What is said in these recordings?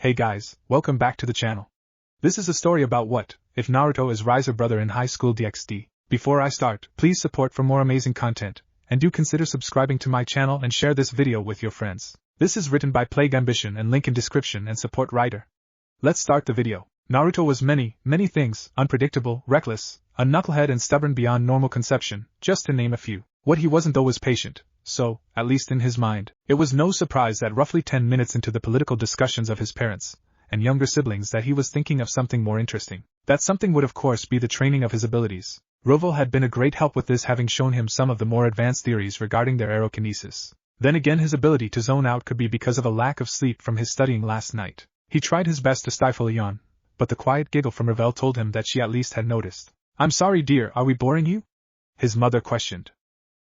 Hey guys, welcome back to the channel. This is a story about what if Naruto is Rias' brother in high school DxD. Before I start, please support for more amazing content, and do consider subscribing to my channel and share this video with your friends. This is written by PlaguedAmbition and link in description and support writer. Let's start the video. Naruto was many things: unpredictable, reckless, a knucklehead and stubborn beyond normal conception, just to name a few. What he wasn't though was patient. So, at least in his mind, it was no surprise that roughly 10 minutes into the political discussions of his parents and younger siblings that he was thinking of something more interesting. That something would of course be the training of his abilities. Rovo had been a great help with this, having shown him some of the more advanced theories regarding their aerokinesis. Then again, his ability to zone out could be because of a lack of sleep from his studying last night. He tried his best to stifle a yawn, but the quiet giggle from Ravel told him that she at least had noticed. "I'm sorry dear, are we boring you?" his mother questioned.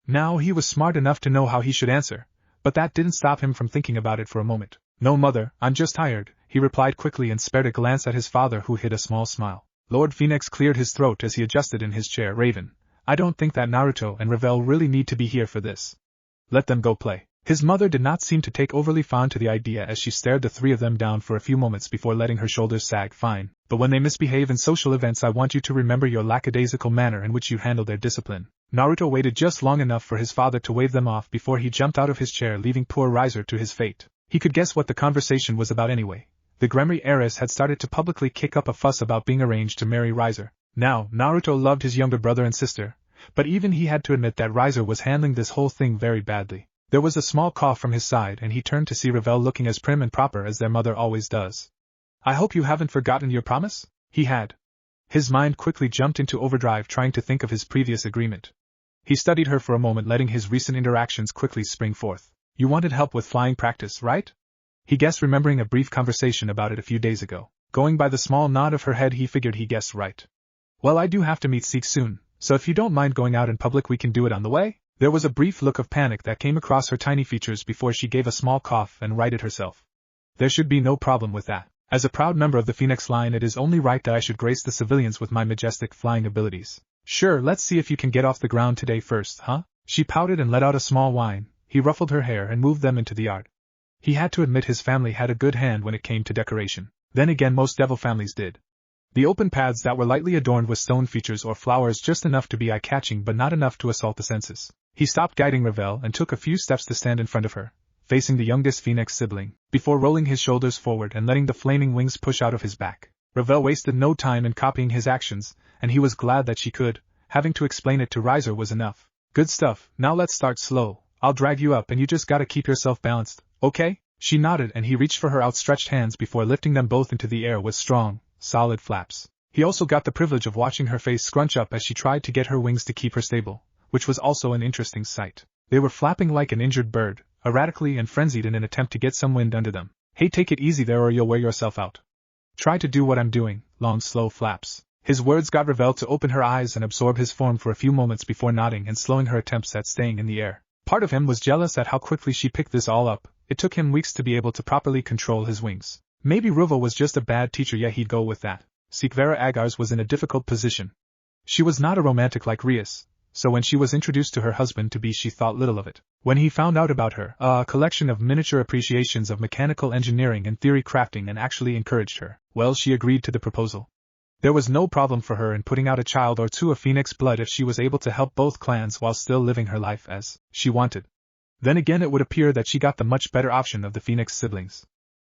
Now he was smart enough to know how he should answer, but that didn't stop him from thinking about it for a moment. "No mother, I'm just tired," he replied quickly and spared a glance at his father, who hid a small smile. Lord Phoenix cleared his throat as he adjusted in his chair. "Raven, I don't think that Naruto and Ravel really need to be here for this. Let them go play." His mother did not seem to take overly fond to the idea as she stared the three of them down for a few moments before letting her shoulders sag. "Fine, but when they misbehave in social events I want you to remember your lackadaisical manner in which you handle their discipline." Naruto waited just long enough for his father to wave them off before he jumped out of his chair, leaving poor Rias to his fate. He could guess what the conversation was about anyway. The Gremry heiress had started to publicly kick up a fuss about being arranged to marry Rias. Now, Naruto loved his younger brother and sister, but even he had to admit that Rias was handling this whole thing very badly. There was a small cough from his side and he turned to see Ravel looking as prim and proper as their mother always does. "I hope you haven't forgotten your promise?" He had. His mind quickly jumped into overdrive trying to think of his previous agreement. He studied her for a moment, letting his recent interactions quickly spring forth. "You wanted help with flying practice, right?" He guessed, remembering a brief conversation about it a few days ago. Going by the small nod of her head, he figured he guessed right. "Well, I do have to meet Seek soon, so if you don't mind going out in public we can do it on the way?" There was a brief look of panic that came across her tiny features before she gave a small cough and righted herself. "There should be no problem with that. As a proud member of the Phoenix line, it is only right that I should grace the civilians with my majestic flying abilities." "Sure, let's see if you can get off the ground today first, huh?" She pouted and let out a small whine. He ruffled her hair and moved them into the yard. He had to admit his family had a good hand when it came to decoration. Then again, most devil families did. The open paths that were lightly adorned with stone features or flowers, just enough to be eye-catching but not enough to assault the senses. He stopped guiding Ravel and took a few steps to stand in front of her, facing the youngest Phoenix sibling, before rolling his shoulders forward and letting the flaming wings push out of his back. Ravel wasted no time in copying his actions, and he was glad that she could. Having to explain it to Rias was enough. "Good stuff, now let's start slow. I'll drag you up and you just gotta keep yourself balanced, okay?" She nodded and he reached for her outstretched hands before lifting them both into the air with strong, solid flaps. He also got the privilege of watching her face scrunch up as she tried to get her wings to keep her stable, which was also an interesting sight. They were flapping like an injured bird, erratically and frenzied in an attempt to get some wind under them. "Hey, take it easy there or you'll wear yourself out. Try to do what I'm doing." Long, slow flaps. His words got Ravel to open her eyes and absorb his form for a few moments before nodding and slowing her attempts at staying in the air. Part of him was jealous at how quickly she picked this all up. It took him weeks to be able to properly control his wings. Maybe Rovo was just a bad teacher, yet he'd go with that. Seek Vera Agars was in a difficult position. She was not a romantic like Rias, so when she was introduced to her husband-to-be she thought little of it. When he found out about her, a collection of miniature appreciations of mechanical engineering and theory crafting, and actually encouraged her, well, she agreed to the proposal. There was no problem for her in putting out a child or two of Phoenix blood if she was able to help both clans while still living her life as she wanted. Then again, it would appear that she got the much better option of the Phoenix siblings.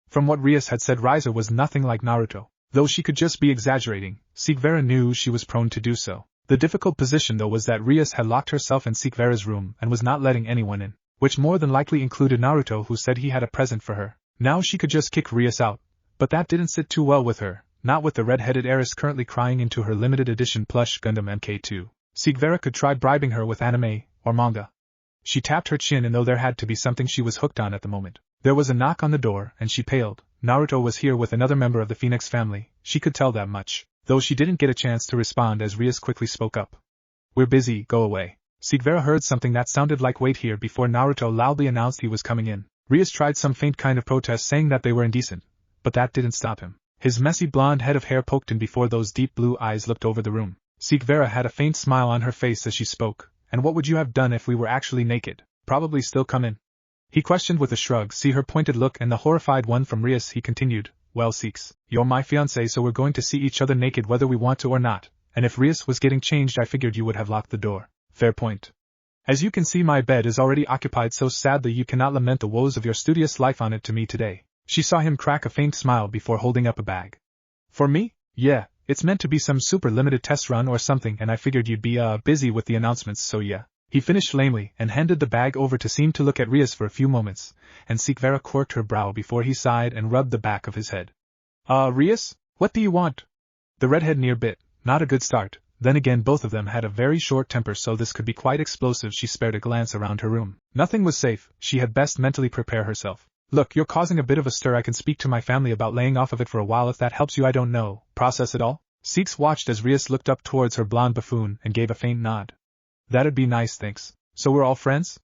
From what Rias had said, Rias was nothing like Naruto. Though she could just be exaggerating, Seek Vera knew she was prone to do so. The difficult position though was that Rias had locked herself in Seek Vera's room and was not letting anyone in, which more than likely included Naruto, who said he had a present for her. Now she could just kick Rias out, but that didn't sit too well with her, not with the red-headed heiress currently crying into her limited edition plush Gundam MK2. Seek Vera could try bribing her with anime or manga. She tapped her chin, and though there had to be something she was hooked on at the moment. There was a knock on the door and she paled. Naruto was here with another member of the Phoenix family, she could tell that much, though she didn't get a chance to respond as Rias quickly spoke up. "We're busy, go away." Seek Vera heard something that sounded like "wait here" before Naruto loudly announced he was coming in. Rias tried some faint kind of protest, saying that they were indecent, but that didn't stop him. His messy blonde head of hair poked in before those deep blue eyes looked over the room. Seek Vera had a faint smile on her face as she spoke. "And what would you have done if we were actually naked? Probably still come in?" He questioned with a shrug. See her pointed look and the horrified one from Rias, he continued, Well, Seeks, you're my fiancé, so we're going to see each other naked whether we want to or not, and if Rias was getting changed I figured you would have locked the door. Fair point. As you can see, my bed is already occupied, so sadly you cannot lament the woes of your studious life on it to me today. She saw him crack a faint smile before holding up a bag. For me? Yeah, it's meant to be some super limited test run or something, and I figured you'd be busy with the announcements, so yeah. He finished lamely and handed the bag over to seem to look at Rias for a few moments, and Seek Vera quirked her brow before he sighed and rubbed the back of his head. Rias, what do you want? The redhead near bit, not a good start. Then again, both of them had a very short temper, so this could be quite explosive. She spared a glance around her room. Nothing was safe. She had best mentally prepare herself. Look, you're causing a bit of a stir. I can speak to my family about laying off of it for a while if that helps you. I don't know. Process it all? Seeks watched as Rias looked up towards her blonde buffoon and gave a faint nod. That'd be nice, thanks. So we're all friends?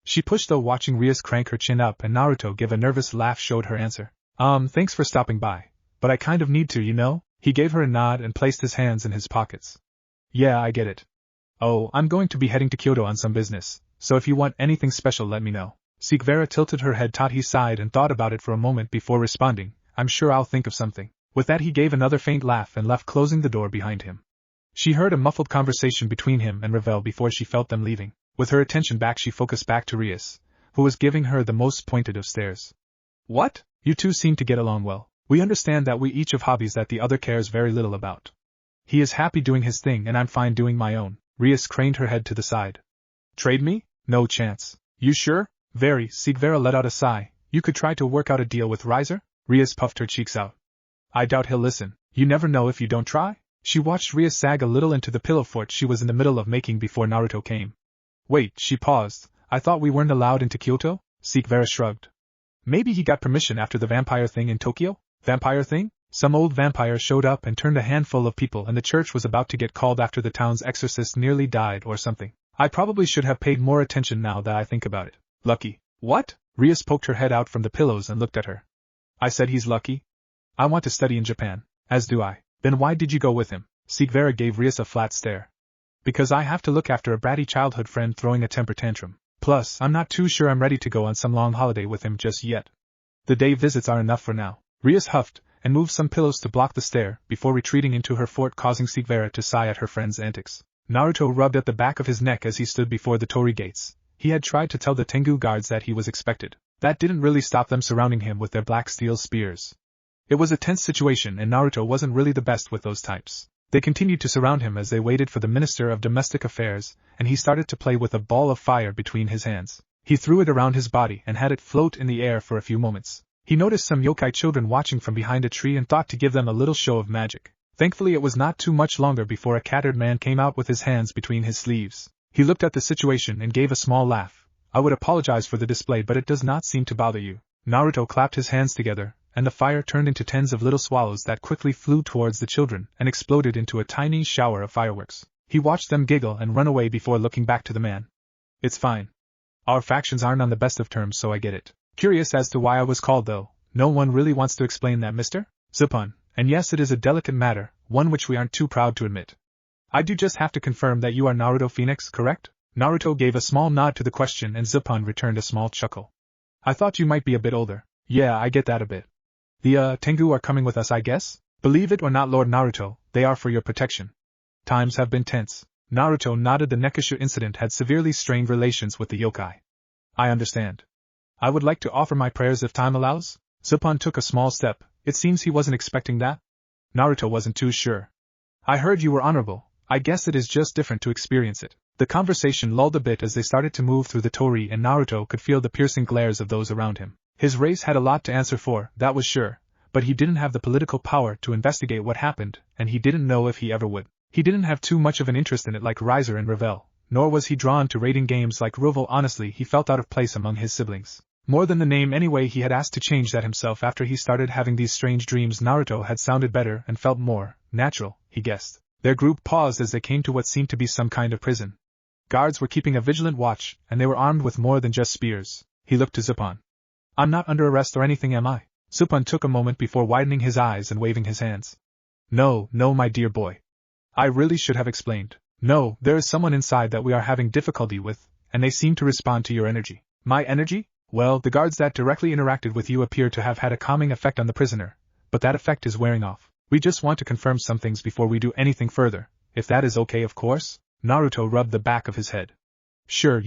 She pushed, though, watching Rias crank her chin up, and Naruto give a nervous laugh showed her answer. Thanks for stopping by. But I kind of need to, you know? He gave her a nod and placed his hands in his pockets. Yeah, I get it. Oh, I'm going to be heading to Kyoto on some business, so if you want anything special let me know. Seek Vera tilted her head. He sighed and thought about it for a moment before responding, I'm sure I'll think of something. With that he gave another faint laugh and left, closing the door behind him. She heard a muffled conversation between him and Ravel before she felt them leaving. With her attention back she focused back to Rias, who was giving her the most pointed of stares. What? You two seem to get along well. We understand that we each have hobbies that the other cares very little about. He is happy doing his thing and I'm fine doing my own. Rias craned her head to the side. Trade me? No chance. You sure? Very. Seek Vera let out a sigh. You could try to work out a deal with Riser? Rias puffed her cheeks out. I doubt he'll listen. You never know if you don't try? She watched Rias sag a little into the pillow fort she was in the middle of making before Naruto came. Wait, she paused. I thought we weren't allowed into Kyoto? Seek Vera shrugged. Maybe he got permission after the vampire thing in Tokyo? Vampire thing? Some old vampire showed up and turned a handful of people, and the church was about to get called after the town's exorcist nearly died or something. I probably should have paid more attention now that I think about it. Lucky. What? Rias poked her head out from the pillows and looked at her. I said he's lucky. I want to study in Japan. As do I. Then why did you go with him? Seek Vera gave Rias a flat stare. Because I have to look after a bratty childhood friend throwing a temper tantrum. Plus, I'm not too sure I'm ready to go on some long holiday with him just yet. The day visits are enough for now. Rias huffed and moved some pillows to block the stare before retreating into her fort, causing Seek Vera to sigh at her friend's antics. Naruto rubbed at the back of his neck as he stood before the torii gates. He had tried to tell the Tengu guards that he was expected. That didn't really stop them surrounding him with their black steel spears. It was a tense situation and Naruto wasn't really the best with those types. They continued to surround him as they waited for the Minister of Domestic Affairs, and he started to play with a ball of fire between his hands. He threw it around his body and had it float in the air for a few moments. He noticed some yokai children watching from behind a tree and thought to give them a little show of magic. Thankfully it was not too much longer before a cattered man came out with his hands between his sleeves. He looked at the situation and gave a small laugh. I would apologize for the display, but it does not seem to bother you. Naruto clapped his hands together, and the fire turned into tens of little swallows that quickly flew towards the children and exploded into a tiny shower of fireworks. He watched them giggle and run away before looking back to the man. It's fine. Our factions aren't on the best of terms, so I get it. Curious as to why I was called, though. No one really wants to explain that, mister? Zupan, and yes, it is a delicate matter, one which we aren't too proud to admit. I do just have to confirm that you are Naruto Phoenix, correct? Naruto gave a small nod to the question and Zupan returned a small chuckle. I thought you might be a bit older. Yeah, I get that a bit. The Tengu are coming with us, I guess? Believe it or not, Lord Naruto, they are for your protection. Times have been tense. Naruto nodded. The Nekashu incident had severely strained relations with the yokai. I understand. I would like to offer my prayers if time allows. Zupan took a small step. It seems he wasn't expecting that. Naruto wasn't too sure. I heard you were honorable. I guess it is just different to experience it. The conversation lulled a bit as they started to move through the torii, and Naruto could feel the piercing glares of those around him. His race had a lot to answer for, that was sure, but he didn't have the political power to investigate what happened, and he didn't know if he ever would. He didn't have too much of an interest in it like Riser and Ravel, nor was he drawn to raiding games like Ruvel. Honestly, he felt out of place among his siblings. More than the name anyway. He had asked to change that himself after he started having these strange dreams. Naruto had sounded better and felt more natural, he guessed. Their group paused as they came to what seemed to be some kind of prison. Guards were keeping a vigilant watch, and they were armed with more than just spears. He looked to Zupan. I'm not under arrest or anything, am I? Zupan took a moment before widening his eyes and waving his hands. No, my dear boy. I really should have explained. No, there is someone inside that we are having difficulty with, and they seem to respond to your energy. My energy? Well, the guards that directly interacted with you appear to have had a calming effect on the prisoner, but that effect is wearing off. We just want to confirm some things before we do anything further, if that is okay, of course? Naruto rubbed the back of his head. Sure,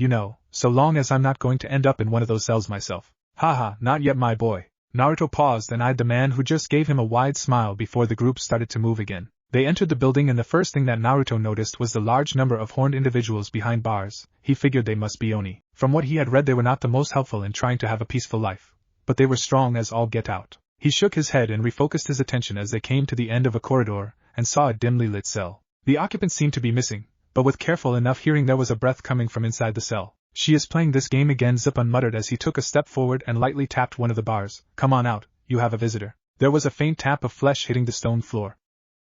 so long as I'm not going to end up in one of those cells myself. Haha, not yet, my boy. Naruto paused and eyed the man who just gave him a wide smile before the group started to move again. They entered the building and the first thing that Naruto noticed was the large number of horned individuals behind bars. He figured they must be Oni. From what he had read, they were not the most helpful in trying to have a peaceful life, but they were strong as all get out. He shook his head and refocused his attention as they came to the end of a corridor and saw a dimly lit cell. The occupant seemed to be missing, but with careful enough hearing there was a breath coming from inside the cell. She is playing this game again, Zupan muttered as he took a step forward and lightly tapped one of the bars. Come on out, you have a visitor. There was a faint tap of flesh hitting the stone floor.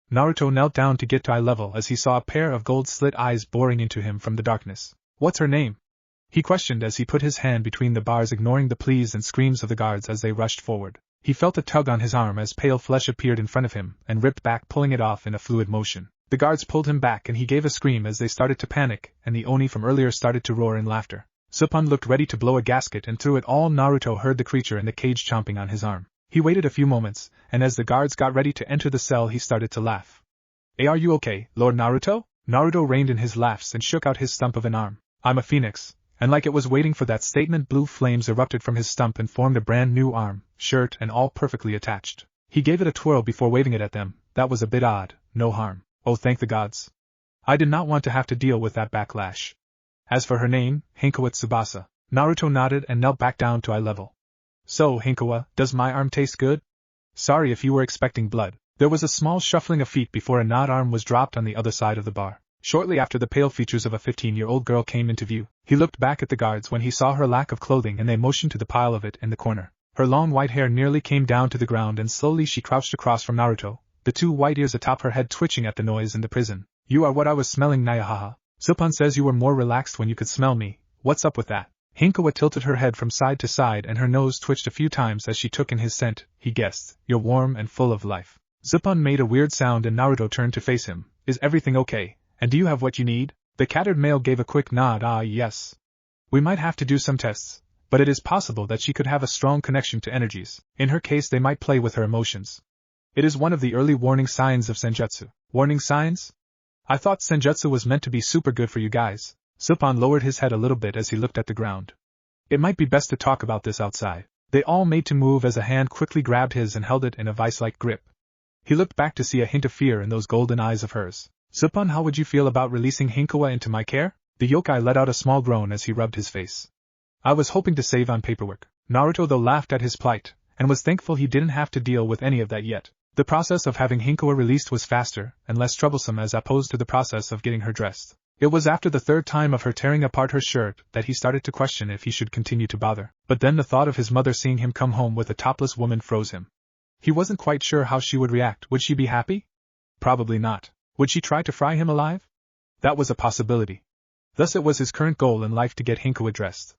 Naruto knelt down to get to eye level as he saw a pair of gold-slit eyes boring into him from the darkness. What's her name? He questioned as he put his hand between the bars, ignoring the pleas and screams of the guards as they rushed forward. He felt a tug on his arm as pale flesh appeared in front of him and ripped back, pulling it off in a fluid motion. The guards pulled him back and he gave a scream as they started to panic, and the Oni from earlier started to roar in laughter. Zupan looked ready to blow a gasket, and through it all Naruto heard the creature in the cage chomping on his arm. He waited a few moments, and as the guards got ready to enter the cell he started to laugh. Hey, are you okay, Lord Naruto? Naruto reined in his laughs and shook out his stump of an arm. I'm a phoenix. And like it was waiting for that statement, blue flames erupted from his stump and formed a brand new arm, shirt and all perfectly attached. He gave it a twirl before waving it at them. That was a bit odd, no harm. Oh, thank the gods. I did not want to have to deal with that backlash. As for her name, Henkoa Tsubasa. Naruto nodded and knelt back down to eye level. So, Henkoa, does my arm taste good? Sorry if you were expecting blood. There was a small shuffling of feet before a nod arm was dropped on the other side of the bar. Shortly after, the pale features of a 15-year-old girl came into view. He looked back at the guards when he saw her lack of clothing and they motioned to the pile of it in the corner. Her long white hair nearly came down to the ground and slowly she crouched across from Naruto, the two white ears atop her head twitching at the noise in the prison. You are what I was smelling, Nyahaha. Zupan says you were more relaxed when you could smell me. What's up with that? Henkoa tilted her head from side to side and her nose twitched a few times as she took in his scent. He guessed, you're warm and full of life. Zupan made a weird sound and Naruto turned to face him. Is everything okay? And do you have what you need? The cattered male gave a quick nod. Yes. We might have to do some tests, but it is possible that she could have a strong connection to energies. In her case, they might play with her emotions. It is one of the early warning signs of senjutsu. Warning signs? I thought senjutsu was meant to be super good for you guys. Zupan lowered his head a little bit as he looked at the ground. It might be best to talk about this outside. They all made to move as a hand quickly grabbed his and held it in a vice-like grip. He looked back to see a hint of fear in those golden eyes of hers. Zupan, how would you feel about releasing Henkoa into my care? The yokai let out a small groan as he rubbed his face. I was hoping to save on paperwork. Naruto though laughed at his plight, and was thankful he didn't have to deal with any of that yet. The process of having Henkoa released was faster and less troublesome as opposed to the process of getting her dressed. It was after the third time of her tearing apart her shirt that he started to question if he should continue to bother. But then the thought of his mother seeing him come home with a topless woman froze him. He wasn't quite sure how she would react. Would she be happy? Probably not. Would she try to fry him alive? That was a possibility. Thus it was his current goal in life to get Henkoa dressed.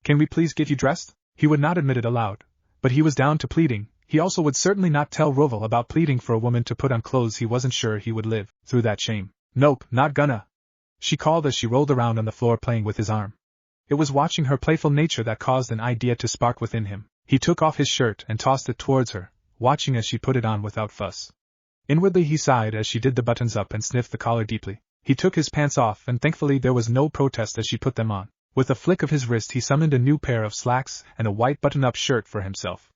Can we please get you dressed? He would not admit it aloud, but he was down to pleading. He also would certainly not tell Roval about pleading for a woman to put on clothes he wasn't sure he would live through that shame. Nope, not gonna. She called as she rolled around on the floor playing with his arm. It was watching her playful nature that caused an idea to spark within him. He took off his shirt and tossed it towards her, watching as she put it on without fuss. Inwardly he sighed as she did the buttons up and sniffed the collar deeply. He took his pants off and thankfully there was no protest as she put them on. With a flick of his wrist he summoned a new pair of slacks and a white button-up shirt for himself.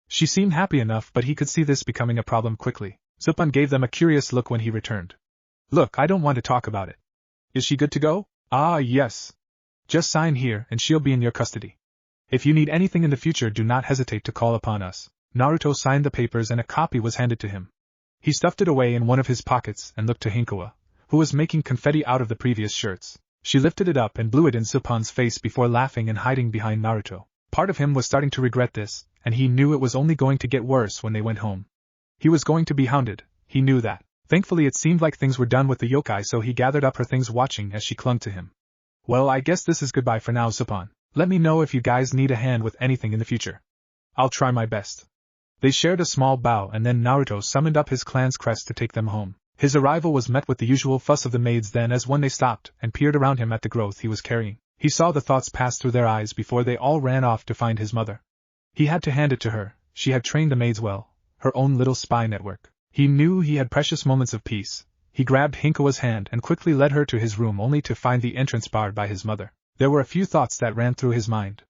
She seemed happy enough, but he could see this becoming a problem quickly. Zupan gave them a curious look when he returned. Look, I don't want to talk about it. Is she good to go? Yes. Just sign here and she'll be in your custody. If you need anything in the future, do not hesitate to call upon us. Naruto signed the papers and a copy was handed to him. He stuffed it away in one of his pockets and looked to Henkoa, who was making confetti out of the previous shirts. She lifted it up and blew it in Zupan's face before laughing and hiding behind Naruto. Part of him was starting to regret this, and he knew it was only going to get worse when they went home. He was going to be hounded, he knew that. Thankfully it seemed like things were done with the yokai, so he gathered up her things watching as she clung to him. Well, I guess this is goodbye for now, Zupan. Let me know if you guys need a hand with anything in the future. I'll try my best. They shared a small bow and then Naruto summoned up his clan's crest to take them home. His arrival was met with the usual fuss of the maids then as when they stopped and peered around him at the growth he was carrying. He saw the thoughts pass through their eyes before they all ran off to find his mother. He had to hand it to her, she had trained the maids well, her own little spy network. He knew he had precious moments of peace. He grabbed Henkoa's hand and quickly led her to his room only to find the entrance barred by his mother. There were a few thoughts that ran through his mind.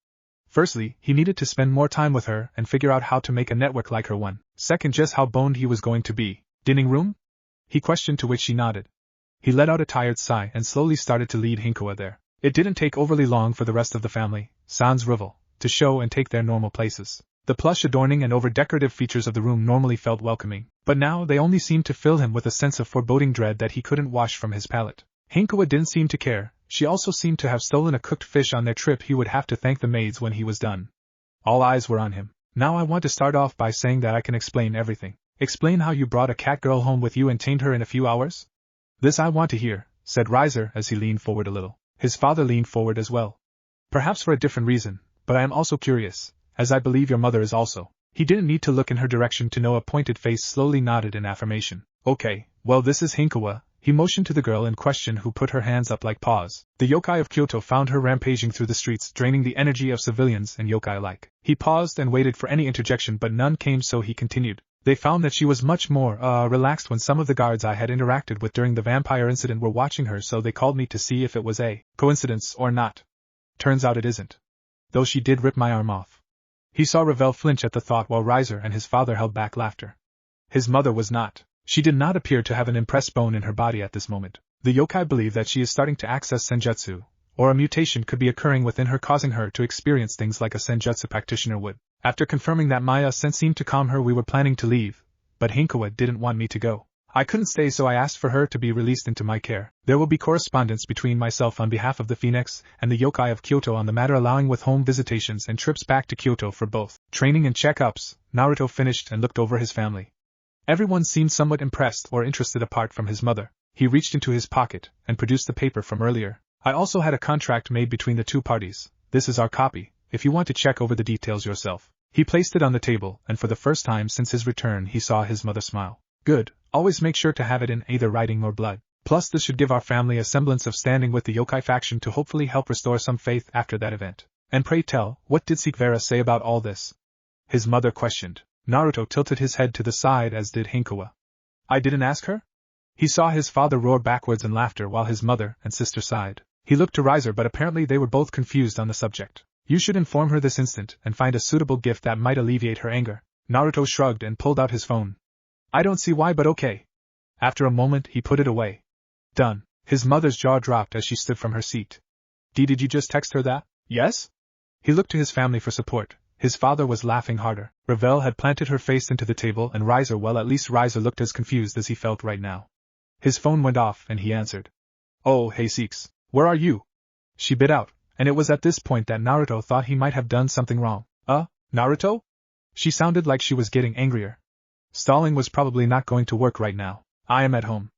Firstly, he needed to spend more time with her and figure out how to make a network like her one. Second, just how boned he was going to be. Dining room? He questioned, to which she nodded. He let out a tired sigh and slowly started to lead Henkoa there. It didn't take overly long for the rest of the family, sans rival, to show and take their normal places. The plush adorning and over-decorative features of the room normally felt welcoming, but now they only seemed to fill him with a sense of foreboding dread that he couldn't wash from his palate. Henkoa didn't seem to care. She also seemed to have stolen a cooked fish on their trip. He would have to thank the maids when he was done. All eyes were on him. Now I want to start off by saying that I can explain everything. Explain how you brought a cat girl home with you and tamed her in a few hours? This I want to hear, said Rias as he leaned forward a little. His father leaned forward as well. Perhaps for a different reason, but I am also curious, as I believe your mother is also. He didn't need to look in her direction to know a pointed face slowly nodded in affirmation. Okay, well, this is Henkoa. He motioned to the girl in question, who put her hands up like paws. The yokai of Kyoto found her rampaging through the streets, draining the energy of civilians and yokai alike. He paused and waited for any interjection, but none came, so he continued. They found that she was much more, relaxed when some of the guards I had interacted with during the vampire incident were watching her, so they called me to see if it was a coincidence or not. Turns out it isn't. Though she did rip my arm off. He saw Ravel flinch at the thought while Rias and his father held back laughter. His mother was not. She did not appear to have an impressed bone in her body at this moment. The yokai believe that she is starting to access senjutsu, or a mutation could be occurring within her, causing her to experience things like a senjutsu practitioner would. After confirming that Maya sense seemed to calm her, we were planning to leave, but Henkoa didn't want me to go. I couldn't stay, so I asked for her to be released into my care. There will be correspondence between myself on behalf of the Phoenix and the yokai of Kyoto on the matter, allowing with home visitations and trips back to Kyoto for both training and checkups. Naruto finished and looked over his family. Everyone seemed somewhat impressed or interested apart from his mother. He reached into his pocket and produced the paper from earlier. I also had a contract made between the two parties. This is our copy, if you want to check over the details yourself. He placed it on the table, and for the first time since his return he saw his mother smile. Good, always make sure to have it in either writing or blood. Plus this should give our family a semblance of standing with the yokai faction to hopefully help restore some faith after that event. And pray tell, what did Seek Vera say about all this? His mother questioned. Naruto tilted his head to the side, as did Henkoa. I didn't ask her? He saw his father roar backwards in laughter while his mother and sister sighed. He looked to Rias, but apparently they were both confused on the subject. You should inform her this instant and find a suitable gift that might alleviate her anger. Naruto shrugged and pulled out his phone. I don't see why, but okay. After a moment he put it away. Done. His mother's jaw dropped as she stood from her seat. Did you just text her that? Yes? He looked to his family for support. His father was laughing harder. Ravel had planted her face into the table, and Rias, well, at least Rias looked as confused as he felt right now. His phone went off and he answered. Oh, hey Seeks, where are you? She bit out, and it was at this point that Naruto thought he might have done something wrong. Naruto? She sounded like she was getting angrier. Stalling was probably not going to work right now. I am at home.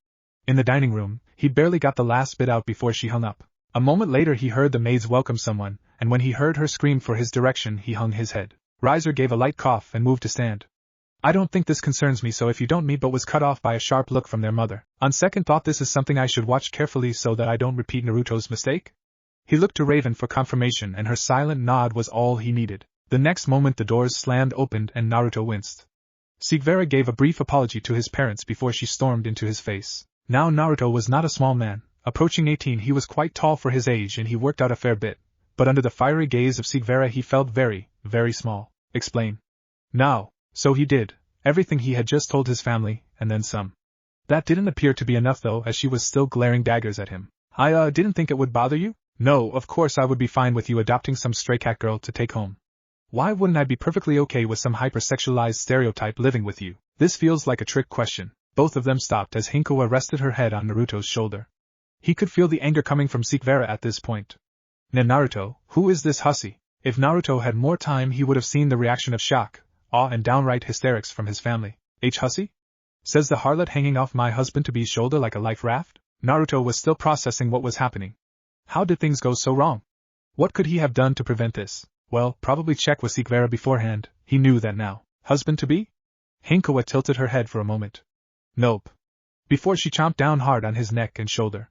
In the dining room, he barely got the last bit out before she hung up. A moment later he heard the maids welcome someone, and when he heard her scream for his direction he hung his head. Rias gave a light cough and moved to stand. I don't think this concerns me, so if you don't meet, but was cut off by a sharp look from their mother. On second thought, this is something I should watch carefully so that I don't repeat Naruto's mistake? He looked to Raven for confirmation, and her silent nod was all he needed. The next moment the doors slammed open and Naruto winced. Seek Vera gave a brief apology to his parents before she stormed into his face. Now Naruto was not a small man. Approaching 18, he was quite tall for his age and he worked out a fair bit. But under the fiery gaze of Seek Vera he felt very, very small. Explain. Now. So he did. Everything he had just told his family, and then some. That didn't appear to be enough though, as she was still glaring daggers at him. I didn't think it would bother you? No, of course I would be fine with you adopting some stray cat girl to take home. Why wouldn't I be perfectly okay with some hypersexualized stereotype living with you? This feels like a trick question. Both of them stopped as Henkoa rested her head on Naruto's shoulder. He could feel the anger coming from Seek Vera at this point. Naruto, who is this hussy? If Naruto had more time he would have seen the reaction of shock, awe and downright hysterics from his family. Hussy? Says the harlot hanging off my husband to be shoulder like a life raft? Naruto was still processing what was happening. How did things go so wrong? What could he have done to prevent this? Well, probably check with Seek Vera beforehand. He knew that now. Husband-to-be? Henkoa tilted her head for a moment. Nope. Before she chomped down hard on his neck and shoulder.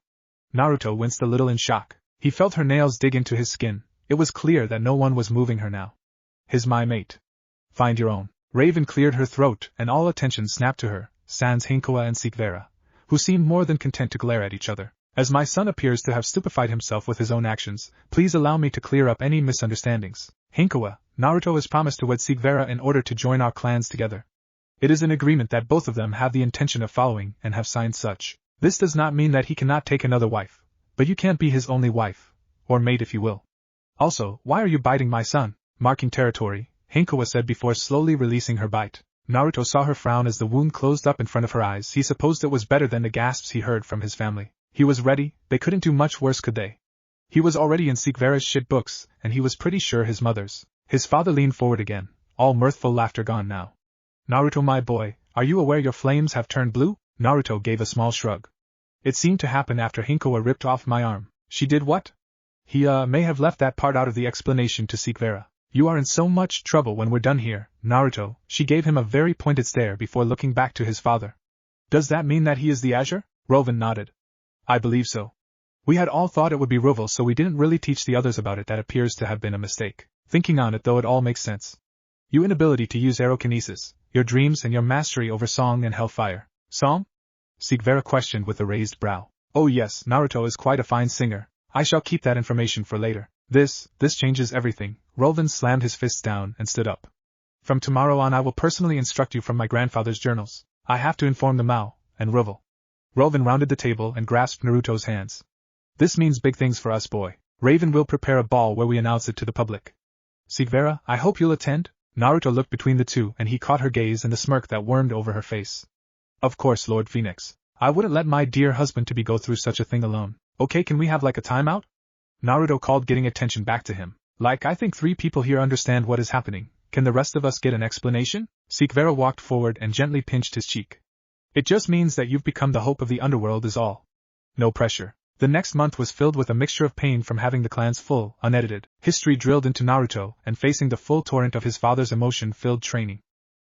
Naruto winced a little in shock. He felt her nails dig into his skin. It was clear that no one was moving her now. My mate. Find your own. Raven cleared her throat, and all attention snapped to her, sans Henkoa and Seek Vera, who seemed more than content to glare at each other. As my son appears to have stupefied himself with his own actions, please allow me to clear up any misunderstandings. Henkoa, Naruto has promised to wed Seek Vera in order to join our clans together. It is an agreement that both of them have the intention of following and have signed such. This does not mean that he cannot take another wife, but you can't be his only wife, or mate if you will. Also, why are you biting my son? Marking territory, Henkoa said before slowly releasing her bite. Naruto saw her frown as the wound closed up in front of her eyes. He supposed it was better than the gasps he heard from his family. He was ready, they couldn't do much worse, could they? He was already in Seek Vera's shit books, and he was pretty sure his mother's. His father leaned forward again, all mirthful laughter gone now. Naruto, my boy, are you aware your flames have turned blue? Naruto gave a small shrug. It seemed to happen after Henkoa ripped off my arm. She did what? He may have left that part out of the explanation to Seek Vera. You are in so much trouble when we're done here, Naruto. She gave him a very pointed stare before looking back to his father. Does that mean that he is the Azure? Rovan nodded. I believe so. We had all thought it would be Ruvel, so we didn't really teach the others about it. That appears to have been a mistake. Thinking on it though, it all makes sense. Your inability to use aerokinesis, your dreams and your mastery over song and hellfire. Song? Seek Vera questioned with a raised brow. Oh yes, Naruto is quite a fine singer. I shall keep that information for later. This changes everything. Rovan slammed his fists down and stood up. From tomorrow on I will personally instruct you from my grandfather's journals. I have to inform the Mao and Ruvel. Rovan rounded the table and grasped Naruto's hands. This means big things for us, boy. Raven will prepare a ball where we announce it to the public. Seek Vera, I hope you'll attend? Naruto looked between the two and he caught her gaze and the smirk that wormed over her face. Of course, Lord Phoenix. I wouldn't let my dear husband-to-be go through such a thing alone. Okay, can we have like a timeout? Naruto called, getting attention back to him. Like, I think 3 people here understand what is happening. Can the rest of us get an explanation? Seek Vera walked forward and gently pinched his cheek. It just means that you've become the hope of the underworld is all. No pressure. The next month was filled with a mixture of pain from having the clan's full, unedited history drilled into Naruto and facing the full torrent of his father's emotion-filled training.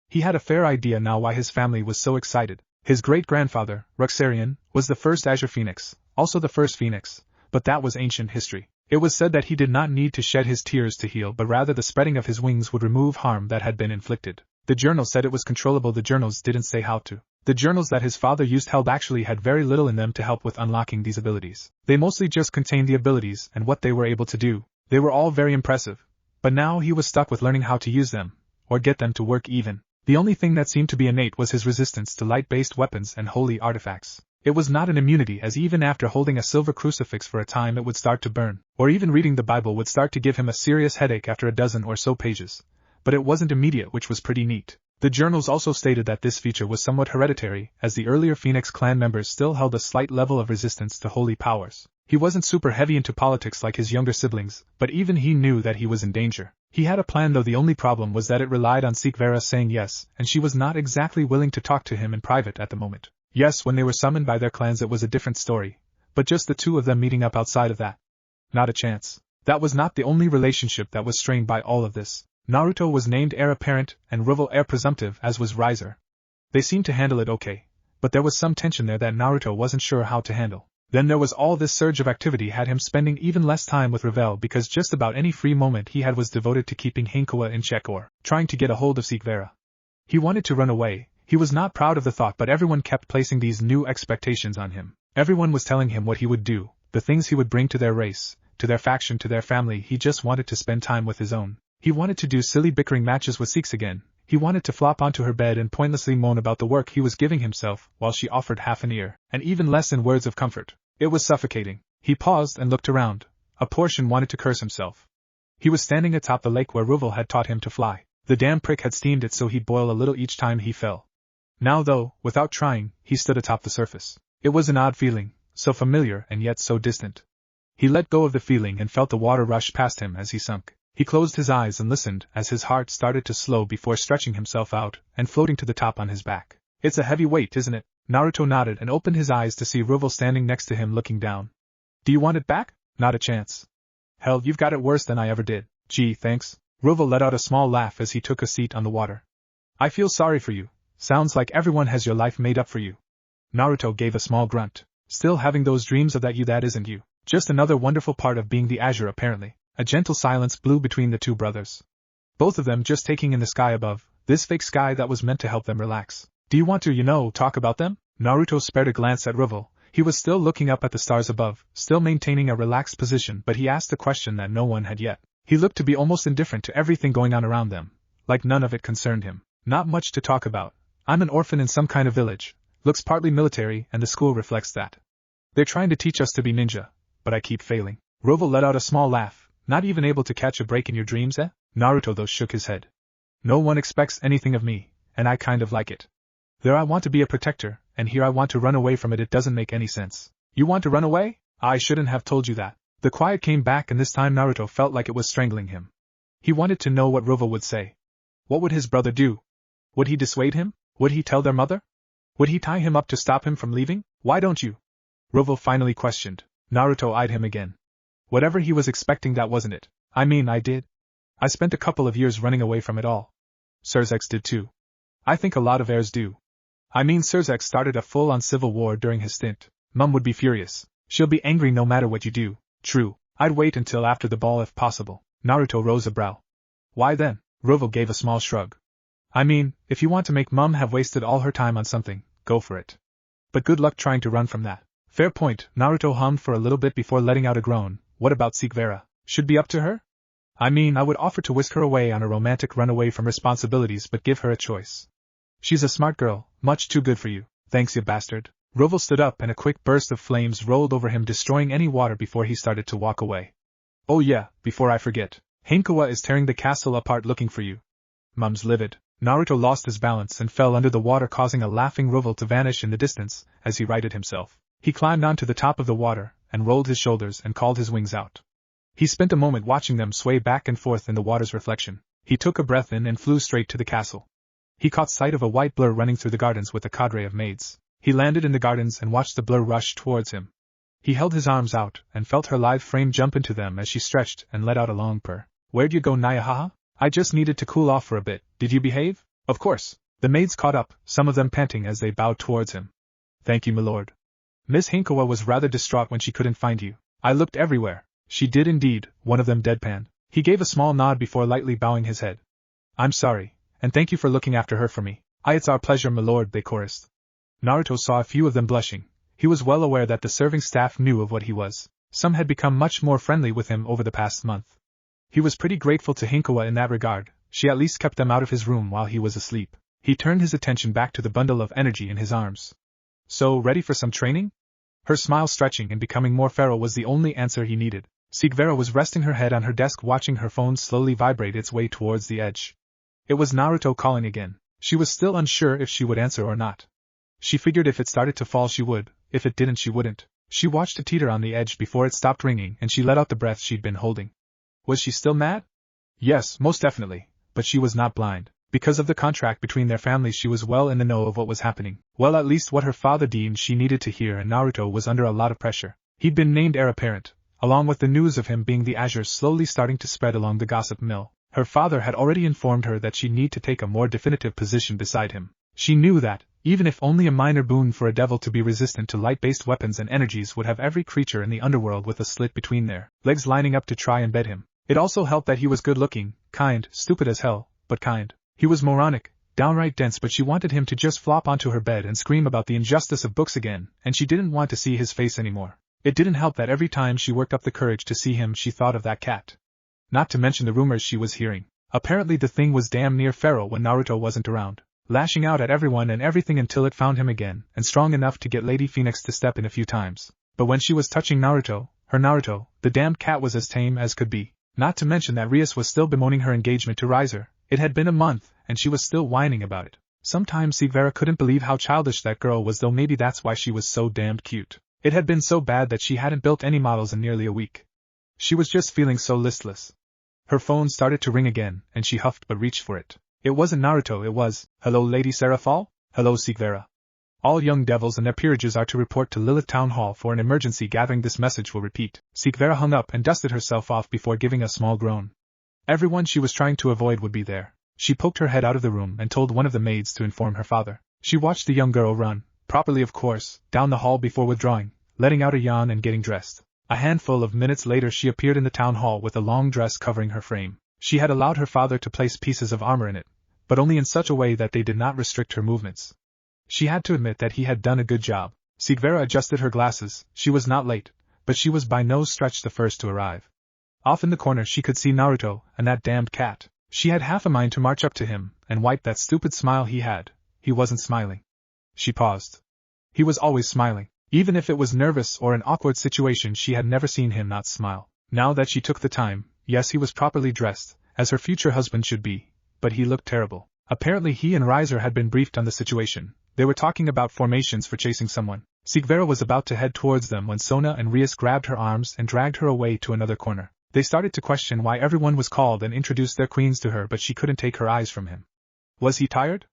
He had a fair idea now why his family was so excited. His great-grandfather, Ruxarian, was the first Azure Phoenix, also the first Phoenix, but that was ancient history. It was said that he did not need to shed his tears to heal, but rather the spreading of his wings would remove harm that had been inflicted. The journal said it was controllable. The journals didn't say how to. The journals that his father used held actually had very little in them to help with unlocking these abilities. They mostly just contained the abilities and what they were able to do. They were all very impressive, but now he was stuck with learning how to use them, or get them to work even. The only thing that seemed to be innate was his resistance to light-based weapons and holy artifacts. It was not an immunity, as even after holding a silver crucifix for a time it would start to burn, or even reading the Bible would start to give him a serious headache after a dozen or so pages. But it wasn't immediate, which was pretty neat. The journals also stated that this feature was somewhat hereditary, as the earlier Phoenix clan members still held a slight level of resistance to holy powers. He wasn't super heavy into politics like his younger siblings, but even he knew that he was in danger. He had a plan, though the only problem was that it relied on Seek Vera saying yes, and she was not exactly willing to talk to him in private at the moment. Yes, when they were summoned by their clans it was a different story, but just the two of them meeting up outside of that. Not a chance. That was not the only relationship that was strained by all of this. Naruto was named heir apparent and Ruvel heir presumptive, as was Riser. They seemed to handle it okay, but there was some tension there that Naruto wasn't sure how to handle. Then there was all this surge of activity had him spending even less time with Revel, because just about any free moment he had was devoted to keeping Henkoa in check or trying to get a hold of Seek Vera. He wanted to run away. He was not proud of the thought, but everyone kept placing these new expectations on him. Everyone was telling him what he would do, the things he would bring to their race, to their faction, to their family. He just wanted to spend time with his own. He wanted to do silly bickering matches with Seeks again. He wanted to flop onto her bed and pointlessly moan about the work he was giving himself, while she offered half an ear, and even less in words of comfort. It was suffocating. He paused and looked around. A portion wanted to curse himself. He was standing atop the lake where Ruvel had taught him to fly. The damn prick had steamed it so he'd boil a little each time he fell. Now though, without trying, he stood atop the surface. It was an odd feeling, so familiar and yet so distant. He let go of the feeling and felt the water rush past him as he sunk. He closed his eyes and listened as his heart started to slow before stretching himself out and floating to the top on his back. It's a heavy weight, isn't it? Naruto nodded and opened his eyes to see Ruvel standing next to him looking down. Do you want it back? Not a chance. Hell, you've got it worse than I ever did. Gee, thanks. Ruvel let out a small laugh as he took a seat on the water. I feel sorry for you. Sounds like everyone has your life made up for you. Naruto gave a small grunt. Still having those dreams of that isn't you. Just another wonderful part of being the Azure apparently. A gentle silence blew between the two brothers. Both of them just taking in the sky above, This fake sky that was meant to help them relax. Do you want to, talk about them? Naruto spared a glance at Rival. He was still looking up at the stars above, still maintaining a relaxed position, but he asked a question that no one had yet. He looked to be almost indifferent to everything going on around them, like none of it concerned him. Not much to talk about. I'm an orphan in some kind of village. Looks partly military, and the school reflects that. They're trying to teach us to be ninja, but I keep failing. Rival let out a small laugh. Not even able to catch a break in your dreams, eh? Naruto though shook his head. No one expects anything of me, and I kind of like it. There I want to be a protector, and here I want to run away from it. It doesn't make any sense. You want to run away? I shouldn't have told you that. The quiet came back, and this time Naruto felt like it was strangling him. He wanted to know what Rival would say. What would his brother do? Would he dissuade him? Would he tell their mother? Would he tie him up to stop him from leaving? Why don't you? Rival finally questioned. Naruto eyed him again. Whatever he was expecting, that wasn't it. I mean, I did. I spent a couple of years running away from it all. Surzex did too. I think a lot of heirs do. I mean, Surzex started a full-on civil war during his stint. Mum would be furious. She'll be angry no matter what you do. True. I'd wait until after the ball if possible. Naruto rose a brow. Why then? Rival gave a small shrug. I mean, if you want to make Mum have wasted all her time on something, go for it. But good luck trying to run from that. Fair point. Naruto hummed for a little bit before letting out a groan. What about Seek Vera? Should be up to her? I mean, I would offer to whisk her away on a romantic runaway from responsibilities, but give her a choice. She's a smart girl, much too good for you. Thanks, you bastard. Rival stood up and a quick burst of flames rolled over him, destroying any water before he started to walk away. Oh yeah, before I forget. Henkoa is tearing the castle apart looking for you. Mum's livid. Naruto lost his balance and fell under the water, causing a laughing Rival to vanish in the distance, as he righted himself. He climbed onto the top of the water, and rolled his shoulders and called his wings out. He spent a moment watching them sway back and forth in the water's reflection. He took a breath in and flew straight to the castle. He caught sight of a white blur running through the gardens with a cadre of maids. He landed in the gardens and watched the blur rush towards him. He held his arms out and felt her lithe frame jump into them as she stretched and let out a long purr. Where'd you go, Nyahaha? I just needed to cool off for a bit. Did you behave? Of course. The maids caught up, some of them panting as they bowed towards him. Thank you, my lord. Miss Henkoa was rather distraught when she couldn't find you. I looked everywhere. She did indeed, one of them deadpanned. He gave a small nod before lightly bowing his head. I'm sorry, and thank you for looking after her for me. It's our pleasure, my lord, they chorused. Naruto saw a few of them blushing. He was well aware that the serving staff knew of what he was. Some had become much more friendly with him over the past month. He was pretty grateful to Henkoa in that regard. She at least kept them out of his room while he was asleep. He turned his attention back to the bundle of energy in his arms. So, ready for some training? Her smile stretching and becoming more feral was the only answer he needed. Seek Vera was resting her head on her desk, watching her phone slowly vibrate its way towards the edge. It was Naruto calling again. She was still unsure if she would answer or not. She figured if it started to fall she would, if it didn't she wouldn't. She watched it teeter on the edge before it stopped ringing, and she let out the breath she'd been holding. Was she still mad? Yes, most definitely, but she was not blind. Because of the contract between their families, she was well in the know of what was happening. Well, at least what her father deemed she needed to hear, and Naruto was under a lot of pressure. He'd been named heir apparent, along with the news of him being the Azure slowly starting to spread along the gossip mill. Her father had already informed her that she'd need to take a more definitive position beside him. She knew that, even if only a minor boon for a devil to be resistant to light-based weapons and energies would have every creature in the underworld with a slit between their legs lining up to try and bed him. It also helped that he was good-looking, kind, stupid as hell, but kind. He was moronic, downright dense, but she wanted him to just flop onto her bed and scream about the injustice of books again, and she didn't want to see his face anymore. It didn't help that every time she worked up the courage to see him she thought of that cat. Not to mention the rumors she was hearing. Apparently the thing was damn near feral when Naruto wasn't around, lashing out at everyone and everything until it found him again, and strong enough to get Lady Phoenix to step in a few times. But when she was touching Naruto, her Naruto, the damned cat was as tame as could be. Not to mention that Rias was still bemoaning her engagement to Riser. It had been a month, and she was still whining about it. Sometimes Seek Vera couldn't believe how childish that girl was, though maybe that's why she was so damned cute. It had been so bad that she hadn't built any models in nearly a week. She was just feeling so listless. Her phone started to ring again, and she huffed but reached for it. It wasn't Naruto, it was, "Hello Lady Seraphal? Hello Seek Vera. All young devils and their peerages are to report to Lilith Town Hall for an emergency gathering. This message will repeat." Seek Vera hung up and dusted herself off before giving a small groan. Everyone she was trying to avoid would be there. She poked her head out of the room and told one of the maids to inform her father. She watched the young girl run, properly of course, down the hall before withdrawing, letting out a yawn and getting dressed. A handful of minutes later she appeared in the town hall with a long dress covering her frame. She had allowed her father to place pieces of armor in it, but only in such a way that they did not restrict her movements. She had to admit that he had done a good job. Seek Vera adjusted her glasses. She was not late, but she was by no stretch the first to arrive. Off in the corner she could see Naruto and that damned cat. She had half a mind to march up to him and wipe that stupid smile he had. He wasn't smiling. She paused. He was always smiling. Even if it was nervous or an awkward situation, she had never seen him not smile. Now that she took the time, yes, he was properly dressed, as her future husband should be, but he looked terrible. Apparently he and Rias had been briefed on the situation. They were talking about formations for chasing someone. Seek Vera was about to head towards them when Sona and Rias grabbed her arms and dragged her away to another corner. They started to question why everyone was called and introduced their queens to her, but she couldn't take her eyes from him. Was he tired?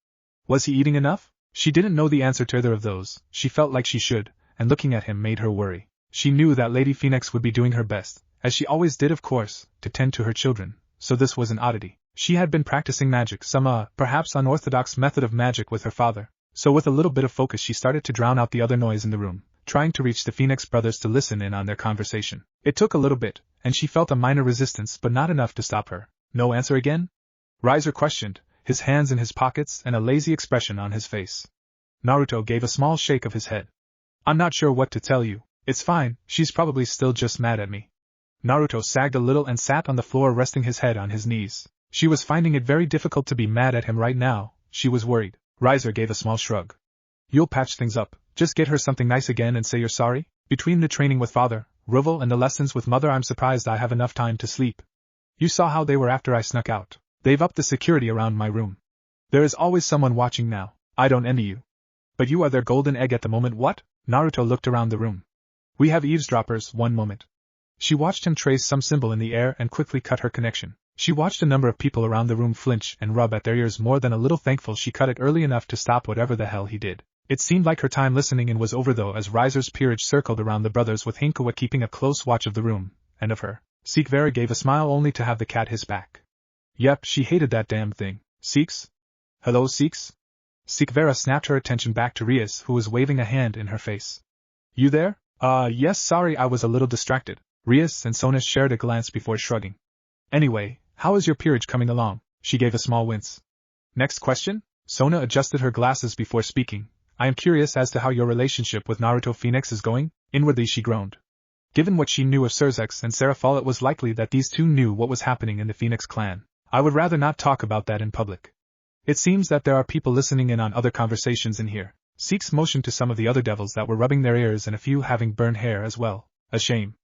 Was he eating enough? She didn't know the answer to either of those. She felt like she should, and looking at him made her worry. She knew that Lady Phoenix would be doing her best, as she always did of course, to tend to her children, so this was an oddity. She had been practicing magic, some perhaps unorthodox method of magic with her father, so with a little bit of focus she started to drown out the other noise in the room, trying to reach the Phoenix brothers to listen in on their conversation. It took a little bit, and she felt a minor resistance but not enough to stop her. No answer again? Rias questioned, his hands in his pockets and a lazy expression on his face. Naruto gave a small shake of his head. I'm not sure what to tell you. It's fine, she's probably still just mad at me. Naruto sagged a little and sat on the floor resting his head on his knees. She was finding it very difficult to be mad at him right now. She was worried. Rias gave a small shrug. You'll patch things up. Just get her something nice again and say you're sorry. Between the training with father, Rival, and the lessons with mother, I'm surprised I have enough time to sleep. You saw how they were after I snuck out. They've upped the security around my room. There is always someone watching now. I don't envy you. But you are their golden egg at the moment. What? Naruto looked around the room. We have eavesdroppers. One moment. She watched him trace some symbol in the air and quickly cut her connection. She watched a number of people around the room flinch and rub at their ears, more than a little thankful she cut it early enough to stop whatever the hell he did. It seemed like her time listening in was over though, as Rias's peerage circled around the brothers with Henkoa keeping a close watch of the room, and of her. Seek Vera gave a smile only to have the cat hiss back. Yep, she hated that damn thing. Seeks? Hello, Seeks? Seek Vera snapped her attention back to Rias, who was waving a hand in her face. You there? Yes, sorry, I was a little distracted. Rias and Sona shared a glance before shrugging. Anyway, how is your peerage coming along? She gave a small wince. Next question? Sona adjusted her glasses before speaking. I am curious as to how your relationship with Naruto Phoenix is going. Inwardly she groaned. Given what she knew of Surzex and Seraphol, it was likely that these two knew what was happening in the Phoenix clan. I would rather not talk about that in public. It seems that there are people listening in on other conversations in here. Seeks motioned to some of the other devils that were rubbing their ears and a few having burned hair as well. A shame.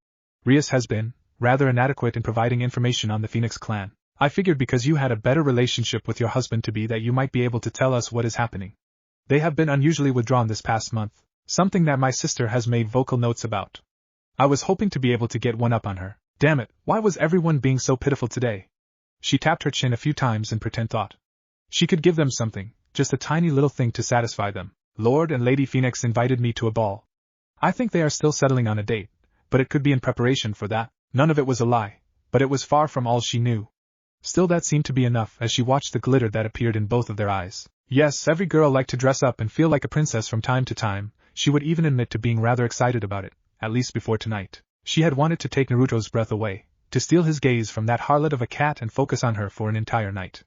Rias has been rather inadequate in providing information on the Phoenix clan. I figured because you had a better relationship with your husband-to-be that you might be able to tell us what is happening. They have been unusually withdrawn this past month, something that my sister has made vocal notes about. I was hoping to be able to get one up on her. Damn it, why was everyone being so pitiful today? She tapped her chin a few times in pretend thought. She could give them something, just a tiny little thing to satisfy them. Lord and Lady Phoenix invited me to a ball. I think they are still settling on a date, but it could be in preparation for that. None of it was a lie, but it was far from all she knew. Still, that seemed to be enough as she watched the glitter that appeared in both of their eyes. Yes, every girl liked to dress up and feel like a princess from time to time. She would even admit to being rather excited about it, at least before tonight. She had wanted to take Naruto's breath away, to steal his gaze from that harlot of a cat and focus on her for an entire night.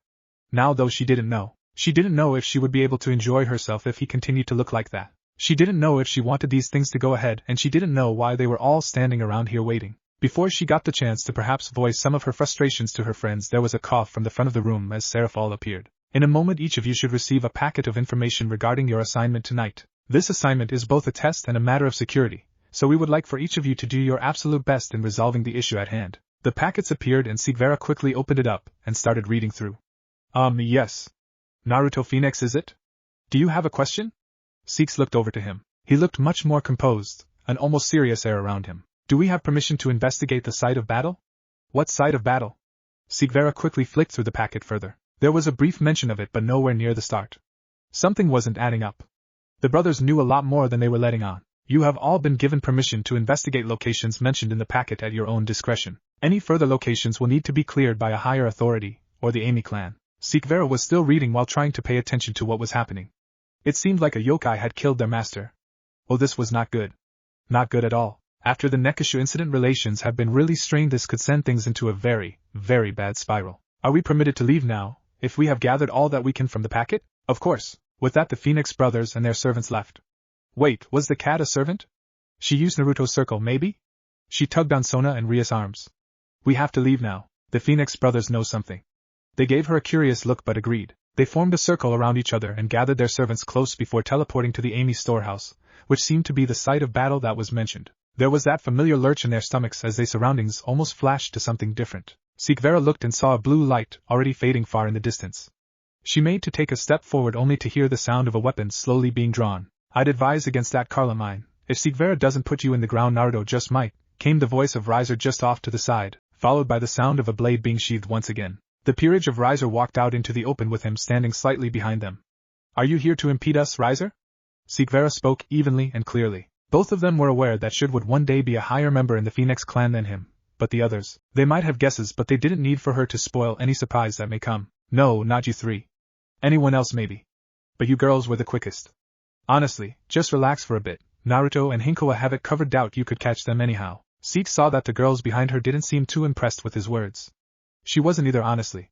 Now though she didn't know. She didn't know if she would be able to enjoy herself if he continued to look like that. She didn't know if she wanted these things to go ahead, and she didn't know why they were all standing around here waiting. Before she got the chance to perhaps voice some of her frustrations to her friends, there was a cough from the front of the room as Seraphol appeared. In a moment each of you should receive a packet of information regarding your assignment tonight. This assignment is both a test and a matter of security, so we would like for each of you to do your absolute best in resolving the issue at hand. The packets appeared and Seek Vera quickly opened it up and started reading through. Yes. Naruto Phoenix, is it? Do you have a question? Seeks looked over to him. He looked much more composed, an almost serious air around him. Do we have permission to investigate the site of battle? What site of battle? Seek Vera quickly flicked through the packet further. There was a brief mention of it but nowhere near the start. Something wasn't adding up. The brothers knew a lot more than they were letting on. You have all been given permission to investigate locations mentioned in the packet at your own discretion. Any further locations will need to be cleared by a higher authority, or the Amy clan. Seek Vera was still reading while trying to pay attention to what was happening. It seemed like a yokai had killed their master. Oh, this was not good. Not good at all. After the Nekishu incident, relations have been really strained. This could send things into a very, very bad spiral. Are we permitted to leave now, if we have gathered all that we can from the packet? Of course. With that the Phoenix brothers and their servants left. Wait, was the cat a servant? She used Naruto's circle, maybe? She tugged on Sona and Rias' arms. We have to leave now. The Phoenix brothers know something. They gave her a curious look but agreed. They formed a circle around each other and gathered their servants close before teleporting to the Amy storehouse, which seemed to be the site of battle that was mentioned. There was that familiar lurch in their stomachs as their surroundings almost flashed to something different. Seek Vera looked and saw a blue light already fading far in the distance. She made to take a step forward only to hear the sound of a weapon slowly being drawn. I'd advise against that, Carlamine. If Seek Vera doesn't put you in the ground, Naruto just might, came the voice of Riser just off to the side, followed by the sound of a blade being sheathed once again. The peerage of Riser walked out into the open with him standing slightly behind them. Are you here to impede us, Riser? Seek Vera spoke evenly and clearly. Both of them were aware that Should would one day be a higher member in the Phoenix clan than him, but the others, they might have guesses but they didn't need for her to spoil any surprise that may come. No, not you three. Anyone else maybe. But you girls were the quickest. Honestly, just relax for a bit. Naruto and Henkoa have it covered, doubt you could catch them anyhow. Seek saw that the girls behind her didn't seem too impressed with his words. She wasn't either, honestly.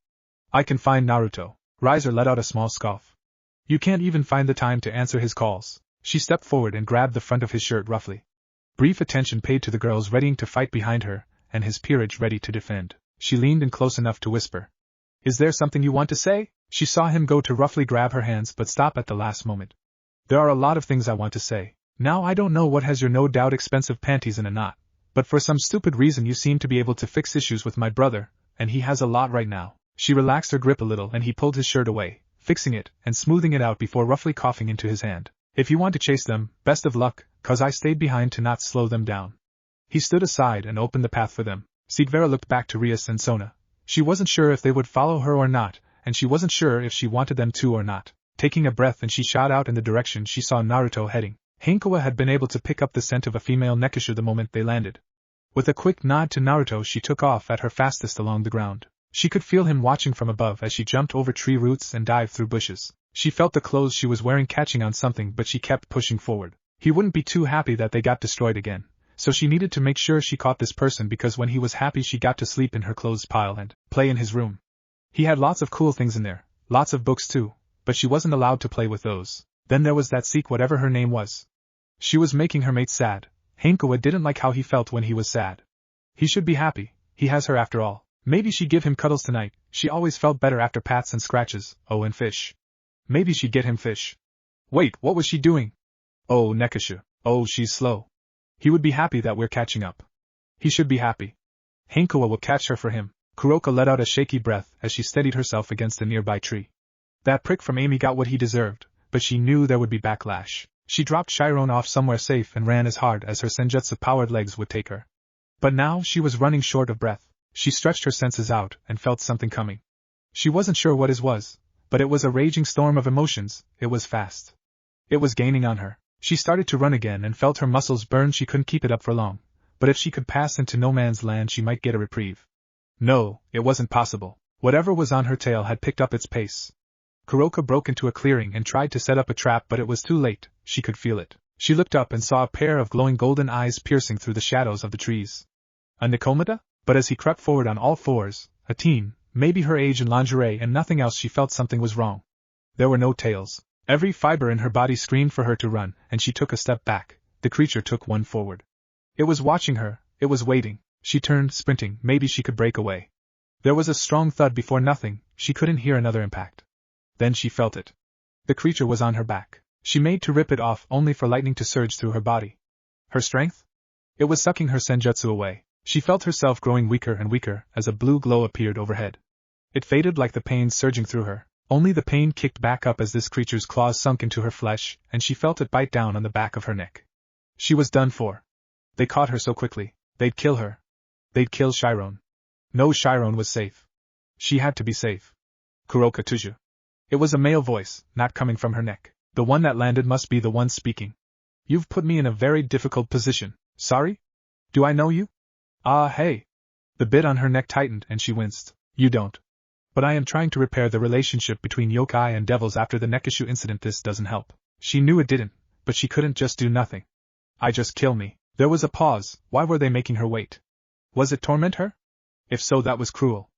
I can find Naruto. Riser let out a small scoff. You can't even find the time to answer his calls. She stepped forward and grabbed the front of his shirt roughly. Brief attention paid to the girls readying to fight behind her, and his peerage ready to defend. She leaned in close enough to whisper. Is there something you want to say? She saw him go to roughly grab her hands but stop at the last moment. There are a lot of things I want to say. Now I don't know what has your no doubt expensive panties in a knot, but for some stupid reason you seem to be able to fix issues with my brother, and he has a lot right now. She relaxed her grip a little and he pulled his shirt away, fixing it and smoothing it out before roughly coughing into his hand. If you want to chase them, best of luck, cause I stayed behind to not slow them down. He stood aside and opened the path for them. Seek Vera looked back to Rias and Sona. She wasn't sure if they would follow her or not, and she wasn't sure if she wanted them to or not. Taking a breath and she shot out in the direction she saw Naruto heading. Henkoa had been able to pick up the scent of a female nekishu the moment they landed. With a quick nod to Naruto she took off at her fastest along the ground. She could feel him watching from above as she jumped over tree roots and dived through bushes. She felt the clothes she was wearing catching on something but she kept pushing forward. He wouldn't be too happy that they got destroyed again, so she needed to make sure she caught this person because when he was happy she got to sleep in her clothes pile and play in his room. He had lots of cool things in there, lots of books too, but she wasn't allowed to play with those. Then there was that Seek whatever her name was. She was making her mate sad. Henkoa didn't like how he felt when he was sad. He should be happy, he has her after all. Maybe she'd give him cuddles tonight, she always felt better after pats and scratches, oh and fish. Maybe she'd get him fish. Wait, what was she doing? Oh, nekishu. Oh, she's slow. He would be happy that we're catching up. He should be happy. Henkoa will catch her for him. Kuroka let out a shaky breath as she steadied herself against a nearby tree. That prick from Amy got what he deserved, but she knew there would be backlash. She dropped Chiron off somewhere safe and ran as hard as her senjutsu-powered legs would take her. But now she was running short of breath. She stretched her senses out and felt something coming. She wasn't sure what it was, but it was a raging storm of emotions. It was fast. It was gaining on her. She started to run again and felt her muscles burn. She couldn't keep it up for long, but if she could pass into no man's land she might get a reprieve. No, it wasn't possible. Whatever was on her tail had picked up its pace. Kuroka broke into a clearing and tried to set up a trap, but it was too late. She could feel it. She looked up and saw a pair of glowing golden eyes piercing through the shadows of the trees. A Nikomata? But as he crept forward on all fours, a teen, maybe her age in lingerie and nothing else, she felt something was wrong. There were no tails. Every fiber in her body screamed for her to run, and she took a step back. The creature took one forward. It was watching her, it was waiting. She turned, sprinting, maybe she could break away. There was a strong thud before nothing, she couldn't hear another impact. Then she felt it. The creature was on her back. She made to rip it off only for lightning to surge through her body. Her strength? It was sucking her senjutsu away. She felt herself growing weaker and weaker as a blue glow appeared overhead. It faded like the pain surging through her. Only the pain kicked back up as this creature's claws sunk into her flesh, and she felt it bite down on the back of her neck. She was done for. They caught her so quickly. They'd kill her. They'd kill Chiron. No, Chiron was safe. She had to be safe. Kuroka Tuju. It was a male voice, not coming from her neck. The one that landed must be the one speaking. You've put me in a very difficult position. Sorry? Do I know you? Ah, hey. The bit on her neck tightened and she winced. You don't. But I am trying to repair the relationship between yokai and devils after the Nekishu incident. This doesn't help. She knew it didn't, but she couldn't just do nothing. I just kill me. There was a pause. Why were they making her wait? Was it torment her? If so, that was cruel.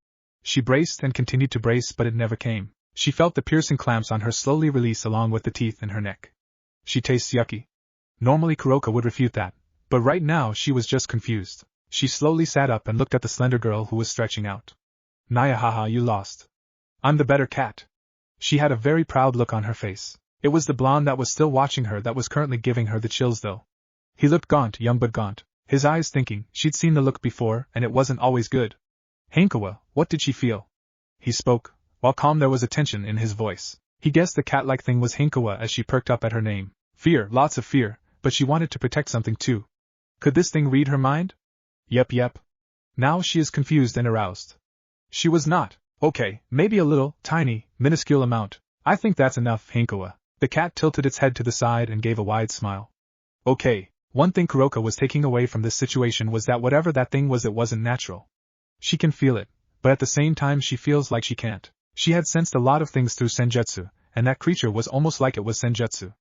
She braced and continued to brace, but it never came. She felt the piercing clamps on her slowly release along with the teeth in her neck. She tastes yucky. Normally Kuroka would refute that, but right now she was just confused. She slowly sat up and looked at the slender girl who was stretching out. Naya, haha, you lost. I'm the better cat. She had a very proud look on her face. It was the blonde that was still watching her that was currently giving her the chills though. He looked gaunt, young but gaunt, his eyes thinking. She'd seen the look before, and it wasn't always good. Henkoa, what did she feel? He spoke. While calm there was a tension in his voice. He guessed the cat-like thing was Henkoa as she perked up at her name. Fear, lots of fear, but she wanted to protect something too. Could this thing read her mind? Yep. Now she is confused and aroused. She was not. Okay, maybe a little, tiny, minuscule amount. I think that's enough, Henkoa. The cat tilted its head to the side and gave a wide smile. Okay, one thing Kuroka was taking away from this situation was that whatever that thing was, it wasn't natural. She can feel it, but at the same time she feels like she can't. She had sensed a lot of things through senjutsu, and that creature was almost like it was senjutsu.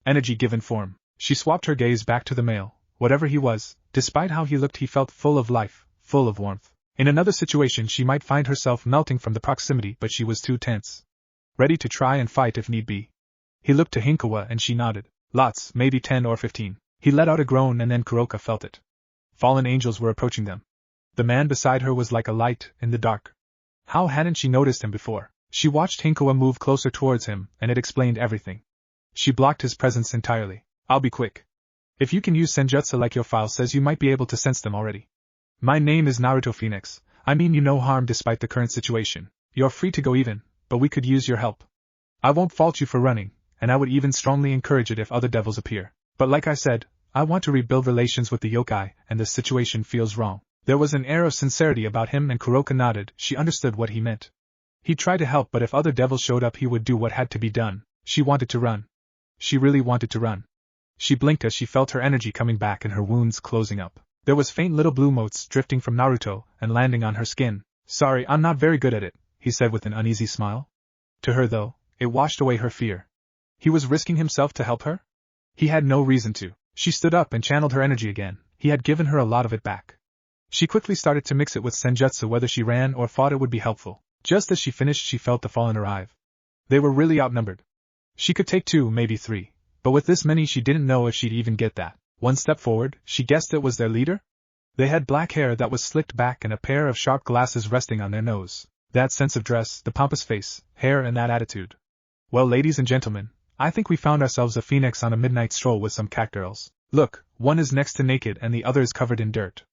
Energy given form. She swapped her gaze back to the male. Whatever he was, despite how he looked, he felt full of life, full of warmth. In another situation she might find herself melting from the proximity, but she was too tense. Ready to try and fight if need be. He looked to Henkoa and she nodded. Lots, maybe 10 or 15. He let out a groan and then Kuroka felt it. Fallen angels were approaching them. The man beside her was like a light in the dark. How hadn't she noticed him before? She watched Henkoa move closer towards him, and it explained everything. She blocked his presence entirely. I'll be quick. If you can use senjutsu like your file says, you might be able to sense them already. My name is Naruto Phoenix. I mean you no harm despite the current situation. You're free to go even, but we could use your help. I won't fault you for running, and I would even strongly encourage it if other devils appear. But like I said, I want to rebuild relations with the yokai, and the situation feels wrong. There was an air of sincerity about him and Kuroka nodded. She understood what he meant. He'd try to help, but if other devils showed up he would do what had to be done. She wanted to run. She really wanted to run. She blinked as she felt her energy coming back and her wounds closing up. There was faint little blue motes drifting from Naruto and landing on her skin. Sorry, I'm not very good at it, he said with an uneasy smile. To her though, it washed away her fear. He was risking himself to help her? He had no reason to. She stood up and channeled her energy again. He had given her a lot of it back. She quickly started to mix it with senjutsu. Whether she ran or fought, it would be helpful. Just as she finished she felt the fallen arrive. They were really outnumbered. She could take 2, maybe 3. But with this many she didn't know if she'd even get that. One step forward, she guessed it was their leader? They had black hair that was slicked back and a pair of sharp glasses resting on their nose. That sense of dress, the pompous face, hair and that attitude. Well, ladies and gentlemen, I think we found ourselves a phoenix on a midnight stroll with some cat girls. Look, one is next to naked and the other is covered in dirt.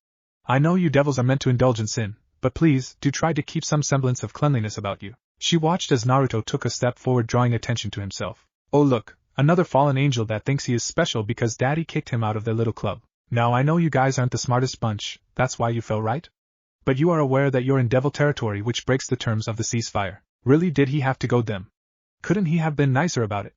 I know you devils are meant to indulge in sin, but please, do try to keep some semblance of cleanliness about you. She watched as Naruto took a step forward, drawing attention to himself. Oh look, another fallen angel that thinks he is special because daddy kicked him out of their little club. Now I know you guys aren't the smartest bunch, that's why you fell, right? But you are aware that you're in devil territory, which breaks the terms of the ceasefire. Really, did he have to goad them? Couldn't he have been nicer about it?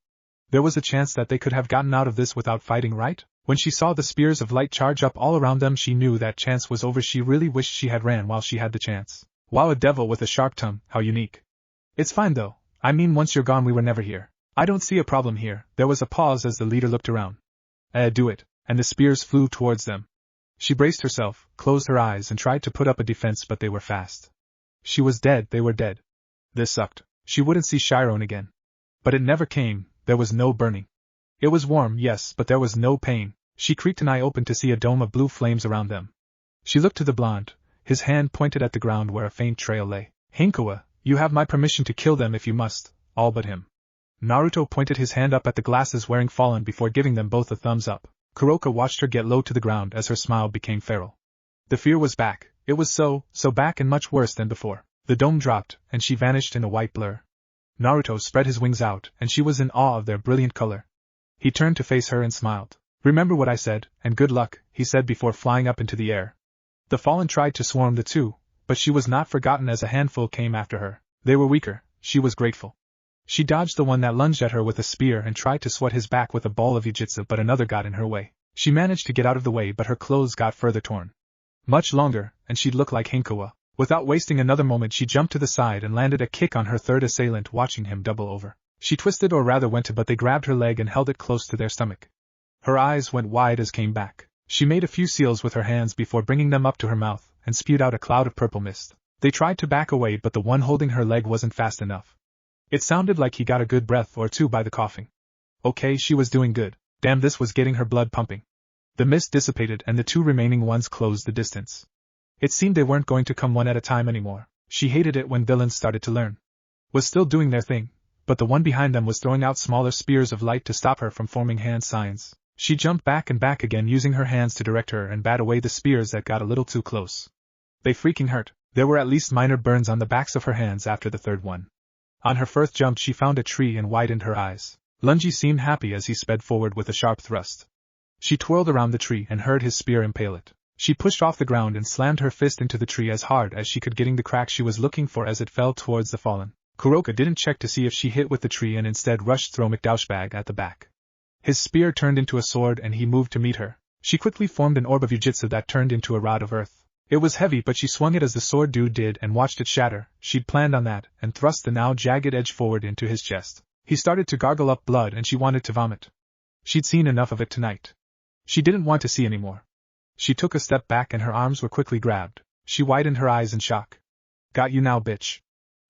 There was a chance that they could have gotten out of this without fighting, right? When she saw the spears of light charge up all around them, she knew that chance was over. She really wished she had ran while she had the chance. Wow, a devil with a sharp tongue, how unique. It's fine though. I mean, once you're gone we were never here. I don't see a problem here. There was a pause as the leader looked around. Do it. And the spears flew towards them. She braced herself, closed her eyes and tried to put up a defense, but they were fast. She was dead, they were dead. This sucked. She wouldn't see Chiron again. But it never came. There was no burning. It was warm, yes, but there was no pain. She creaked an eye open to see a dome of blue flames around them. She looked to the blonde. His hand pointed at the ground where a faint trail lay. Henkoa, you have my permission to kill them if you must, all but him. Naruto pointed his hand up at the glasses wearing fallen before giving them both a thumbs up. Kuroka watched her get low to the ground as her smile became feral. The fear was back. It was so back and much worse than before. The dome dropped, and she vanished in a white blur. Naruto spread his wings out, and she was in awe of their brilliant color. He turned to face her and smiled. Remember what I said, and good luck, he said before flying up into the air. The fallen tried to swarm the two, but she was not forgotten as a handful came after her. They were weaker, she was grateful. She dodged the one that lunged at her with a spear and tried to swat his back with a ball of Jujutsu, but another got in her way. She managed to get out of the way, but her clothes got further torn. Much longer, and she'd look like Henkoa. Without wasting another moment she jumped to the side and landed a kick on her third assailant, watching him double over. She twisted, or rather went to, but they grabbed her leg and held it close to their stomach. Her eyes went wide as came back. She made a few seals with her hands before bringing them up to her mouth, and spewed out a cloud of purple mist. They tried to back away, but the one holding her leg wasn't fast enough. It sounded like he got a good breath or two by the coughing. Okay, she was doing good. Damn, this was getting her blood pumping. The mist dissipated and the two remaining ones closed the distance. It seemed they weren't going to come one at a time anymore. She hated it when villains started to learn. Was still doing their thing, but the one behind them was throwing out smaller spears of light to stop her from forming hand signs. She jumped back and back again, using her hands to direct her and bat away the spears that got a little too close. They freaking hurt. There were at least minor burns on the backs of her hands after the third one. On her first jump she found a tree and widened her eyes. Lungi seemed happy as he sped forward with a sharp thrust. She twirled around the tree and heard his spear impale it. She pushed off the ground and slammed her fist into the tree as hard as she could, getting the crack she was looking for as it fell towards the fallen. Kuroka didn't check to see if she hit with the tree and instead rushed through McDouchebag at the back. His spear turned into a sword and he moved to meet her. She quickly formed an orb of Jujitsu that turned into a rod of earth. It was heavy, but she swung it as the sword dude did and watched it shatter. She'd planned on that, and thrust the now jagged edge forward into his chest. He started to gargle up blood and she wanted to vomit. She'd seen enough of it tonight. She didn't want to see any more. She took a step back and her arms were quickly grabbed. She widened her eyes in shock. Got you now, bitch.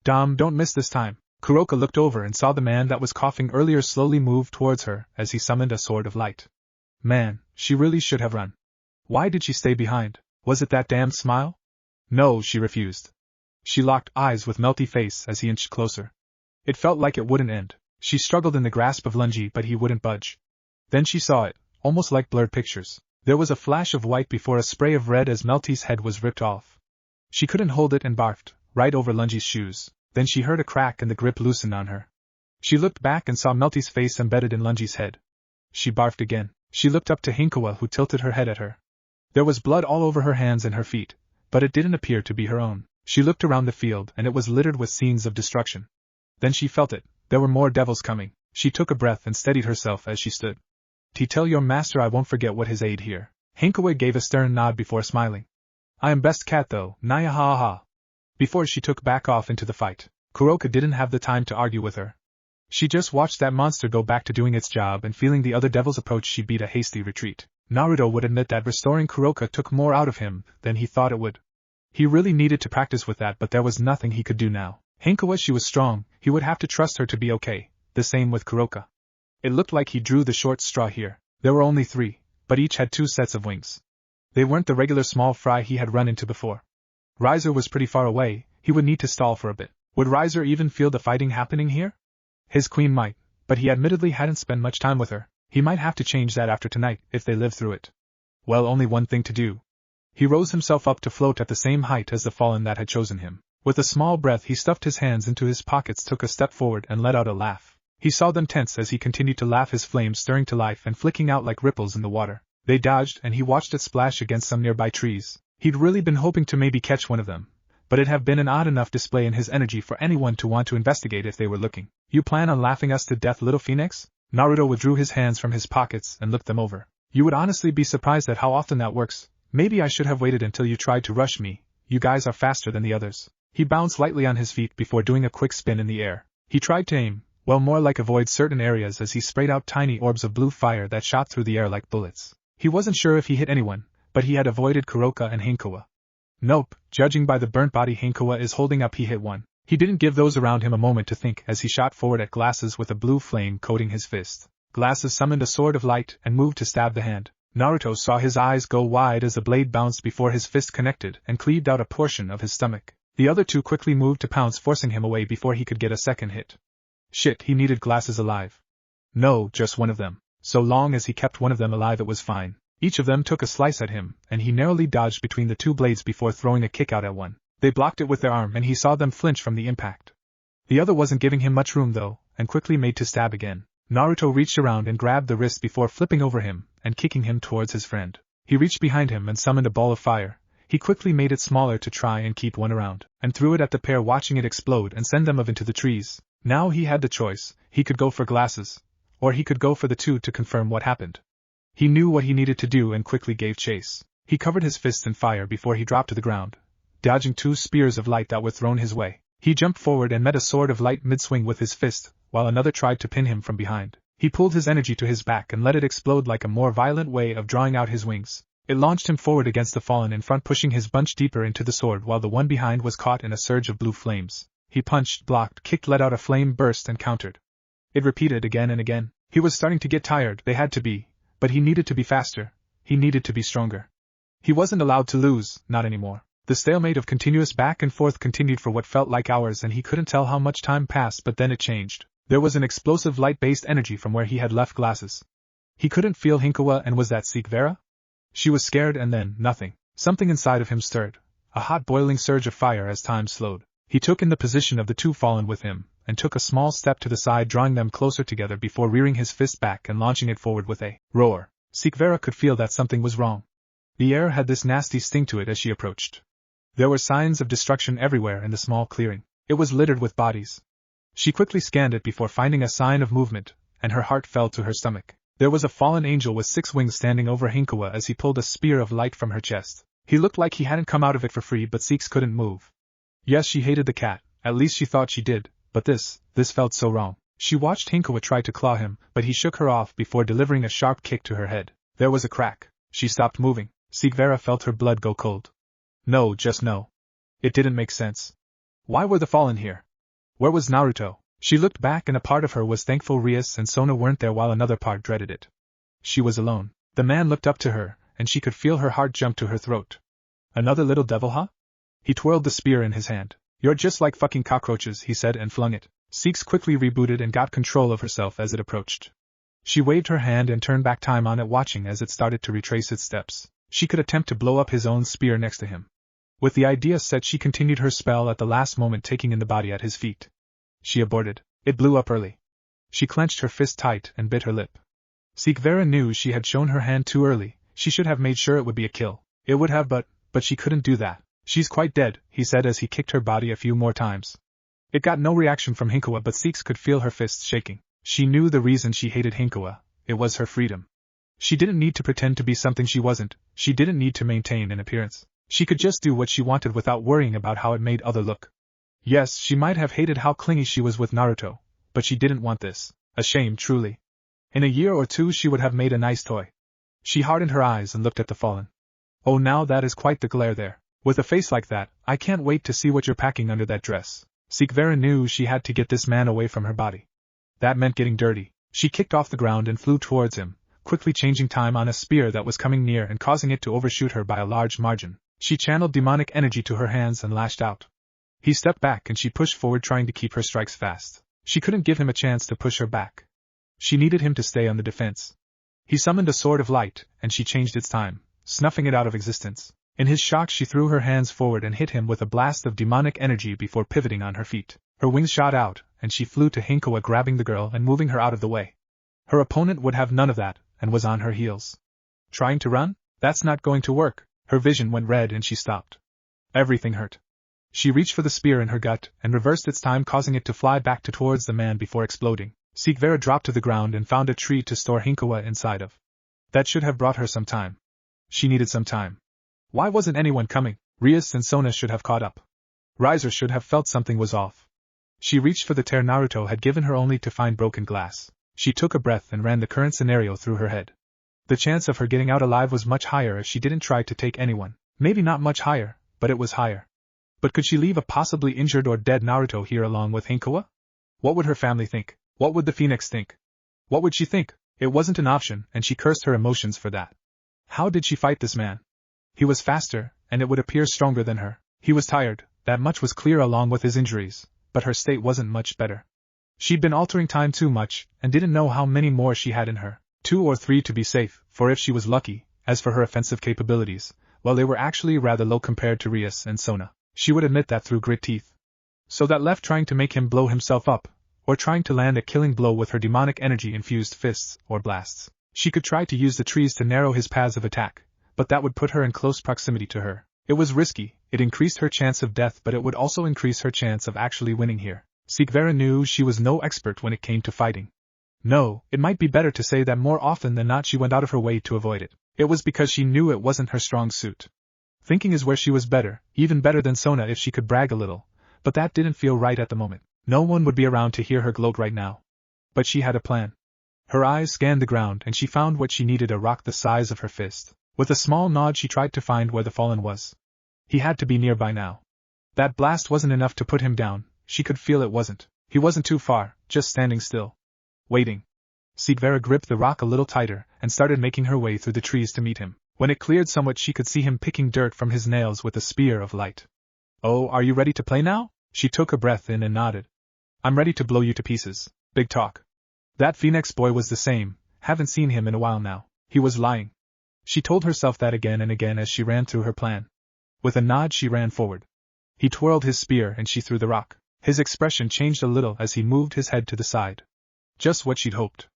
Dom, don't miss this time. Kuroka looked over and saw the man that was coughing earlier slowly move towards her as he summoned a sword of light. Man, she really should have run. Why did she stay behind? Was it that damned smile? No, she refused. She locked eyes with melty face as he inched closer. It felt like it wouldn't end. She struggled in the grasp of Lungi, but he wouldn't budge. Then she saw it, almost like blurred pictures. There was a flash of white before a spray of red as Melty's head was ripped off. She couldn't hold it and barfed, right over Lungi's shoes. Then she heard a crack and the grip loosened on her. She looked back and saw Melty's face embedded in Lungi's head. She barfed again. She looked up to Henkoa, who tilted her head at her. There was blood all over her hands and her feet, but it didn't appear to be her own. She looked around the field and it was littered with scenes of destruction. Then she felt it. There were more devils coming. She took a breath and steadied herself as she stood. Tell your master I won't forget what his aid here. Henkoa gave a stern nod before smiling. I am best cat though, Naya ha ha. Before she took back off into the fight, Kuroka didn't have the time to argue with her. She just watched that monster go back to doing its job, and feeling the other devils approach she beat a hasty retreat. Naruto would admit that restoring Kuroka took more out of him than he thought it would. He really needed to practice with that, but there was nothing he could do now. Henkoa, she was strong, he would have to trust her to be okay, the same with Kuroka. It looked like he drew the short straw here. There were only 3, but each had 2 sets of wings. They weren't the regular small fry he had run into before. Rias was pretty far away, he would need to stall for a bit. Would Rias even feel the fighting happening here? His queen might, but he admittedly hadn't spent much time with her. He might have to change that after tonight, if they lived through it. Well, only one thing to do. He rose himself up to float at the same height as the fallen that had chosen him. With a small breath he stuffed his hands into his pockets, took a step forward and let out a laugh. He saw them tense as he continued to laugh, his flames stirring to life and flicking out like ripples in the water. They dodged and he watched it splash against some nearby trees. He'd really been hoping to maybe catch one of them, but it'd have been an odd enough display in his energy for anyone to want to investigate if they were looking. You plan on laughing us to death, little phoenix? Naruto withdrew his hands from his pockets and looked them over. You would honestly be surprised at how often that works. Maybe I should have waited until you tried to rush me. You guys are faster than the others. He bounced lightly on his feet before doing a quick spin in the air. He tried to aim, well, more like avoid certain areas as he sprayed out tiny orbs of blue fire that shot through the air like bullets. He wasn't sure if he hit anyone, but he had avoided Kuroka and Henkoa. Nope, judging by the burnt body Henkoa is holding up, he hit one. He didn't give those around him a moment to think as he shot forward at Glasses with a blue flame coating his fist. Glasses summoned a sword of light and moved to stab the hand. Naruto saw his eyes go wide as the blade bounced before his fist connected and cleaved out a portion of his stomach. The other 2 quickly moved to pounce, forcing him away before he could get a second hit. Shit, he needed Glasses alive. No, just one of them. So long as he kept one of them alive it was fine. Each of them took a slice at him, and he narrowly dodged between the 2 blades before throwing a kick out at one. They blocked it with their arm and he saw them flinch from the impact. The other wasn't giving him much room though, and quickly made to stab again. Naruto reached around and grabbed the wrist before flipping over him and kicking him towards his friend. He reached behind him and summoned a ball of fire. He quickly made it smaller to try and keep one around, and threw it at the pair, watching it explode and send them up into the trees. Now he had the choice. He could go for Glasses, or he could go for the 2 to confirm what happened. He knew what he needed to do and quickly gave chase. He covered his fists in fire before he dropped to the ground, dodging 2 spears of light that were thrown his way. He jumped forward and met a sword of light mid-swing with his fist, while another tried to pin him from behind. He pulled his energy to his back and let it explode like a more violent way of drawing out his wings. It launched him forward against the fallen in front, pushing his bunch deeper into the sword while the one behind was caught in a surge of blue flames. He punched, blocked, kicked, let out a flame burst and countered. It repeated again and again. He was starting to get tired, they had to be, but he needed to be faster, he needed to be stronger. He wasn't allowed to lose, not anymore. The stalemate of continuous back and forth continued for what felt like hours, and he couldn't tell how much time passed, but then it changed. There was an explosive light-based energy from where he had left glasses. He couldn't feel Henkoa, and was that Seek Vera? She was scared, and then, nothing. Something inside of him stirred. A hot boiling surge of fire as time slowed. He took in the position of the two fallen with him, and took a small step to the side, drawing them closer together before rearing his fist back and launching it forward with a roar. Seek Vera could feel that something was wrong. The air had this nasty sting to it as she approached. There were signs of destruction everywhere in the small clearing. It was littered with bodies. She quickly scanned it before finding a sign of movement, and her heart fell to her stomach. There was a fallen angel with 6 wings standing over Henkoa as he pulled a spear of light from her chest. He looked like he hadn't come out of it for free, but Seeks couldn't move. Yes, she hated the cat, at least she thought she did, but this felt so wrong. She watched Henkoa try to claw him, but he shook her off before delivering a sharp kick to her head. There was a crack. She stopped moving. Seek Vera felt her blood go cold. No, just no. It didn't make sense. Why were the fallen here? Where was Naruto? She looked back, and a part of her was thankful Rias and Sona weren't there, while another part dreaded it. She was alone. The man looked up to her, and she could feel her heart jump to her throat. Another little devil, huh? He twirled the spear in his hand. You're just like fucking cockroaches, he said, and flung it. Seeks quickly rebooted and got control of herself as it approached. She waved her hand and turned back time on it, watching as it started to retrace its steps. She could attempt to blow up his own spear next to him. With the idea set, she continued her spell at the last moment, taking in the body at his feet. She aborted. It blew up early. She clenched her fist tight and bit her lip. Seek Vera knew she had shown her hand too early. She should have made sure it would be a kill. It would have, but she couldn't do that. She's quite dead, he said as he kicked her body a few more times. It got no reaction from Henkoa, but Seeks could feel her fists shaking. She knew the reason she hated Henkoa. It was her freedom. She didn't need to pretend to be something she wasn't. She didn't need to maintain an appearance. She could just do what she wanted without worrying about how it made others look. Yes, she might have hated how clingy she was with Naruto, but she didn't want this. A shame, truly. In a year or two she would have made a nice toy. She hardened her eyes and looked at the fallen. Oh, now that is quite the glare there. With a face like that, I can't wait to see what you're packing under that dress. Seek Vera knew she had to get this man away from her body. That meant getting dirty. She kicked off the ground and flew towards him, quickly changing time on a spear that was coming near and causing it to overshoot her by a large margin. She channeled demonic energy to her hands and lashed out. He stepped back and she pushed forward, trying to keep her strikes fast. She couldn't give him a chance to push her back. She needed him to stay on the defense. He summoned a sword of light, and she changed its time, snuffing it out of existence. In his shock, she threw her hands forward and hit him with a blast of demonic energy before pivoting on her feet. Her wings shot out, and she flew to Henkoa, grabbing the girl and moving her out of the way. Her opponent would have none of that, and was on her heels. Trying to run? That's not going to work. Her vision went red and she stopped. Everything hurt. She reached for the spear in her gut and reversed its time, causing it to fly back towards the man before exploding. Seek Vera dropped to the ground and found a tree to store Henkoa inside of. That should have brought her some time. She needed some time. Why wasn't anyone coming? Rias and Sona should have caught up. Riser should have felt something was off. She reached for the tear Naruto had given her, only to find broken glass. She took a breath and ran the current scenario through her head. The chance of her getting out alive was much higher if she didn't try to take anyone. Maybe not much higher, but it was higher. But could she leave a possibly injured or dead Naruto here along with Henkoa? What would her family think? What would the Phoenix think? What would she think? It wasn't an option, and she cursed her emotions for that. How did she fight this man? He was faster, and it would appear stronger than her. He was tired, that much was clear, along with his injuries, but her state wasn't much better. She'd been altering time too much, and didn't know how many more she had in her. 2 or 3 to be safe, for if she was lucky. As for her offensive capabilities, well, they were actually rather low compared to Rias and Sona. She would admit that through grit teeth. So that left trying to make him blow himself up, or trying to land a killing blow with her demonic energy-infused fists or blasts. She could try to use the trees to narrow his paths of attack, but that would put her in close proximity to her. It was risky. It increased her chance of death, but it would also increase her chance of actually winning here. Seek Vera knew she was no expert when it came to fighting. No, it might be better to say that more often than not she went out of her way to avoid it. It was because she knew it wasn't her strong suit. Thinking is where she was better, even better than Sona if she could brag a little, but that didn't feel right at the moment. No one would be around to hear her gloat right now. But she had a plan. Her eyes scanned the ground and she found what she needed, a rock the size of her fist. With a small nod she tried to find where the fallen was. He had to be nearby now. That blast wasn't enough to put him down, she could feel it wasn't. He wasn't too far, just standing still. Waiting. Seek Vera gripped the rock a little tighter and started making her way through the trees to meet him. When it cleared somewhat she could see him picking dirt from his nails with a spear of light. Oh, are you ready to play now? She took a breath in and nodded. I'm ready to blow you to pieces. Big talk. That Phoenix boy was the same, haven't seen him in a while now. He was lying. She told herself that again and again as she ran through her plan. With a nod she ran forward. He twirled his spear and she threw the rock. His expression changed a little as he moved his head to the side. Just what she'd hoped.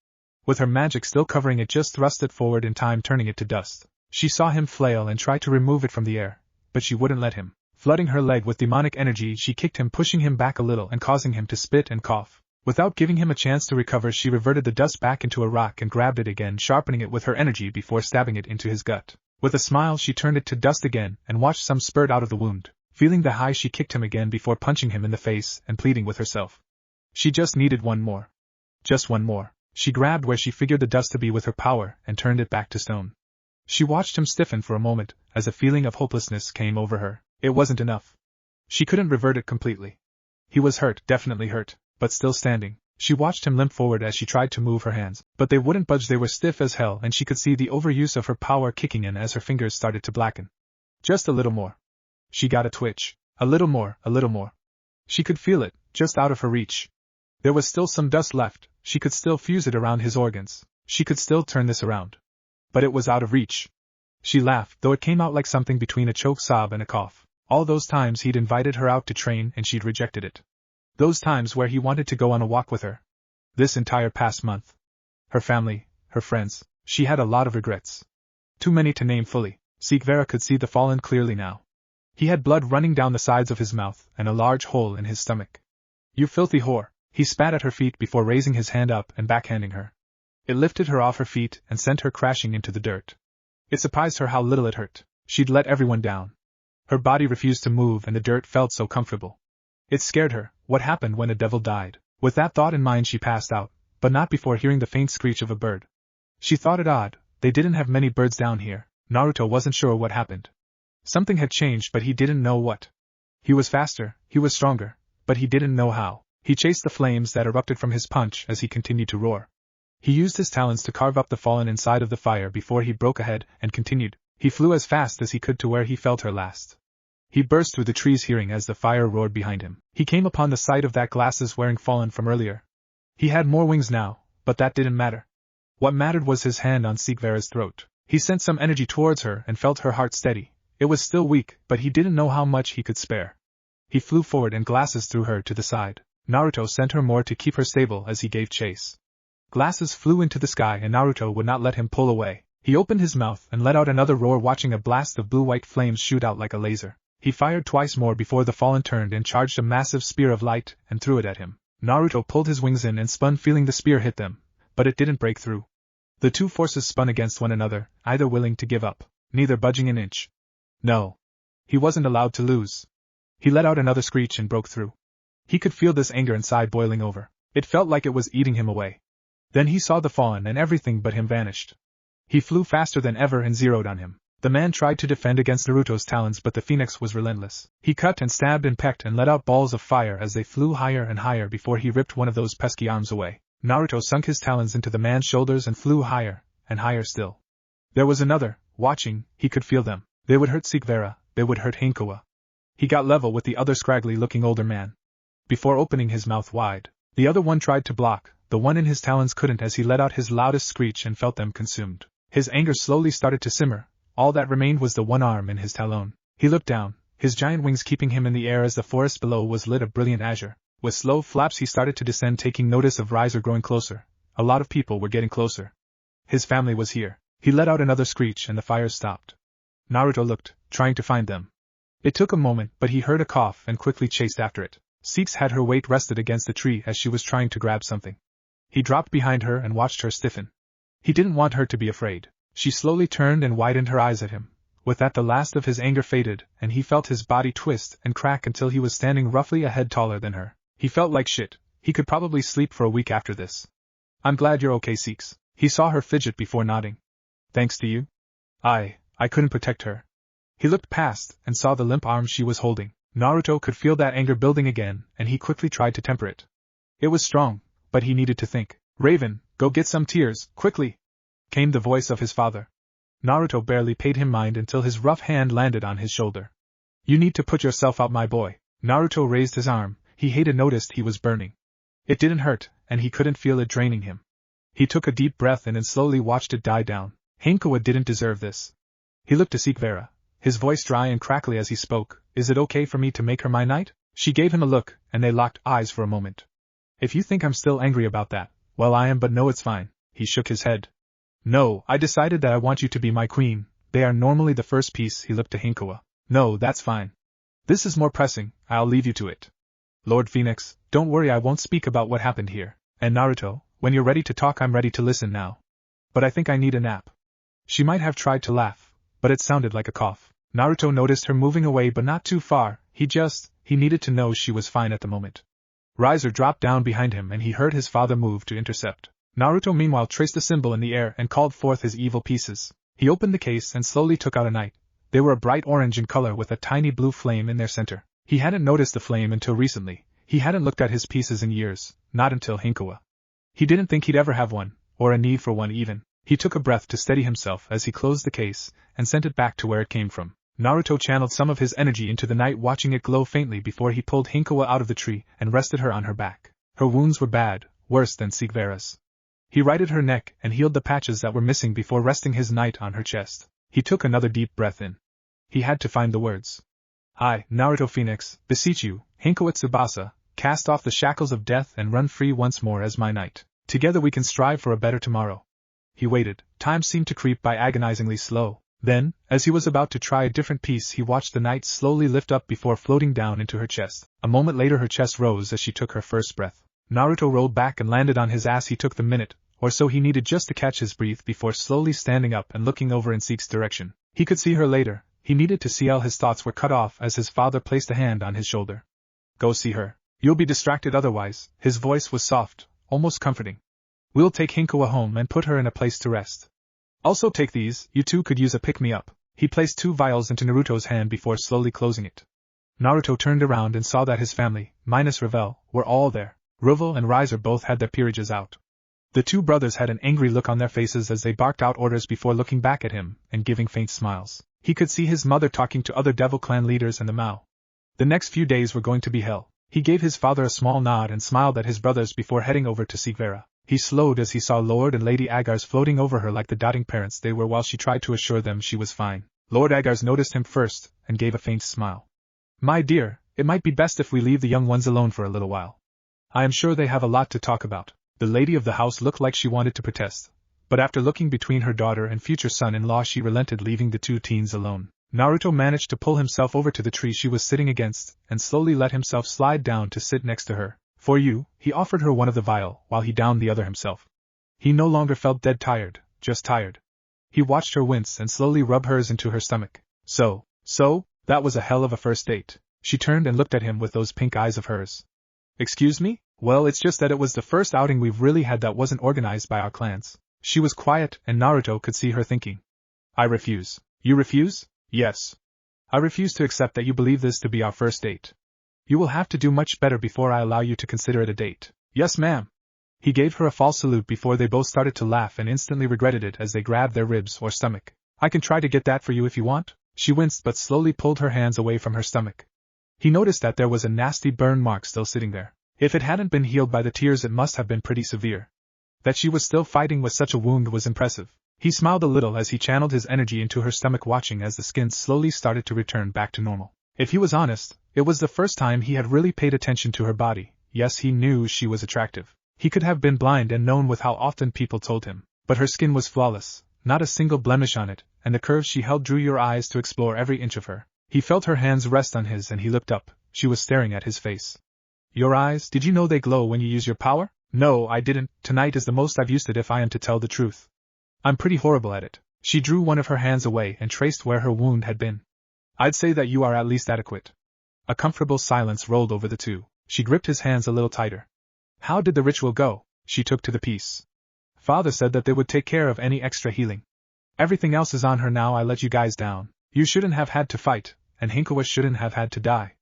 With her magic still covering it, just thrust it forward in time, turning it to dust. She saw him flail and try to remove it from the air, but she wouldn't let him. Flooding her leg with demonic energy she kicked him, pushing him back a little and causing him to spit and cough. Without giving him a chance to recover she reverted the dust back into a rock and grabbed it again, sharpening it with her energy before stabbing it into his gut. With a smile she turned it to dust again and watched some spurt out of the wound. Feeling the high she kicked him again before punching him in the face and pleading with herself. She just needed one more. Just one more. She grabbed where she figured the dust to be with her power and turned it back to stone. She watched him stiffen for a moment as a feeling of hopelessness came over her. It wasn't enough. She couldn't revert it completely. He was hurt, definitely hurt, but still standing. She watched him limp forward as she tried to move her hands, but they wouldn't budge. They were stiff as hell and she could see the overuse of her power kicking in as her fingers started to blacken. Just a little more. She got a twitch. A little more, a little more. She could feel it, just out of her reach. There was still some dust left, she could still fuse it around his organs. She could still turn this around. But it was out of reach. She laughed, though it came out like something between a choked sob and a cough. All those times he'd invited her out to train and she'd rejected it. Those times where he wanted to go on a walk with her. This entire past month. Her family, her friends, she had a lot of regrets. Too many to name fully. Seek Vera could see the fallen clearly now. He had blood running down the sides of his mouth and a large hole in his stomach. You filthy whore, he spat at her feet before raising his hand up and backhanding her. It lifted her off her feet and sent her crashing into the dirt. It surprised her how little it hurt. She'd let everyone down. Her body refused to move and the dirt felt so comfortable. It scared her. What happened when a devil died? With that thought in mind she passed out, but not before hearing the faint screech of a bird. She thought it odd, they didn't have many birds down here. Naruto wasn't sure what happened. Something had changed but he didn't know what. He was faster, he was stronger, but he didn't know how. He chased the flames that erupted from his punch as he continued to roar. He used his talons to carve up the fallen inside of the fire before he broke ahead and continued. He flew as fast as he could to where he felt her last. He burst through the trees hearing as the fire roared behind him. He came upon the sight of that glasses-wearing fallen from earlier. He had more wings now, but that didn't matter. What mattered was his hand on Seek Vera's throat. He sent some energy towards her and felt her heart steady. It was still weak, but he didn't know how much he could spare. He flew forward and glasses threw her to the side. Naruto sent her more to keep her stable as he gave chase. Glasses flew into the sky and Naruto would not let him pull away. He opened his mouth and let out another roar, watching a blast of blue-white flames shoot out like a laser. He fired twice more before the fallen turned and charged a massive spear of light and threw it at him. Naruto pulled his wings in and spun, feeling the spear hit them, but it didn't break through. The two forces spun against one another, either willing to give up, neither budging an inch. No. He wasn't allowed to lose. He let out another screech and broke through. He could feel this anger inside boiling over. It felt like it was eating him away. Then he saw the fallen and everything but him vanished. He flew faster than ever and zeroed on him. The man tried to defend against Naruto's talons, but the phoenix was relentless. He cut and stabbed and pecked and let out balls of fire as they flew higher and higher before he ripped one of those pesky arms away. Naruto sunk his talons into the man's shoulders and flew higher, and higher still. There was another, watching, he could feel them. They would hurt Seek Vera, they would hurt Henkoa. He got level with the other scraggly-looking older man. Before opening his mouth wide, the other one tried to block. The one in his talons couldn't as he let out his loudest screech and felt them consumed. His anger slowly started to simmer. All that remained was the one arm in his talon. He looked down, his giant wings keeping him in the air as the forest below was lit a brilliant azure. With slow flaps he started to descend, taking notice of Rias growing closer. A lot of people were getting closer. His family was here. He let out another screech and the fires stopped. Naruto looked, trying to find them. It took a moment, but he heard a cough and quickly chased after it. Seeks had her weight rested against the tree as she was trying to grab something. He dropped behind her and watched her stiffen. He didn't want her to be afraid. She slowly turned and widened her eyes at him. With that the last of his anger faded, and he felt his body twist and crack until he was standing roughly a head taller than her. He felt like shit. He could probably sleep for a week after this. I'm glad you're okay, Seeks. He saw her fidget before nodding. Thanks to you? I couldn't protect her. He looked past and saw the limp arm she was holding. Naruto could feel that anger building again, and he quickly tried to temper it. It was strong, but he needed to think. Raven, go get some tears, quickly! Came the voice of his father. Naruto barely paid him mind until his rough hand landed on his shoulder. You need to put yourself out, my boy. Naruto raised his arm. He noticed he was burning. It didn't hurt, and he couldn't feel it draining him. He took a deep breath in and slowly watched it die down. Henkoa didn't deserve this. He looked to Seek Vera, his voice dry and crackly as he spoke. Is it okay for me to make her my knight? She gave him a look, and they locked eyes for a moment. If you think I'm still angry about that, well, I am, but no, it's fine. He shook his head. No, I decided that I want you to be my queen. They are normally the first piece. He looked to Henkoa. No, that's fine. This is more pressing. I'll leave you to it. Lord Phoenix, don't worry, I won't speak about what happened here. And Naruto, when you're ready to talk, I'm ready to listen now. But I think I need a nap. She might have tried to laugh, but it sounded like a cough. Naruto noticed her moving away, but not too far. He needed to know she was fine at the moment. Riser dropped down behind him and he heard his father move to intercept. Naruto meanwhile traced a symbol in the air and called forth his evil pieces. He opened the case and slowly took out a knight. They were a bright orange in color with a tiny blue flame in their center. He hadn't noticed the flame until recently. He hadn't looked at his pieces in years, not until Henkoa. He didn't think he'd ever have one, or a need for one even. He took a breath to steady himself as he closed the case and sent it back to where it came from. Naruto channeled some of his energy into the knight, watching it glow faintly before he pulled Henkoa out of the tree and rested her on her back. Her wounds were bad, worse than Seek Vera's. He righted her neck and healed the patches that were missing before resting his knight on her chest. He took another deep breath in. He had to find the words. I, Naruto Phoenix, beseech you, Henkoa Tsubasa, cast off the shackles of death and run free once more as my knight. Together we can strive for a better tomorrow. He waited. Time seemed to creep by agonizingly slow. Then, as he was about to try a different piece, he watched the knight slowly lift up before floating down into her chest. A moment later her chest rose as she took her first breath. Naruto rolled back and landed on his ass. He took the minute or so he needed just to catch his breath before slowly standing up and looking over in Seek's direction. He could see her later. He needed to see. His thoughts were cut off as his father placed a hand on his shoulder. Go see her. You'll be distracted otherwise. His voice was soft, almost comforting. We'll take Henkoa home and put her in a place to rest. Also take these, you two could use a pick-me-up. He placed 2 vials into Naruto's hand before slowly closing it. Naruto turned around and saw that his family, minus Revel, were all there. Revel and Riser both had their peerages out. The 2 brothers had an angry look on their faces as they barked out orders before looking back at him and giving faint smiles. He could see his mother talking to other Devil Clan leaders and the Mao. The next few days were going to be hell. He gave his father a small nod and smiled at his brothers before heading over to Seek Vera. He slowed as he saw Lord and Lady Agars floating over her like the doting parents they were while she tried to assure them she was fine. Lord Agars noticed him first and gave a faint smile. My dear, it might be best if we leave the young ones alone for a little while. I am sure they have a lot to talk about. The lady of the house looked like she wanted to protest, but after looking between her daughter and future son-in-law she relented, leaving the 2 teens alone. Naruto managed to pull himself over to the tree she was sitting against and slowly let himself slide down to sit next to her. For you, he offered her one of the vial while he downed the other himself. He no longer felt dead tired, just tired. He watched her wince and slowly rub hers into her stomach. So, that was a hell of a first date. She turned and looked at him with those pink eyes of hers. Excuse me? Well, it's just that it was the first outing we've really had that wasn't organized by our clans. She was quiet and Naruto could see her thinking. I refuse. You refuse? Yes. I refuse to accept that you believe this to be our first date. You will have to do much better before I allow you to consider it a date. Yes, ma'am. He gave her a false salute before they both started to laugh and instantly regretted it as they grabbed their ribs or stomach. I can try to get that for you if you want. She winced but slowly pulled her hands away from her stomach. He noticed that there was a nasty burn mark still sitting there. If it hadn't been healed by the tears, it must have been pretty severe. That she was still fighting with such a wound was impressive. He smiled a little as he channeled his energy into her stomach, watching as the skin slowly started to return back to normal. If he was honest, it was the first time he had really paid attention to her body. Yes, he knew she was attractive. He could have been blind and known with how often people told him. But her skin was flawless, not a single blemish on it, and the curves she held drew your eyes to explore every inch of her. He felt her hands rest on his and he looked up. She was staring at his face. Your eyes, did you know they glow when you use your power? No, I didn't. Tonight is the most I've used it, if I am to tell the truth. I'm pretty horrible at it. She drew one of her hands away and traced where her wound had been. I'd say that you are at least adequate. A comfortable silence rolled over the two. She gripped his hands a little tighter. How did the ritual go? She took to the piece. Father said that they would take care of any extra healing. Everything else is on her now. I let you guys down. You shouldn't have had to fight, and Henkoa shouldn't have had to die.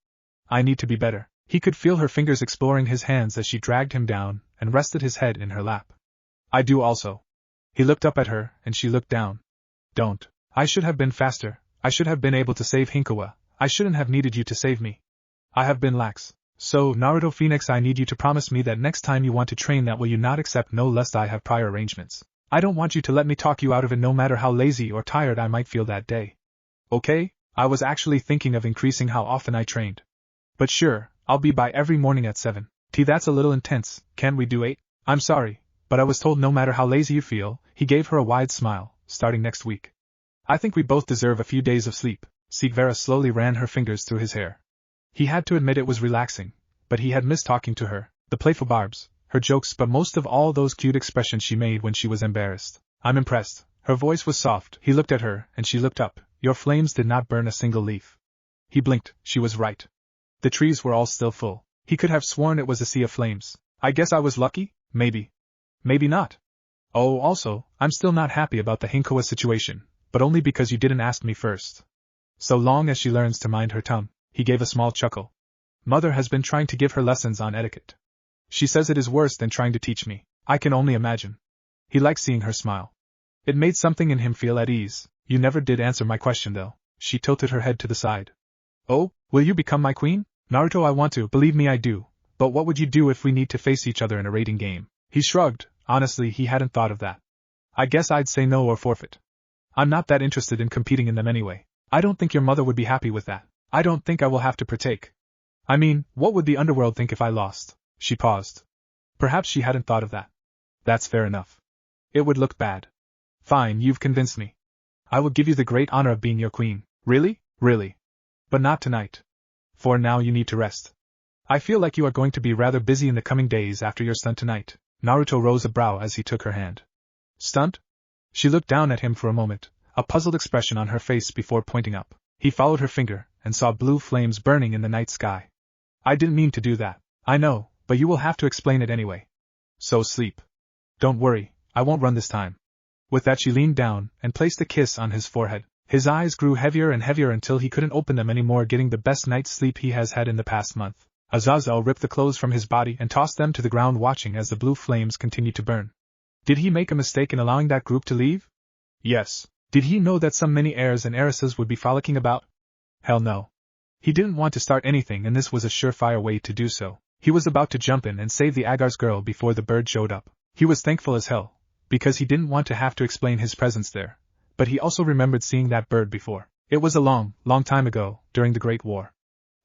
I need to be better. He could feel her fingers exploring his hands as she dragged him down and rested his head in her lap. I do also. He looked up at her, and she looked down. Don't. I should have been faster. I should have been able to save Henkoa. I shouldn't have needed you to save me. I have been lax. So, Naruto Phoenix, I need you to promise me that next time you want to train that will you not accept no lest I have prior arrangements. I don't want you to let me talk you out of it no matter how lazy or tired I might feel that day. Okay? I was actually thinking of increasing how often I trained. But sure, I'll be by every morning at 7. That's a little intense. Can we do 8? I'm sorry, but I was told no matter how lazy you feel. He gave her a wide smile, starting next week. I think we both deserve a few days of sleep. Seek Vera slowly ran her fingers through his hair. He had to admit it was relaxing, but he had missed talking to her, the playful barbs, her jokes, but most of all those cute expressions she made when she was embarrassed. I'm impressed. Her voice was soft. He looked at her, and she looked up. Your flames did not burn a single leaf. He blinked. She was right. The trees were all still full. He could have sworn it was a sea of flames. I guess I was lucky? Maybe. Maybe not. Oh, also, I'm still not happy about the Henkoa situation, but only because you didn't ask me first. So long as she learns to mind her tongue. He gave a small chuckle. Mother has been trying to give her lessons on etiquette. She says it is worse than trying to teach me. I can only imagine. He liked seeing her smile. It made something in him feel at ease. You never did answer my question though. She tilted her head to the side. Oh, will you become my queen? Naruto, I want to, believe me I do, but what would you do if we need to face each other in a rating game? He shrugged. Honestly, he hadn't thought of that. I guess I'd say no or forfeit. I'm not that interested in competing in them anyway. I don't think your mother would be happy with that. I don't think I will have to partake. I mean, what would the underworld think if I lost? She paused. Perhaps she hadn't thought of that. That's fair enough. It would look bad. Fine, you've convinced me. I will give you the great honor of being your queen. Really? Really. But not tonight. For now you need to rest. I feel like you are going to be rather busy in the coming days after your stunt tonight. Naruto rose a brow as he took her hand. Stunt? She looked down at him for a moment, a puzzled expression on her face before pointing up. He followed her finger, and saw blue flames burning in the night sky. I didn't mean to do that. I know, but you will have to explain it anyway. So sleep. Don't worry, I won't run this time. With that she leaned down, and placed a kiss on his forehead. His eyes grew heavier and heavier until he couldn't open them anymore, getting the best night's sleep he has had in the past month. Azazel ripped the clothes from his body and tossed them to the ground, watching as the blue flames continued to burn. Did he make a mistake in allowing that group to leave? Yes. Did he know that some many heirs and heiresses would be frolicking about? Hell no. He didn't want to start anything, and this was a surefire way to do so. He was about to jump in and save the Agar's girl before the bird showed up. He was thankful as hell, because he didn't want to have to explain his presence there, but he also remembered seeing that bird before. It was a long, long time ago, during the Great War.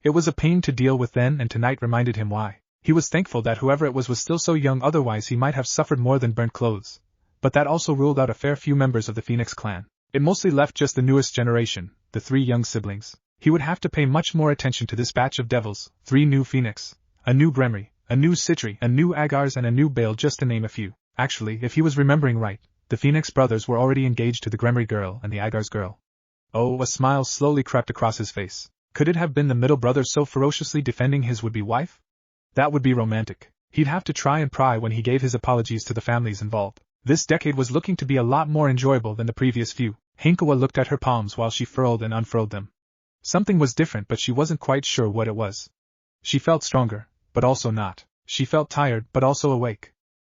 It was a pain to deal with then, and tonight reminded him why. He was thankful that whoever it was still so young, otherwise he might have suffered more than burnt clothes. But that also ruled out a fair few members of the Phoenix clan. It mostly left just the newest generation, the 3 young siblings. He would have to pay much more attention to this batch of devils, 3 new Phoenix, a new Gremory, a new Citri, a new Agars, and a new Bale, just to name a few. Actually, if he was remembering right, the Phoenix brothers were already engaged to the Gremory girl and the Agar's girl. Oh, a smile slowly crept across his face. Could it have been the middle brother so ferociously defending his would-be wife? That would be romantic. He'd have to try and pry when he gave his apologies to the families involved. This decade was looking to be a lot more enjoyable than the previous few. Henkoa looked at her palms while she furled and unfurled them. Something was different, but she wasn't quite sure what it was. She felt stronger, but also not. She felt tired, but also awake.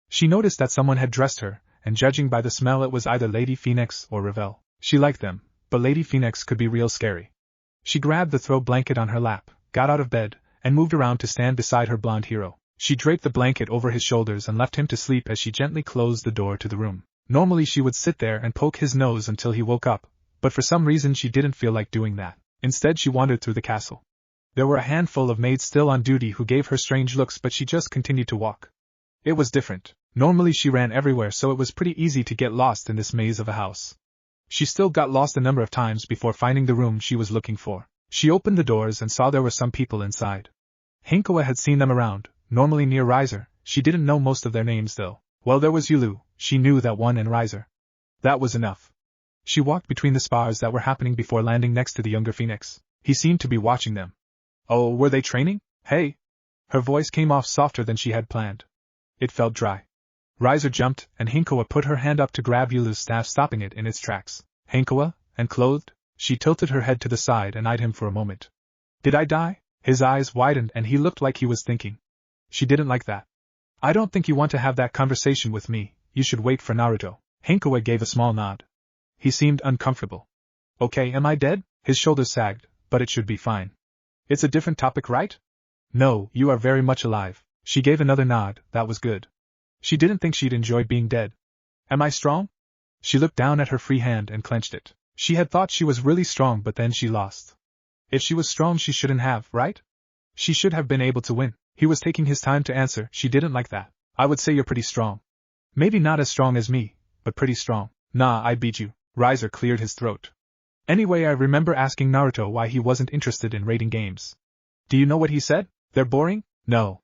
She noticed that someone had dressed her, and judging by the smell it was either Lady Phoenix or Ravel. She liked them, but Lady Phoenix could be real scary. She grabbed the throw blanket on her lap, got out of bed, and moved around to stand beside her blonde hero. She draped the blanket over his shoulders and left him to sleep as she gently closed the door to the room. Normally she would sit there and poke his nose until he woke up, but for some reason she didn't feel like doing that. Instead she wandered through the castle. There were a handful of maids still on duty who gave her strange looks, but she just continued to walk. It was different. Normally she ran everywhere, so it was pretty easy to get lost in this maze of a house. She still got lost a number of times before finding the room she was looking for. She opened the doors and saw there were some people inside. Henkoa had seen them around, normally near Riser. She didn't know most of their names though. Well, there was Yulu, she knew that one, and Riser. That was enough. She walked between the spars that were happening before landing next to the younger Phoenix. He seemed to be watching them. Oh, were they training? Hey! Her voice came off softer than she had planned. It felt dry. Riser jumped, and Henkoa put her hand up to grab Yulu's staff, stopping it in its tracks. Henkoa, and clothed? She tilted her head to the side and eyed him for a moment. Did I die? His eyes widened and he looked like he was thinking. She didn't like that. I don't think you want to have that conversation with me, you should wait for Naruto. Henkoa gave a small nod. He seemed uncomfortable. Okay, am I dead? His shoulders sagged, but it should be fine. It's a different topic, right? No, you are very much alive. She gave another nod, that was good. She didn't think she'd enjoy being dead. Am I strong? She looked down at her free hand and clenched it. She had thought she was really strong, but then she lost. If she was strong, she shouldn't have, right? She should have been able to win. He was taking his time to answer. She didn't like that. I would say you're pretty strong. Maybe not as strong as me, but pretty strong. Nah, I beat you. Riser cleared his throat. Anyway, I remember asking Naruto why he wasn't interested in raiding games. Do you know what he said? They're boring? No.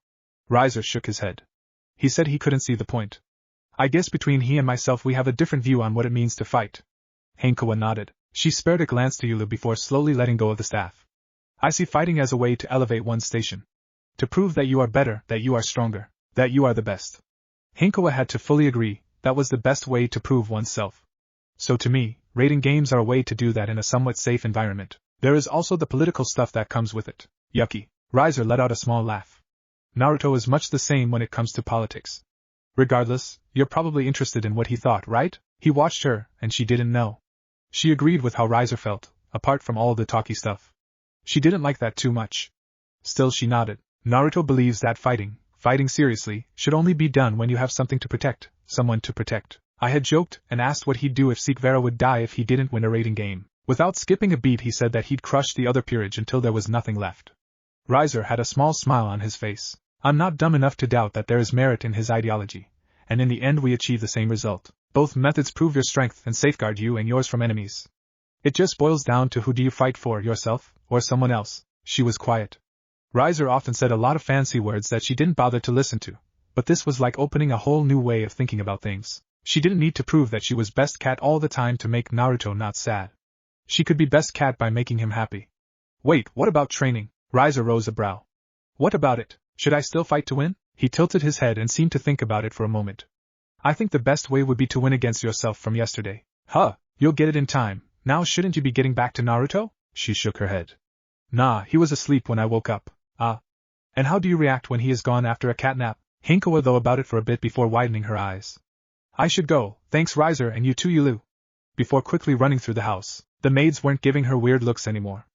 Riser shook his head. He said he couldn't see the point. I guess between he and myself we have a different view on what it means to fight. Henkoa nodded. She spared a glance to Yulu before slowly letting go of the staff. I see fighting as a way to elevate one's station. To prove that you are better, that you are stronger, that you are the best. Henkoa had to fully agree, that was the best way to prove oneself. So to me, raiding games are a way to do that in a somewhat safe environment. There is also the political stuff that comes with it. Yucky. Riser let out a small laugh. Naruto is much the same when it comes to politics. Regardless, you're probably interested in what he thought, right? He watched her, and she didn't know. She agreed with how Riser felt, apart from all the talky stuff. She didn't like that too much. Still she nodded. Naruto believes that fighting seriously, should only be done when you have something to protect, someone to protect. I had joked and asked what he'd do if Seek Vera would die if he didn't win a raiding game. Without skipping a beat he said that he'd crush the other peerage until there was nothing left. Riser had a small smile on his face. I'm not dumb enough to doubt that there is merit in his ideology, and in the end we achieve the same result. Both methods prove your strength and safeguard you and yours from enemies. It just boils down to who do you fight for, yourself, or someone else. She was quiet. Riser often said a lot of fancy words that she didn't bother to listen to, but this was like opening a whole new way of thinking about things. She didn't need to prove that she was best cat all the time to make Naruto not sad. She could be best cat by making him happy. Wait, what about training? Riser rose a brow. What about it? Should I still fight to win? He tilted his head and seemed to think about it for a moment. I think the best way would be to win against yourself from yesterday. Huh, you'll get it in time. Now shouldn't you be getting back to Naruto? She shook her head. Nah, he was asleep when I woke up. Ah. And how do you react when he is gone after a catnap? Henkoa thought about it for a bit before widening her eyes. I should go, thanks Riser and you too Yulu. Before quickly running through the house, the maids weren't giving her weird looks anymore.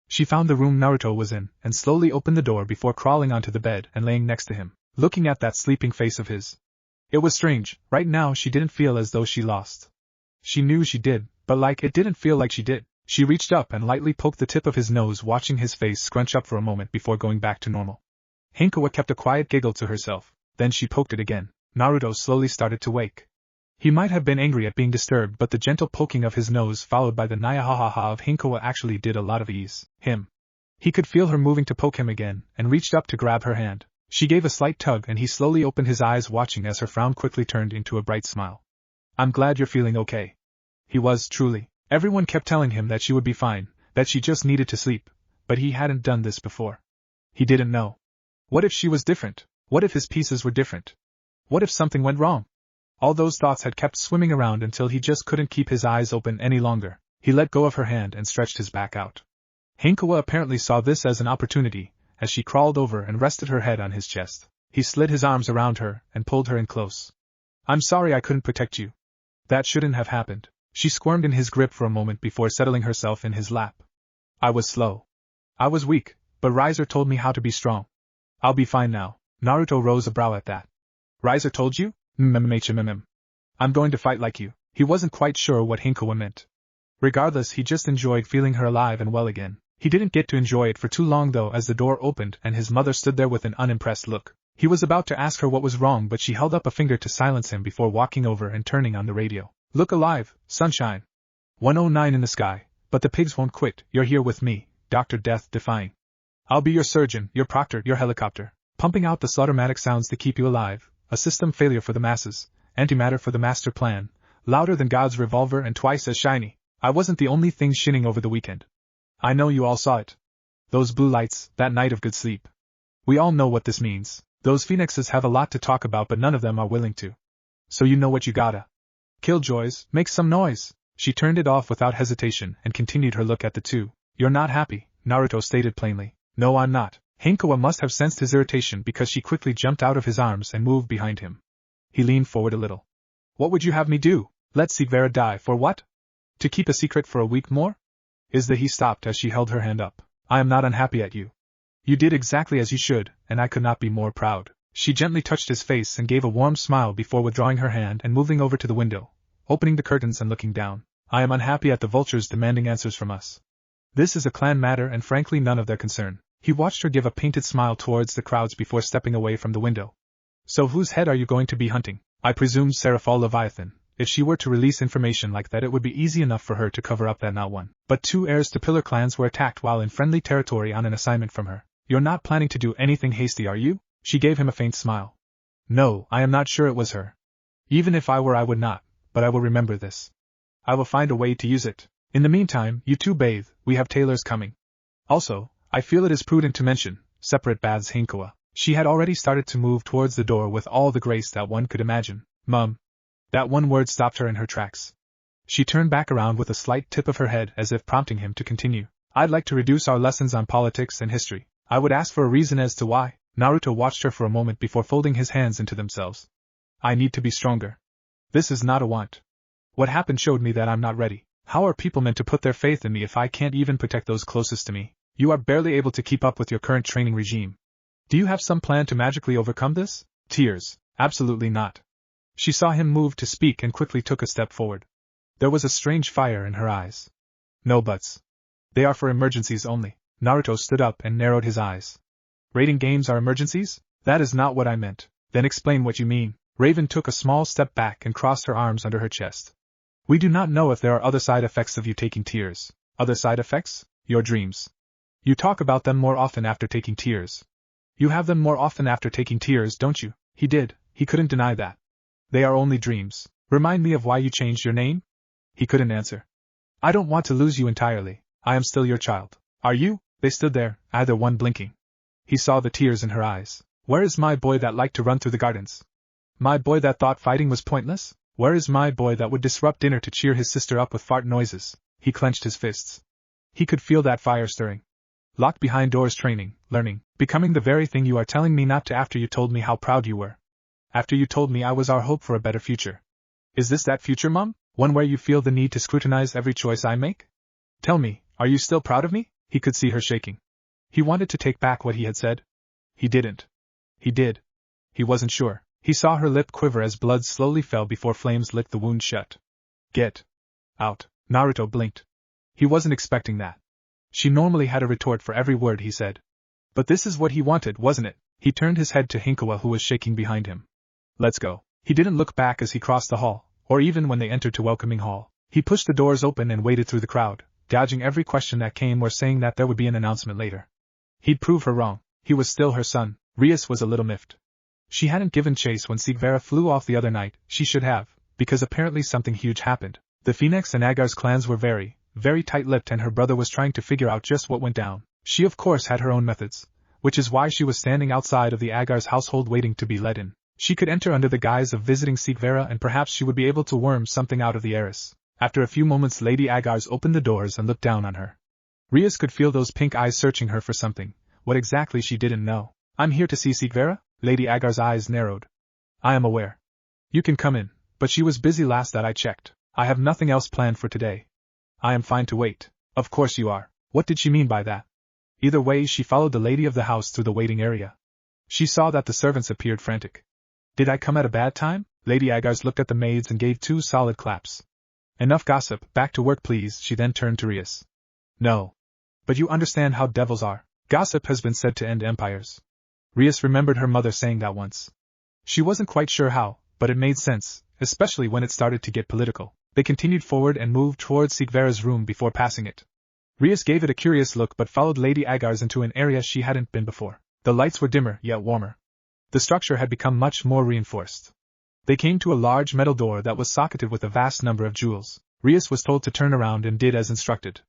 She found the room Naruto was in, and slowly opened the door before crawling onto the bed and laying next to him, looking at that sleeping face of his. It was strange, right now she didn't feel as though she lost. She knew she did, but it didn't feel like she did. She reached up and lightly poked the tip of his nose, watching his face scrunch up for a moment before going back to normal. Henkoa kept a quiet giggle to herself, then she poked it again. Naruto slowly started to wake. He might have been angry at being disturbed, but the gentle poking of his nose followed by the naya ha ha ha of Henkoa actually did a lot of ease him. He could feel her moving to poke him again, and reached up to grab her hand. She gave a slight tug and he slowly opened his eyes, watching as her frown quickly turned into a bright smile. I'm glad you're feeling okay. He was, truly. Everyone kept telling him that she would be fine, that she just needed to sleep, but he hadn't done this before. He didn't know. What if she was different? What if his pieces were different? What if something went wrong? All those thoughts had kept swimming around until he just couldn't keep his eyes open any longer. He let go of her hand and stretched his back out. Henkoa apparently saw this as an opportunity, as she crawled over and rested her head on his chest. He slid his arms around her and pulled her in close. I'm sorry I couldn't protect you. That shouldn't have happened. She squirmed in his grip for a moment before settling herself in his lap. I was slow. I was weak, but Riser told me how to be strong. I'll be fine now. Naruto rose a brow at that. Riser told you? I'm going to fight like you. He wasn't quite sure what Henkoa meant. Regardless, he just enjoyed feeling her alive and well again. He didn't get to enjoy it for too long though, as the door opened and his mother stood there with an unimpressed look. He was about to ask her what was wrong, but she held up a finger to silence him before walking over and turning on the radio. Look alive, sunshine. 109 in the sky, but the pigs won't quit. You're here with me, Dr. Death Defying. I'll be your surgeon, your proctor, your helicopter, pumping out the slaughtermatic sounds to keep you alive, a system failure for the masses, antimatter for the master plan, louder than God's revolver and twice as shiny. I wasn't the only thing shinning over the weekend. I know you all saw it. Those blue lights, that night of good sleep. We all know what this means. Those phoenixes have a lot to talk about, but none of them are willing to. So you know what you gotta. Killjoys, make some noise. She turned it off without hesitation and continued her look at the two. You're not happy, Naruto stated plainly. No, I'm not. Henkoa must have sensed his irritation because she quickly jumped out of his arms and moved behind him. He leaned forward a little. What would you have me do? Let Seek Vera die for what? To keep a secret for a week more? He stopped as she held her hand up. I am not unhappy at you. You did exactly as you should, and I could not be more proud. She gently touched his face and gave a warm smile before withdrawing her hand and moving over to the window, opening the curtains and looking down. I am unhappy at the vultures demanding answers from us. This is a clan matter and frankly none of their concern. He watched her give a painted smile towards the crowds before stepping away from the window. So whose head are you going to be hunting? I presume Seraphal Leviathan. If she were to release information like that, it would be easy enough for her to cover up that not one, but two heirs to pillar clans were attacked while in friendly territory on an assignment from her. You're not planning to do anything hasty, are you? She gave him a faint smile. No, I am not sure it was her. Even if I were, I would not, but I will remember this. I will find a way to use it. In the meantime, you two bathe, we have tailors coming. Also, I feel it is prudent to mention, separate baths Henkoa. She had already started to move towards the door with all the grace that one could imagine. Mum. That one word stopped her in her tracks. She turned back around with a slight tip of her head as if prompting him to continue. I'd like to reduce our lessons on politics and history. I would ask for a reason as to why. Naruto watched her for a moment before folding his hands into themselves. I need to be stronger. This is not a want. What happened showed me that I'm not ready. How are people meant to put their faith in me if I can't even protect those closest to me? You are barely able to keep up with your current training regime. Do you have some plan to magically overcome this? Tears. Absolutely not. She saw him move to speak and quickly took a step forward. There was a strange fire in her eyes. No buts. They are for emergencies only. Naruto stood up and narrowed his eyes. Raiding games are emergencies? That is not what I meant. Then explain what you mean. Raven took a small step back and crossed her arms under her chest. We do not know if there are other side effects of you taking tears. Other side effects? Your dreams. You talk about them more often after taking tears. You have them more often after taking tears, don't you? He did. He couldn't deny that. They are only dreams. Remind me of why you changed your name? He couldn't answer. I don't want to lose you entirely. I am still your child. Are you? They stood there, either one blinking. He saw the tears in her eyes. Where is my boy that liked to run through the gardens? My boy that thought fighting was pointless? Where is my boy that would disrupt dinner to cheer his sister up with fart noises? He clenched his fists. He could feel that fire stirring. Locked behind doors, training, learning, becoming the very thing you are telling me not to after you told me how proud you were. After you told me I was our hope for a better future. Is this that future, Mum? One where you feel the need to scrutinize every choice I make? Tell me, are you still proud of me? He could see her shaking. He wanted to take back what he had said. He didn't. He did. He wasn't sure. He saw her lip quiver as blood slowly fell before flames licked the wound shut. Get out. Naruto blinked. He wasn't expecting that. She normally had a retort for every word he said. But this is what he wanted, wasn't it? He turned his head to Henkoa, who was shaking behind him. Let's go. He didn't look back as he crossed the hall, or even when they entered to welcoming hall. He pushed the doors open and waded through the crowd, dodging every question that came or saying that there would be an announcement later. He'd prove her wrong. He was still her son. Rias was a little miffed. She hadn't given chase when Seek Vera flew off the other night. She should have, because apparently something huge happened. The Phoenix and Agar's clans were very, very tight-lipped, and her brother was trying to figure out just what went down. She of course had her own methods, which is why she was standing outside of the Agar's household waiting to be let in. She could enter under the guise of visiting Seek Vera, and perhaps she would be able to worm something out of the heiress. After a few moments, Lady Agar's opened the doors and looked down on her. Rias could feel those pink eyes searching her for something. What exactly she didn't know. I'm here to see Seek Vera? Lady Agar's eyes narrowed. I am aware. You can come in, but she was busy last that I checked. I have nothing else planned for today. I am fine to wait. Of course you are. What did she mean by that? Either way, she followed the lady of the house through the waiting area. She saw that the servants appeared frantic. Did I come at a bad time? Lady Agars looked at the maids and gave 2 solid claps. Enough gossip, back to work please. She then turned to Rias. No. But you understand how devils are. Gossip has been said to end empires. Rias remembered her mother saying that once. She wasn't quite sure how, but it made sense, especially when it started to get political. They continued forward and moved towards Seek Vera's room before passing it. Rias gave it a curious look but followed Lady Agars into an area she hadn't been before. The lights were dimmer, yet warmer. The structure had become much more reinforced. They came to a large metal door that was socketed with a vast number of jewels. Rias was told to turn around and did as instructed.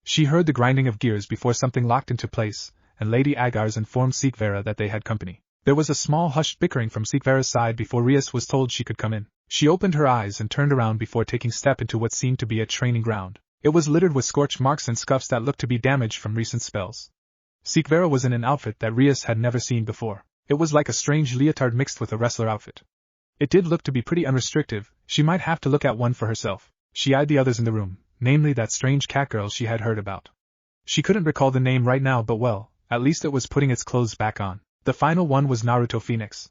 She heard the grinding of gears before something locked into place, and Lady Agars informed Seek Vera that they had company. There was a small hushed bickering from Seek Vera's side before Rias was told she could come in. She opened her eyes and turned around before taking step into what seemed to be a training ground. It was littered with scorch marks and scuffs that looked to be damaged from recent spells. Seek Vera was in an outfit that Rias had never seen before. It was like a strange leotard mixed with a wrestler outfit. It did look to be pretty unrestrictive. She might have to look at one for herself. She eyed the others in the room, namely that strange cat girl she had heard about. She couldn't recall the name right now, but well, at least it was putting its clothes back on. The final one was Naruto Phoenix.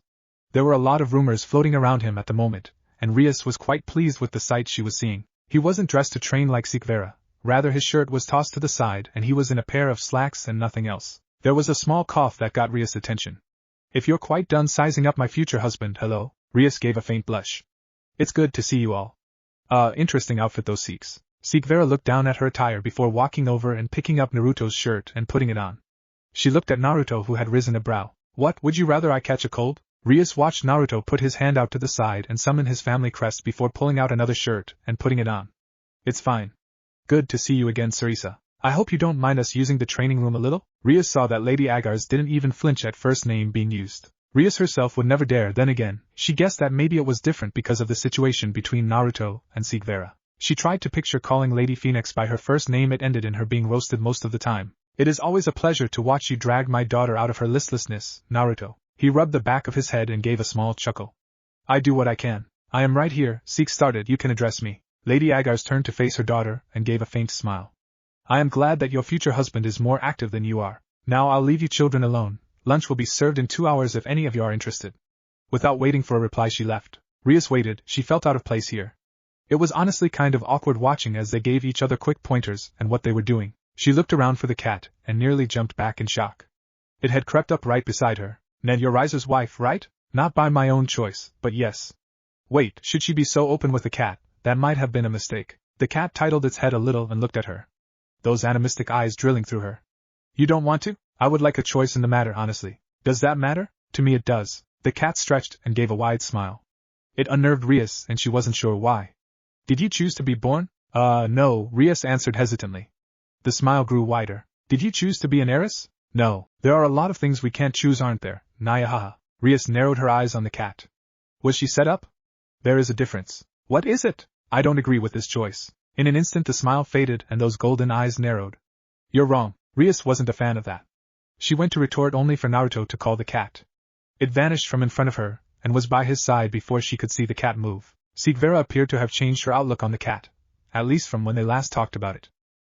There were a lot of rumors floating around him at the moment, and Rias was quite pleased with the sight she was seeing. He wasn't dressed to train like Seek Vera. Rather, his shirt was tossed to the side and he was in a pair of slacks and nothing else. There was a small cough that got Rias' attention. If you're quite done sizing up my future husband, hello? Rias gave a faint blush. It's good to see you all. Interesting outfit those Seeks. Seek Vera looked down at her attire before walking over and picking up Naruto's shirt and putting it on. She looked at Naruto, who had risen a brow. What, would you rather I catch a cold? Rias watched Naruto put his hand out to the side and summon his family crest before pulling out another shirt and putting it on. It's fine. Good to see you again, Sarisa. I hope you don't mind us using the training room a little? Rias saw that Lady Agars didn't even flinch at first name being used. Rias herself would never dare. Then again, she guessed that maybe it was different because of the situation between Naruto and Seek Vera. She tried to picture calling Lady Phoenix by her first name. It ended in her being roasted most of the time. It is always a pleasure to watch you drag my daughter out of her listlessness, Naruto. He rubbed the back of his head and gave a small chuckle. I do what I can. I am right here. Seek started. You can address me. Lady Agars turned to face her daughter and gave a faint smile. I am glad that your future husband is more active than you are. Now I'll leave you children alone. Lunch will be served in 2 hours if any of you are interested. Without waiting for a reply, she left. Rias waited. She felt out of place here. It was honestly kind of awkward watching as they gave each other quick pointers and what they were doing. She looked around for the cat and nearly jumped back in shock. It had crept up right beside her. Ned, you're Riser's wife, right? Not by my own choice, but yes. Wait, should she be so open with the cat? That might have been a mistake. The cat titled its head a little and looked at her. Those animistic eyes drilling through her. You don't want to? I would like a choice in the matter, honestly. Does that matter? To me it does. The cat stretched and gave a wide smile. It unnerved Rias and she wasn't sure why. Did you choose to be born? No, Rias answered hesitantly. The smile grew wider. Did you choose to be an heiress? No. There are a lot of things we can't choose, aren't there? Nyahaha. Rias narrowed her eyes on the cat. Was she set up? There is a difference. What is it? I don't agree with this choice. In an instant the smile faded and those golden eyes narrowed. You're wrong. Rias wasn't a fan of that. She went to retort only for Naruto to call the cat. It vanished from in front of her, and was by his side before she could see the cat move. Seek Vera appeared to have changed her outlook on the cat, at least from when they last talked about it.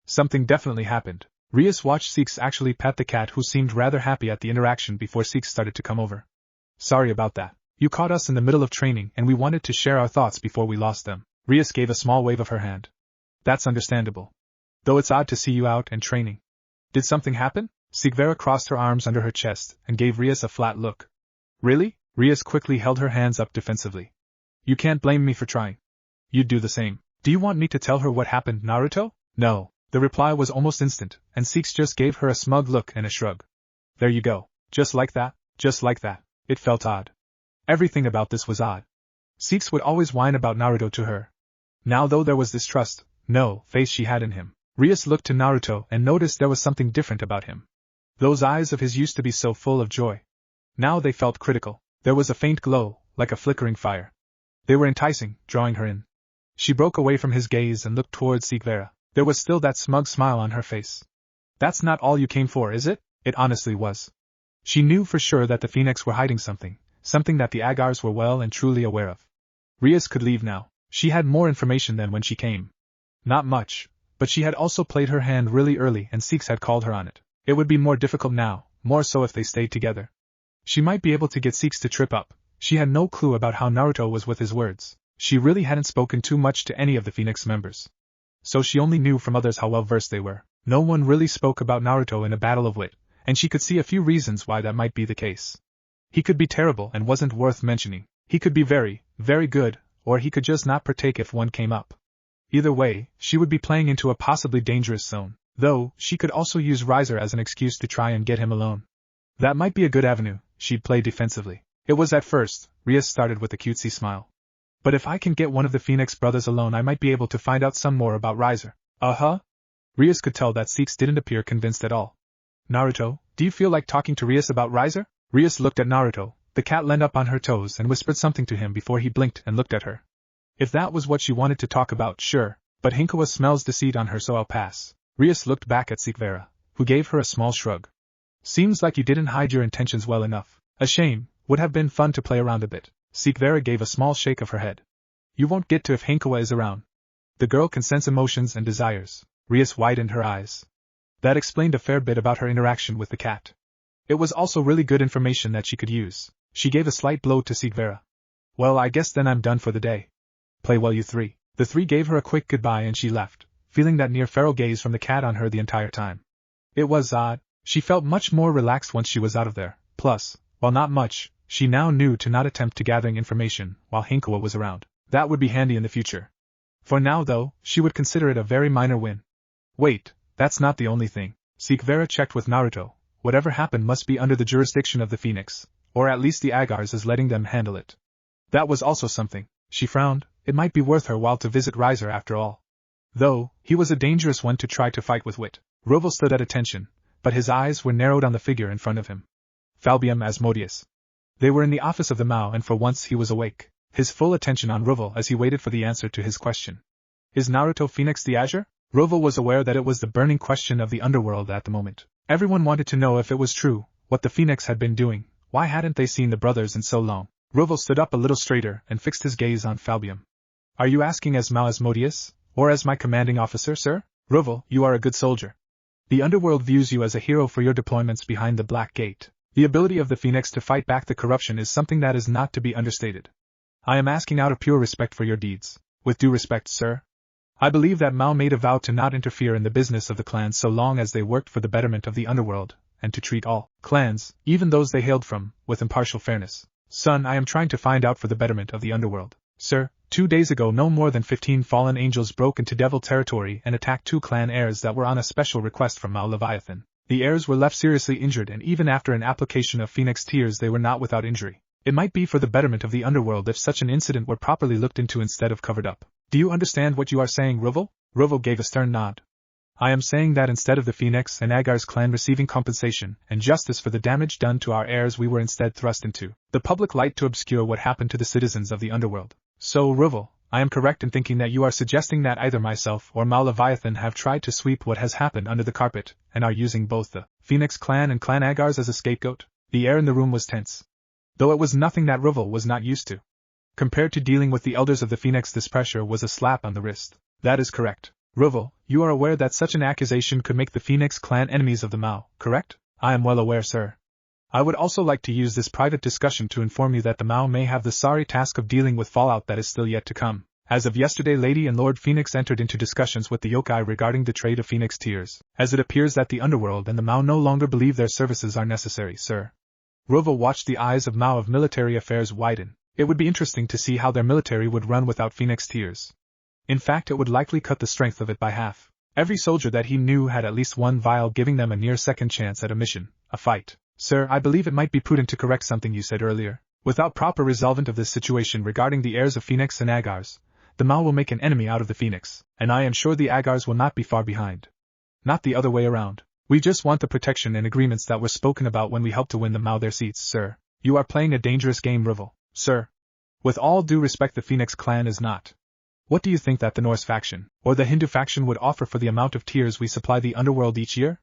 Something definitely happened. Rias watched Seeks actually pet the cat, who seemed rather happy at the interaction before Seeks started to come over. Sorry about that. You caught us in the middle of training and we wanted to share our thoughts before we lost them. Rias gave a small wave of her hand. That's understandable. Though it's odd to see you out and training. Did something happen? Seek Vera crossed her arms under her chest and gave Rias a flat look. Really? Rias quickly held her hands up defensively. You can't blame me for trying. You'd do the same. Do you want me to tell her what happened, Naruto? No. The reply was almost instant, and Seeks just gave her a smug look and a shrug. There you go. Just like that, just like that. It felt odd. Everything about this was odd. Seeks would always whine about Naruto to her. Now though there was this trust, no, faith she had in him. Rias looked to Naruto and noticed there was something different about him. Those eyes of his used to be so full of joy. Now they felt critical. There was a faint glow, like a flickering fire. They were enticing, drawing her in. She broke away from his gaze and looked towards Seek Vera. There was still that smug smile on her face. That's not all you came for, is it? It honestly was. She knew for sure that the Phoenix were hiding something that the Agars were well and truly aware of. Rias could leave now. She had more information than when she came. Not much, but she had also played her hand really early and Seeks had called her on it. It would be more difficult now, more so if they stayed together. She might be able to get Seeks to trip up. She had no clue about how Naruto was with his words. She really hadn't spoken too much to any of the Phoenix members. So she only knew from others how well versed they were. No one really spoke about Naruto in a battle of wit, and she could see a few reasons why that might be the case. He could be terrible and wasn't worth mentioning. He could be very, very good, or he could just not partake if one came up. Either way, she would be playing into a possibly dangerous zone, though she could also use Riser as an excuse to try and get him alone. That might be a good avenue. She'd play defensively. It was at first. Rias started with a cutesy smile. But if I can get one of the Phoenix brothers alone, I might be able to find out some more about Riser. Rias could tell that Seeks didn't appear convinced at all. Naruto, do you feel like talking to Rias about Riser? Rias looked at Naruto. The cat leaned up on her toes and whispered something to him before he blinked and looked at her. If that was what she wanted to talk about, sure, but Henkoa smells deceit on her, so I'll pass. Rias looked back at Seek Vera, who gave her a small shrug. Seems like you didn't hide your intentions well enough. A shame, would have been fun to play around a bit. Seek Vera gave a small shake of her head. You won't get to if Henkoa is around. The girl can sense emotions and desires. Rias widened her eyes. That explained a fair bit about her interaction with the cat. It was also really good information that she could use. She gave a slight blow to Seek Vera. Well, I guess then I'm done for the day. Play well, you three. The three gave her a quick goodbye and she left, feeling that near feral gaze from the cat on her the entire time. It was odd. She felt much more relaxed once she was out of there. Plus, while not much, she now knew to not attempt to gathering information while Henkoa was around. That would be handy in the future. For now, though, she would consider it a very minor win. Wait, that's not the only thing. Seek Vera checked with Naruto. Whatever happened must be under the jurisdiction of the Phoenix, or at least the Agars is letting them handle it. That was also something. She frowned. It might be worth her while to visit Riser after all. Though, he was a dangerous one to try to fight with wit. Roval stood at attention, but his eyes were narrowed on the figure in front of him. Falbium Asmodeus. They were in the office of the Mao and for once he was awake, his full attention on Roval as he waited for the answer to his question. Is Naruto Phoenix the Azure? Roval was aware that it was the burning question of the underworld at the moment. Everyone wanted to know if it was true, what the Phoenix had been doing. Why hadn't they seen the brothers in so long? Roval stood up a little straighter and fixed his gaze on Falbium. Are you asking as Mao Asmodeus, or as my commanding officer, sir? Roval, you are a good soldier. The underworld views you as a hero for your deployments behind the Black Gate. The ability of the Phoenix to fight back the corruption is something that is not to be understated. I am asking out of pure respect for your deeds. With due respect, sir. I believe that Mao made a vow to not interfere in the business of the clans so long as they worked for the betterment of the underworld, and to treat all clans, even those they hailed from, with impartial fairness. Son, I am trying to find out for the betterment of the underworld. Sir, 2 days ago no more than 15 fallen angels broke into Devil territory and attacked 2 clan heirs that were on a special request from Mao Leviathan. The heirs were left seriously injured and even after an application of Phoenix Tears they were not without injury. It might be for the betterment of the underworld if such an incident were properly looked into instead of covered up. Do you understand what you are saying, Roval? Roval gave a stern nod. I am saying that instead of the Phoenix and Agar's clan receiving compensation and justice for the damage done to our heirs, we were instead thrust into the public light to obscure what happened to the citizens of the underworld. So, Roval, I am correct in thinking that you are suggesting that either myself or Mao Leviathan have tried to sweep what has happened under the carpet, and are using both the Phoenix clan and Clan Agars as a scapegoat? The air in the room was tense, though it was nothing that Roval was not used to. Compared to dealing with the elders of the Phoenix, this pressure was a slap on the wrist. That is correct. Roval, you are aware that such an accusation could make the Phoenix clan enemies of the Mao, correct? I am well aware, sir. I would also like to use this private discussion to inform you that the Mao may have the sorry task of dealing with fallout that is still yet to come. As of yesterday, Lady and Lord Phoenix entered into discussions with the yokai regarding the trade of Phoenix Tears, as it appears that the underworld and the Mao no longer believe their services are necessary, sir. Roval watched the eyes of Mao of military affairs widen. It would be interesting to see how their military would run without Phoenix Tears. In fact, it would likely cut the strength of it by half. Every soldier that he knew had at least one vial, giving them a near second chance at a mission, a fight. Sir, I believe it might be prudent to correct something you said earlier. Without proper resolvent of this situation regarding the heirs of Phoenix and Agars, the Mao will make an enemy out of the Phoenix, and I am sure the Agars will not be far behind. Not the other way around. We just want the protection and agreements that were spoken about when we helped to win the Mao their seats, sir. You are playing a dangerous game, Roval. Sir. With all due respect, the Phoenix clan is not. What do you think that the Norse faction, or the Hindu faction would offer for the amount of tears we supply the underworld each year?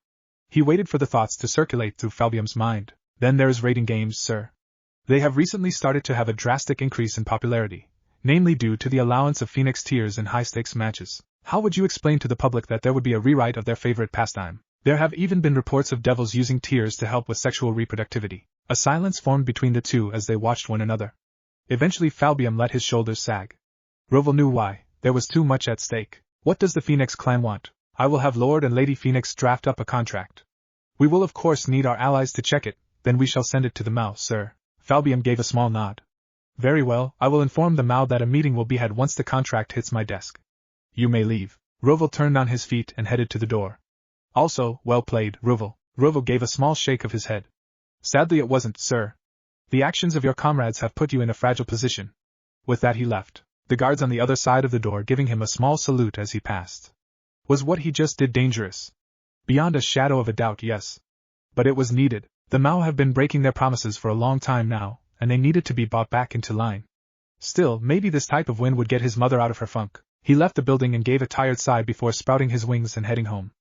He waited for the thoughts to circulate through Falbium's mind. Then there's raiding games, sir. They have recently started to have a drastic increase in popularity, namely due to the allowance of Phoenix Tears in high-stakes matches. How would you explain to the public that there would be a rewrite of their favorite pastime? There have even been reports of devils using tears to help with sexual reproductivity. A silence formed between the two as they watched one another. Eventually Falbium let his shoulders sag. Roval knew why. There was too much at stake. What does the Phoenix clan want? I will have Lord and Lady Phoenix draft up a contract. We will of course need our allies to check it, then we shall send it to the Mao, sir. Falbium gave a small nod. Very well, I will inform the Mao that a meeting will be had once the contract hits my desk. You may leave. Roval turned on his feet and headed to the door. Also, well played, Roval. Roval gave a small shake of his head. Sadly it wasn't, sir. The actions of your comrades have put you in a fragile position. With that he left, the guards on the other side of the door giving him a small salute as he passed. Was what he just did dangerous? Beyond a shadow of a doubt, yes. But it was needed. The Mao have been breaking their promises for a long time now, and they needed to be brought back into line. Still, maybe this type of win would get his mother out of her funk. He left the building and gave a tired sigh before sprouting his wings and heading home.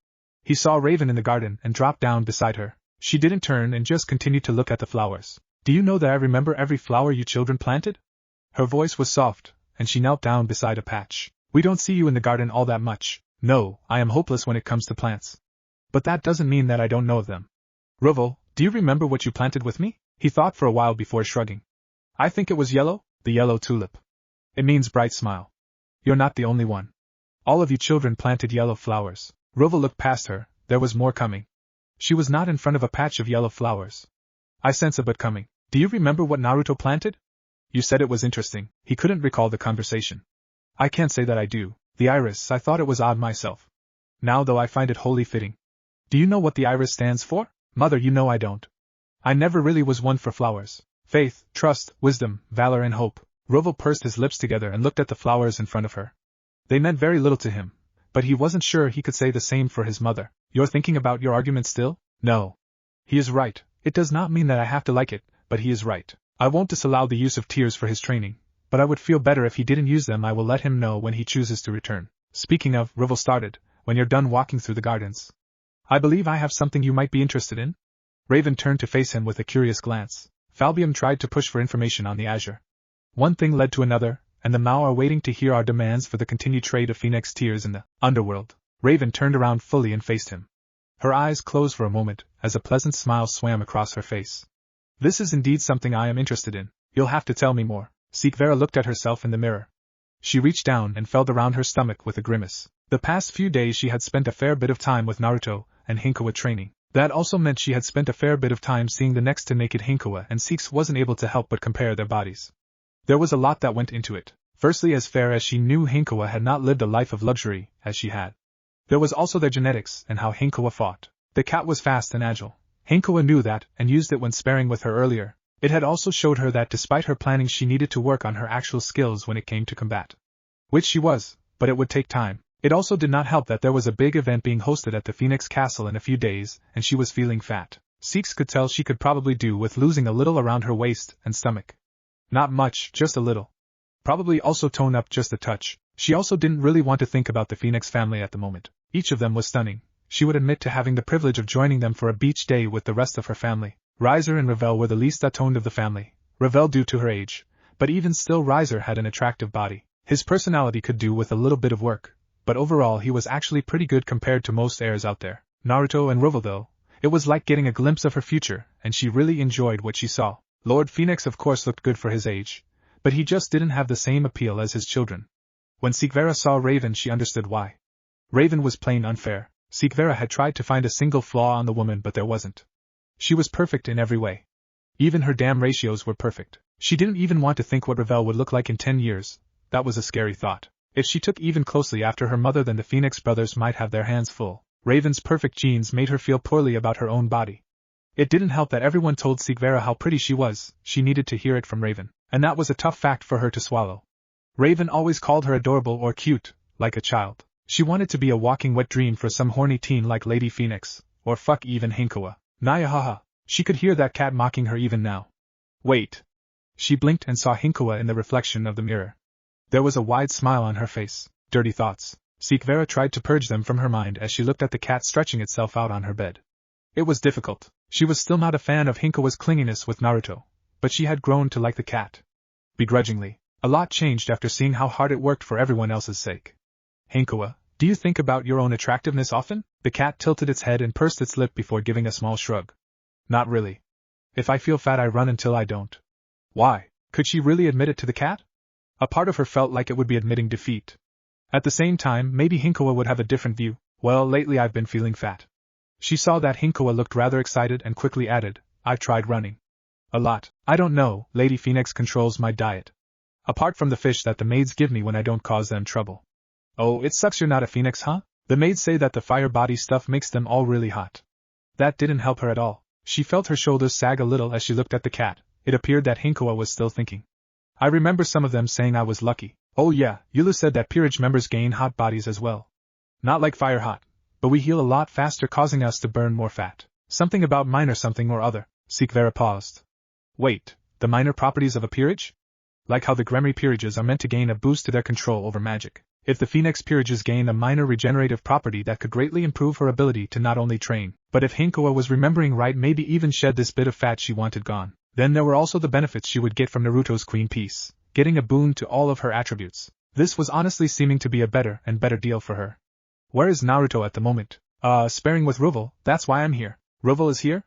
He saw Raven in the garden and dropped down beside her. She didn't turn and just continued to look at the flowers. Do you know that I remember every flower you children planted? Her voice was soft, and she knelt down beside a patch. We don't see you in the garden all that much. No, I am hopeless when it comes to plants. But that doesn't mean that I don't know of them. Ruvel, do you remember what you planted with me? He thought for a while before shrugging. I think it was yellow, the yellow tulip. It means bright smile. You're not the only one. All of you children planted yellow flowers. Ruvel looked past her, there was more coming. She was not in front of a patch of yellow flowers. I sense a but coming. Do you remember what Naruto planted? You said it was interesting. He couldn't recall the conversation. I can't say that I do. The iris, I thought it was odd myself. Now though I find it wholly fitting. Do you know what the iris stands for? Mother, you know I don't. I never really was one for flowers. Faith, trust, wisdom, valor and hope. Ruvel pursed his lips together and looked at the flowers in front of her. They meant very little to him, but he wasn't sure he could say the same for his mother. You're thinking about your argument still? No. He is right. It does not mean that I have to like it, but he is right. I won't disallow the use of tears for his training, but I would feel better if he didn't use them. I will let him know when he chooses to return. Speaking of, Ruvel started, when you're done walking through the gardens. I believe I have something you might be interested in. Raven turned to face him with a curious glance. Falbium tried to push for information on the Azure. One thing led to another, and the Mao are waiting to hear our demands for the continued trade of Phoenix tears in the underworld. Raven turned around fully and faced him. Her eyes closed for a moment, as a pleasant smile swam across her face. This is indeed something I am interested in. You'll have to tell me more. Seek Vera looked at herself in the mirror. She reached down and felt around her stomach with a grimace. The past few days she had spent a fair bit of time with Naruto and Henkoa training. That also meant she had spent a fair bit of time seeing the next to naked Henkoa, and Seeks wasn't able to help but compare their bodies. There was a lot that went into it. Firstly, as fair as she knew, Henkoa had not lived a life of luxury, as she had. There was also their genetics and how Henkoa fought. The cat was fast and agile. Henkoa knew that, and used it when sparring with her earlier. It had also showed her that despite her planning she needed to work on her actual skills when it came to combat. Which she was, but it would take time. It also did not help that there was a big event being hosted at the Phoenix Castle in a few days, and she was feeling fat. Seeks could tell she could probably do with losing a little around her waist and stomach. Not much, just a little. Probably also tone up just a touch. She also didn't really want to think about the Phoenix family at the moment. Each of them was stunning. She would admit to having the privilege of joining them for a beach day with the rest of her family. Riser and Ravel were the least atoned of the family, Ravel due to her age, but even still Riser had an attractive body. His personality could do with a little bit of work, but overall he was actually pretty good compared to most heirs out there. Naruto and Ruvel though, it was like getting a glimpse of her future, and she really enjoyed what she saw. Lord Phoenix of course looked good for his age, but he just didn't have the same appeal as his children. When Seek Vera saw Raven she understood why. Raven was plain unfair. Seek Vera had tried to find a single flaw on the woman but there wasn't. She was perfect in every way. Even her damn ratios were perfect. She didn't even want to think what Ravel would look like in 10 years. That was a scary thought. If she took even closely after her mother then the Phoenix brothers might have their hands full. Raven's perfect genes made her feel poorly about her own body. It didn't help that everyone told Seek Vera how pretty she was. She needed to hear it from Raven, and that was a tough fact for her to swallow. Raven always called her adorable or cute, like a child. She wanted to be a walking wet dream for some horny teen like Lady Phoenix, or fuck even Henkoa. Naya haha. She could hear that cat mocking her even now. Wait. She blinked and saw Henkoa in the reflection of the mirror. There was a wide smile on her face. Dirty thoughts. Seek Vera tried to purge them from her mind as she looked at the cat stretching itself out on her bed. It was difficult. She was still not a fan of Henkoa's clinginess with Naruto, but she had grown to like the cat. Begrudgingly. A lot changed after seeing how hard it worked for everyone else's sake. Henkoa, do you think about your own attractiveness often? The cat tilted its head and pursed its lip before giving a small shrug. Not really. If I feel fat I run until I don't. Why? Could she really admit it to the cat? A part of her felt like it would be admitting defeat. At the same time, maybe Henkoa would have a different view. Well, lately I've been feeling fat. She saw that Henkoa looked rather excited and quickly added, I've tried running. A lot. I don't know, Lady Phoenix controls my diet. Apart from the fish that the maids give me when I don't cause them trouble. Oh, it sucks you're not a phoenix, huh? The maids say that the fire body stuff makes them all really hot. That didn't help her at all. She felt her shoulders sag a little as she looked at the cat. It appeared that Henkoa was still thinking. I remember some of them saying I was lucky. Oh yeah, Yulu said that peerage members gain hot bodies as well. Not like fire hot, but we heal a lot faster causing us to burn more fat. Something about mine or something or other. Seek Vera paused. Wait, the minor properties of a peerage? Like how the Gremory peerages are meant to gain a boost to their control over magic. If the Phoenix peerages gain a minor regenerative property that could greatly improve her ability to not only train, but if Henkoa was remembering right, maybe even shed this bit of fat she wanted gone. Then there were also the benefits she would get from Naruto's Queen Piece, getting a boon to all of her attributes. This was honestly seeming to be a better and better deal for her. Where is Naruto at the moment? Sparring with Ruvel, that's why I'm here. Ruvel is here?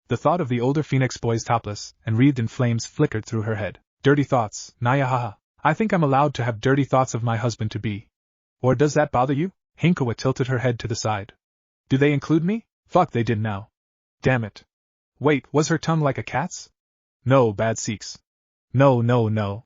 The thought of the older Phoenix boys topless and wreathed in flames flickered through her head. Dirty thoughts, Naya haha. I think I'm allowed to have dirty thoughts of my husband-to-be. Or does that bother you? Henkoa tilted her head to the side. Do they include me? Fuck, they did now. Damn it. Wait, was her tongue like a cat's? No, bad Seeks. No.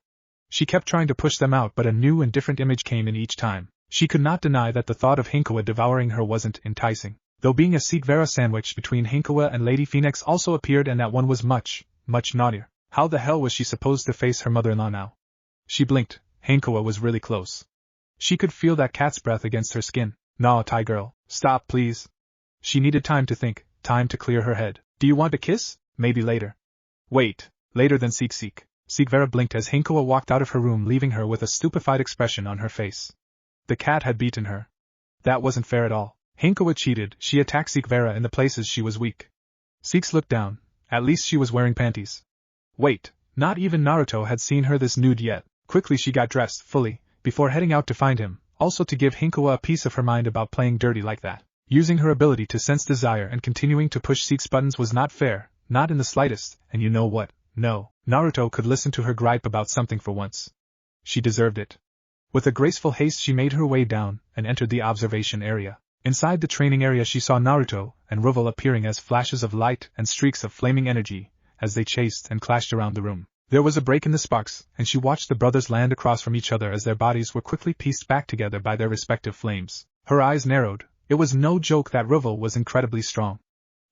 She kept trying to push them out, but a new and different image came in each time. She could not deny that the thought of Henkoa devouring her wasn't enticing, though being a Seek Vera sandwich between Henkoa and Lady Phoenix also appeared, and that one was much naughtier. How the hell was she supposed to face her mother-in-law now? She blinked. Henkoa was really close. She could feel that cat's breath against her skin. Nah, Thai girl, stop please. She needed time to think, time to clear her head. Do you want a kiss? Maybe later. Wait, later than Seek. Seek Vera blinked as Henkoa walked out of her room, leaving her with a stupefied expression on her face. The cat had beaten her. That wasn't fair at all. Henkoa cheated. She attacked Seek Vera in the places she was weak. Seeks looked down. At least she was wearing panties. Wait, not even Naruto had seen her this nude yet. Quickly she got dressed fully, before heading out to find him, also to give Henkoa a piece of her mind about playing dirty like that. Using her ability to sense desire and continuing to push Seek's buttons was not fair, not in the slightest, and you know what? No, Naruto could listen to her gripe about something for once. She deserved it. With a graceful haste she made her way down, and entered the observation area. Inside the training area she saw Naruto and Ruvel appearing as flashes of light and streaks of flaming energy, as they chased and clashed around the room. There was a break in the sparks, and she watched the brothers land across from each other as their bodies were quickly pieced back together by their respective flames. Her eyes narrowed. It was no joke that Ruvel was incredibly strong.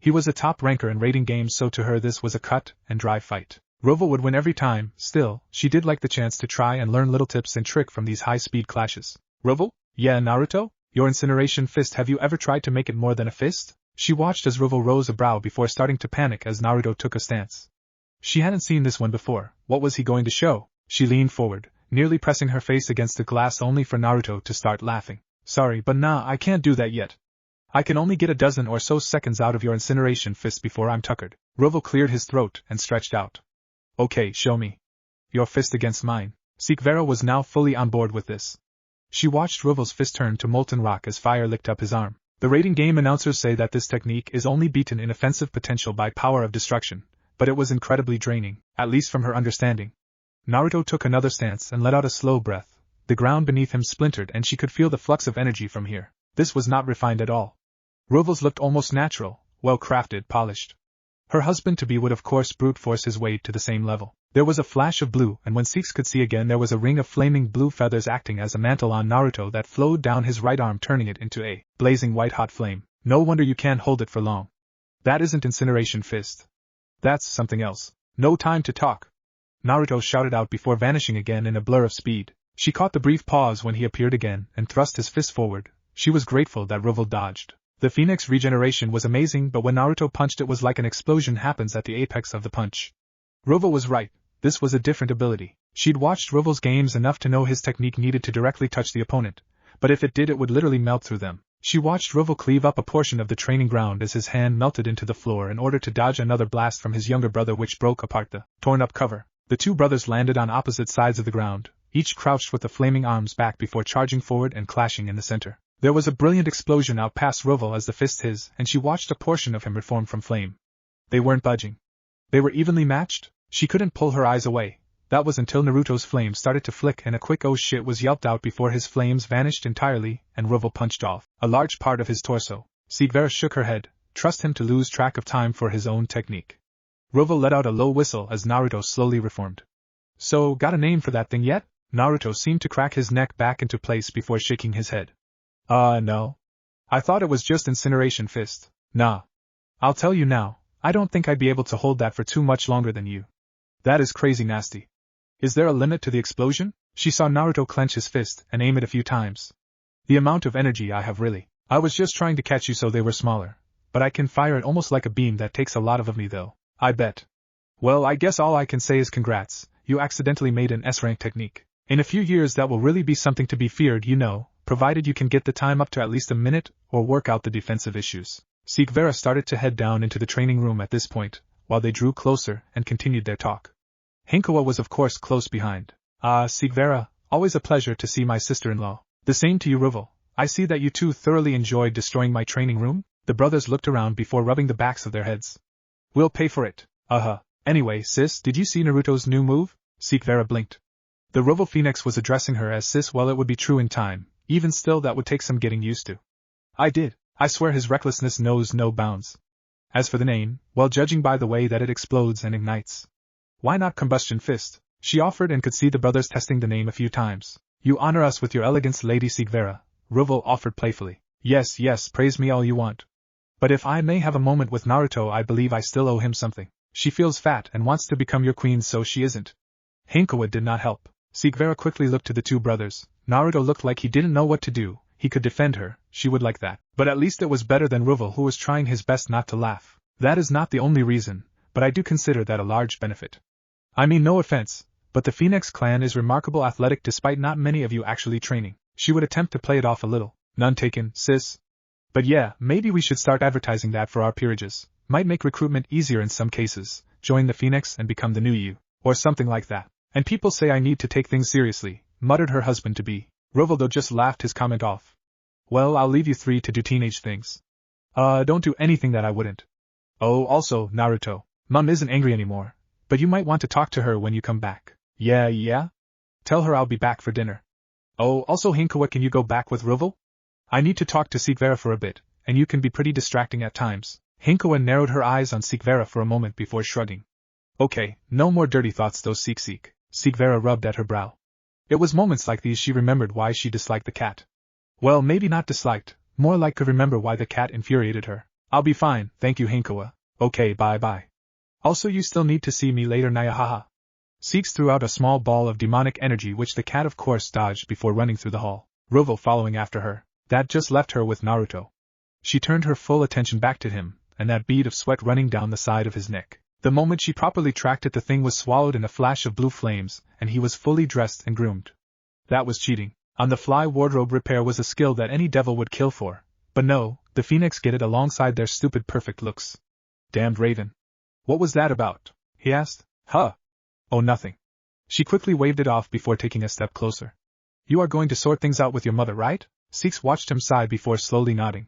He was a top ranker in raiding games, so to her this was a cut and dry fight. Ruvel would win every time. Still, she did like the chance to try and learn little tips and trick from these high-speed clashes. Ruvel? Yeah, Naruto? Your incineration fist, have you ever tried to make it more than a fist? She watched as Ruvel rose a brow before starting to panic as Naruto took a stance. She hadn't seen this one before. What was he going to show? She leaned forward, nearly pressing her face against the glass only for Naruto to start laughing. Sorry, but nah, I can't do that yet. I can only get a dozen or so seconds out of your incineration fist before I'm tuckered. Ruvel cleared his throat and stretched out. Okay, show me. Your fist against mine. Seek Vera was now fully on board with this. She watched Ruvel's fist turn to molten rock as fire licked up his arm. The raiding game announcers say that this technique is only beaten in offensive potential by power of destruction, but it was incredibly draining, at least from her understanding. Naruto took another stance and let out a slow breath. The ground beneath him splintered and she could feel the flux of energy from here. This was not refined at all. Ruvel's looked almost natural, well-crafted, polished. Her husband-to-be would of course brute force his way to the same level. There was a flash of blue, and when Seeks could see again there was a ring of flaming blue feathers acting as a mantle on Naruto that flowed down his right arm, turning it into a blazing white-hot flame. No wonder you can't hold it for long. That isn't incineration fist. That's something else. No time to talk. Naruto shouted out before vanishing again in a blur of speed. She caught the brief pause when he appeared again and thrust his fist forward. She was grateful that Ruvel dodged. The Phoenix regeneration was amazing, but when Naruto punched it was like an explosion happens at the apex of the punch. Ruvel was right. This was a different ability. She'd watched Ruvel's games enough to know his technique needed to directly touch the opponent, but if it did it would literally melt through them. She watched Ruvel cleave up a portion of the training ground as his hand melted into the floor in order to dodge another blast from his younger brother which broke apart the torn-up cover. The two brothers landed on opposite sides of the ground, each crouched with the flaming arms back before charging forward and clashing in the center. There was a brilliant explosion out past Ruvel as the fist his, and she watched a portion of him reform from flame. They weren't budging. They were evenly matched. She couldn't pull her eyes away. That was until Naruto's flame started to flick and a quick oh shit was yelped out before his flames vanished entirely and Ruvel punched off a large part of his torso. Seek Vera shook her head. Trust him to lose track of time for his own technique. Ruvel let out a low whistle as Naruto slowly reformed. So, got a name for that thing yet? Naruto seemed to crack his neck back into place before shaking his head. No. I thought it was just incineration fist. Nah. I'll tell you now, I don't think I'd be able to hold that for too much longer than you. That is crazy nasty. Is there a limit to the explosion? She saw Naruto clench his fist and aim it a few times. The amount of energy I have really. I was just trying to catch you so they were smaller, but I can fire it almost like a beam that takes a lot of me though. I bet. Well, I guess all I can say is congrats, you accidentally made an S-rank technique. In a few years that will really be something to be feared, you know, provided you can get the time up to at least a minute, or work out the defensive issues. Seek Vera started to head down into the training room at this point, while they drew closer and continued their talk. Henkoa was of course close behind. Seek Vera, always a pleasure to see my sister-in-law. The same to you, Rival. I see that you two thoroughly enjoyed destroying my training room. The brothers looked around before rubbing the backs of their heads. We'll pay for it. Anyway, sis, did you see Naruto's new move? Seek Vera blinked. The Rival Phoenix was addressing her as sis. Well, it would be true in time. Even still, that would take some getting used to. I did. I swear his recklessness knows no bounds. As for the name, well, judging by the way that it explodes and ignites. Why not Combustion Fist? She offered and could see the brothers testing the name a few times. You honor us with your elegance, Lady Seek Vera, Rival offered playfully. Yes, praise me all you want. But if I may have a moment with Naruto, I believe I still owe him something. She feels fat and wants to become your queen, so she isn't. Henkoa did not help. Seek Vera quickly looked to the two brothers. Naruto looked like he didn't know what to do. He could defend her, she would like that. But at least it was better than Rival, who was trying his best not to laugh. That is not the only reason, but I do consider that a large benefit. I mean no offense, but the Phoenix clan is remarkable athletic despite not many of you actually training. She would attempt to play it off a little. None taken, sis. But yeah, maybe we should start advertising that for our peerages. Might make recruitment easier in some cases. Join the Phoenix and become the new you. Or something like that. And people say I need to take things seriously, muttered her husband-to-be. Rivaldo just laughed his comment off. Well, I'll leave you three to do teenage things. Don't do anything that I wouldn't. Oh, also, Naruto, Mom isn't angry anymore, but you might want to talk to her when you come back. Yeah? Tell her I'll be back for dinner. Oh, also Henkoa, can you go back with Rival? I need to talk to Seek Vera for a bit, and you can be pretty distracting at times. Henkoa narrowed her eyes on Seek Vera for a moment before shrugging. Okay, no more dirty thoughts though, Seek. Seek Vera rubbed at her brow. It was moments like these she remembered why she disliked the cat. Well, maybe not disliked, more like could remember why the cat infuriated her. I'll be fine, thank you, Henkoa. Okay, bye. Also, you still need to see me later, Nyahaha. Seeks threw out a small ball of demonic energy which the cat of course dodged before running through the hall, Rival following after her. That just left her with Naruto. She turned her full attention back to him, and that bead of sweat running down the side of his neck. The moment she properly tracked it, the thing was swallowed in a flash of blue flames, and he was fully dressed and groomed. That was cheating. On-the-fly wardrobe repair was a skill that any devil would kill for. But no, the Phoenix get it alongside their stupid perfect looks. Damned Raven. What was that about? He asked. Oh, nothing. She quickly waved it off before taking a step closer. You are going to sort things out with your mother, right? Seeks watched him sigh before slowly nodding.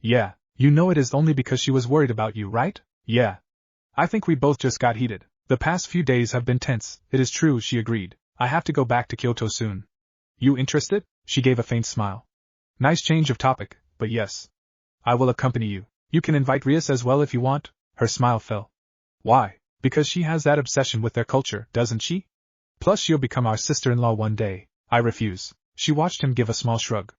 Yeah, you know it is only because she was worried about you, right? Yeah. I think we both just got heated. The past few days have been tense, it is true, she agreed. I have to go back to Kyoto soon. You interested? She gave a faint smile. Nice change of topic, but yes. I will accompany you. You can invite Rias as well if you want. Her smile fell. Why? Because she has that obsession with their culture, doesn't she? Plus she'll become our sister-in-law one day. I refuse. She watched him give a small shrug.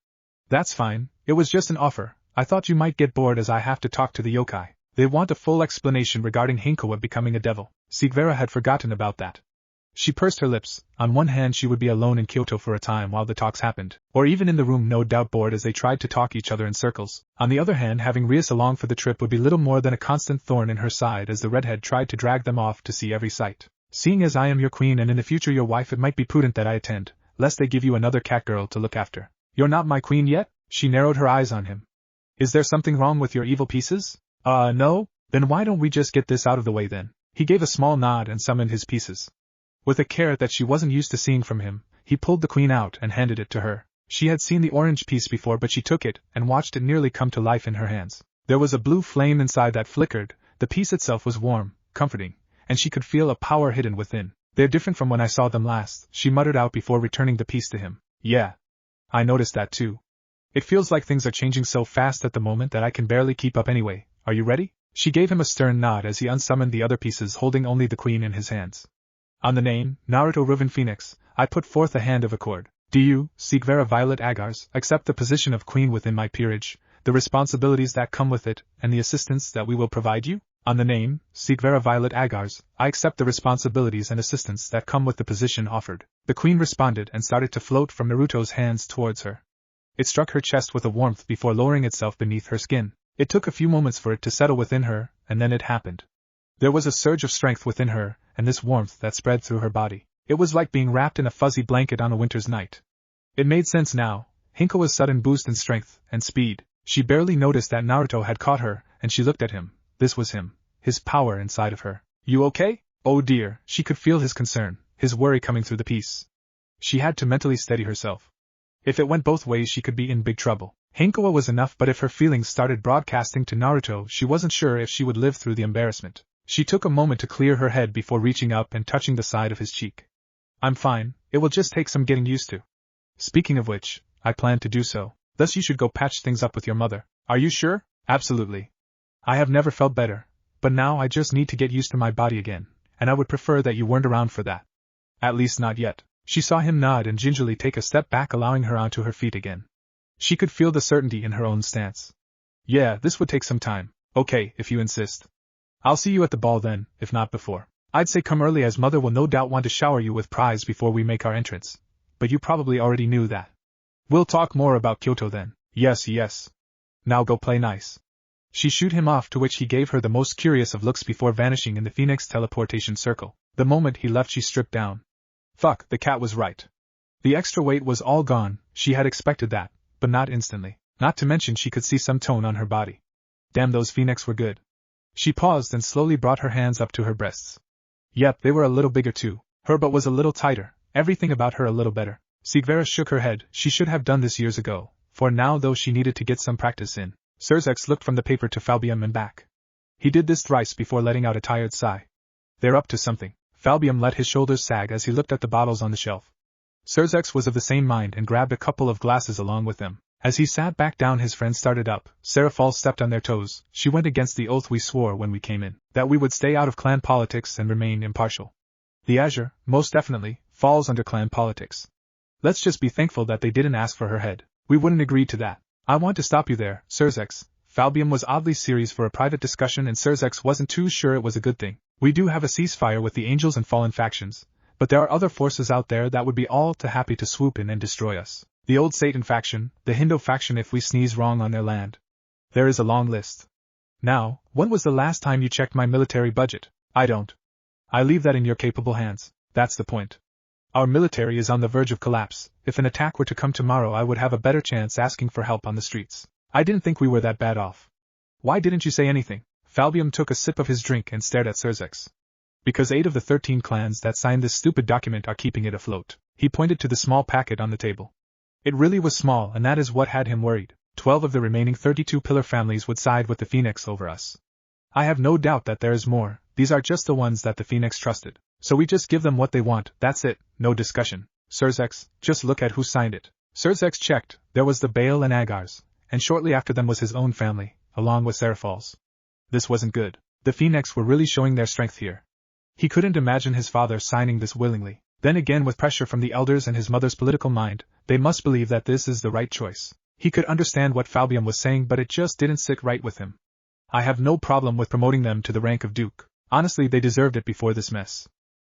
That's fine, it was just an offer. I thought you might get bored as I have to talk to the yokai. They want a full explanation regarding Henkoa becoming a devil. Seek Vera had forgotten about that. She pursed her lips. On one hand, she would be alone in Kyoto for a time while the talks happened, or even in the room, no doubt bored as they tried to talk each other in circles. On the other hand, having Rias along for the trip would be little more than a constant thorn in her side as the redhead tried to drag them off to see every sight. Seeing as I am your queen and in the future your wife, it might be prudent that I attend, lest they give you another cat girl to look after. You're not my queen yet? She narrowed her eyes on him. Is there something wrong with your evil pieces? No? Then why don't we just get this out of the way then? He gave a small nod and summoned his pieces. With a care that she wasn't used to seeing from him, he pulled the queen out and handed it to her. She had seen the orange piece before, but she took it and watched it nearly come to life in her hands. There was a blue flame inside that flickered, the piece itself was warm, comforting, and she could feel a power hidden within. They're different from when I saw them last, she muttered out before returning the piece to him. Yeah. I noticed that too. It feels like things are changing so fast at the moment that I can barely keep up anyway. Are you ready? She gave him a stern nod as he unsummoned the other pieces, holding only the queen in his hands. On the name, Naruto Riven Phoenix, I put forth a hand of accord. Do you, Seek Vera Violet Agars, accept the position of queen within my peerage, the responsibilities that come with it, and the assistance that we will provide you? On the name, Seek Vera Violet Agars, I accept the responsibilities and assistance that come with the position offered. The queen responded and started to float from Naruto's hands towards her. It struck her chest with a warmth before lowering itself beneath her skin. It took a few moments for it to settle within her, and then it happened. There was a surge of strength within her, and this warmth that spread through her body. It was like being wrapped in a fuzzy blanket on a winter's night. It made sense now. Henkoa's sudden boost in strength and speed. She barely noticed that Naruto had caught her, and she looked at him. This was him. His power inside of her. You okay? Oh dear, she could feel his concern, his worry coming through the piece. She had to mentally steady herself. If it went both ways she could be in big trouble. Henkoa was enough, but if her feelings started broadcasting to Naruto, she wasn't sure if she would live through the embarrassment. She took a moment to clear her head before reaching up and touching the side of his cheek. I'm fine, it will just take some getting used to. Speaking of which, I plan to do so. Thus you should go patch things up with your mother. Are you sure? Absolutely. I have never felt better, but now I just need to get used to my body again, and I would prefer that you weren't around for that. At least not yet. She saw him nod and gingerly take a step back, allowing her onto her feet again. She could feel the certainty in her own stance. Yeah, this would take some time. Okay, if you insist. I'll see you at the ball then, if not before. I'd say come early, as mother will no doubt want to shower you with prize before we make our entrance. But you probably already knew that. We'll talk more about Kyoto then. Yes. Now go play nice. She shooed him off, to which he gave her the most curious of looks before vanishing in the Phoenix teleportation circle. The moment he left she stripped down. Fuck, the cat was right. The extra weight was all gone. She had expected that, but not instantly. Not to mention she could see some tone on her body. Damn, those Phoenix were good. She paused and slowly brought her hands up to her breasts. Yep, they were a little bigger too. Her butt was a little tighter, everything about her a little better. Seek Vera shook her head. She should have done this years ago, for now though she needed to get some practice in. Surzex looked from the paper to Falbium and back. He did this thrice before letting out a tired sigh. They're up to something. Falbium let his shoulders sag as he looked at the bottles on the shelf. Surzex was of the same mind and grabbed a couple of glasses along with them. As he sat back down, his friend started up. Seraphal stepped on their toes. She went against the oath we swore when we came in, that we would stay out of clan politics and remain impartial. The Azure, most definitely, falls under clan politics. Let's just be thankful that they didn't ask for her head. We wouldn't agree to that. I want to stop you there, Surzex. Falbium was oddly serious for a private discussion, and Surzex wasn't too sure it was a good thing. We do have a ceasefire with the Angels and Fallen factions, but there are other forces out there that would be all too happy to swoop in and destroy us. The old Satan faction, the Hindu faction if we sneeze wrong on their land. There is a long list. Now, when was the last time you checked my military budget? I don't. I leave that in your capable hands. That's the point. Our military is on the verge of collapse. If an attack were to come tomorrow, I would have a better chance asking for help on the streets. I didn't think we were that bad off. Why didn't you say anything? Falbium took a sip of his drink and stared at Surzex. Because 8 of the 13 clans that signed this stupid document are keeping it afloat. He pointed to the small packet on the table. It really was small, and that is what had him worried. 12 of the remaining 32 pillar families would side with the Phoenix over us. I have no doubt that there is more. These are just the ones that the Phoenix trusted. So we just give them what they want, that's it, no discussion. Surzex, just look at who signed it. Surzex checked. There was the Baal and Agars, and shortly after them was his own family, along with Seraphal's. This wasn't good. The Phoenix were really showing their strength here. He couldn't imagine his father signing this willingly. Then again, with pressure from the elders and his mother's political mind, they must believe that this is the right choice. He could understand what Falbium was saying, but it just didn't sit right with him. I have no problem with promoting them to the rank of Duke. Honestly, they deserved it before this mess.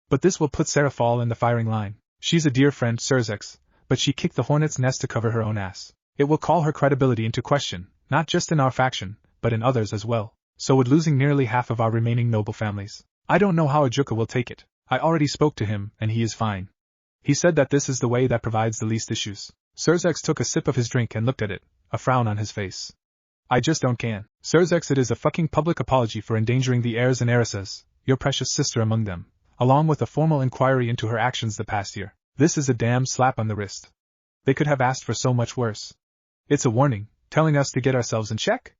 But this will put Seraphal in the firing line. She's a dear friend, Surzex, but she kicked the hornet's nest to cover her own ass. It will call her credibility into question, not just in our faction, but in others as well. So would losing nearly half of our remaining noble families. I don't know how Ajuka will take it. I already spoke to him, and he is fine. He said that this is the way that provides the least issues. Surzex took a sip of his drink and looked at it, a frown on his face. I just don't can. Surzex, it is a fucking public apology for endangering the heirs and heiresses, your precious sister among them, along with a formal inquiry into her actions the past year. This is a damn slap on the wrist. They could have asked for so much worse. It's a warning, telling us to get ourselves in check?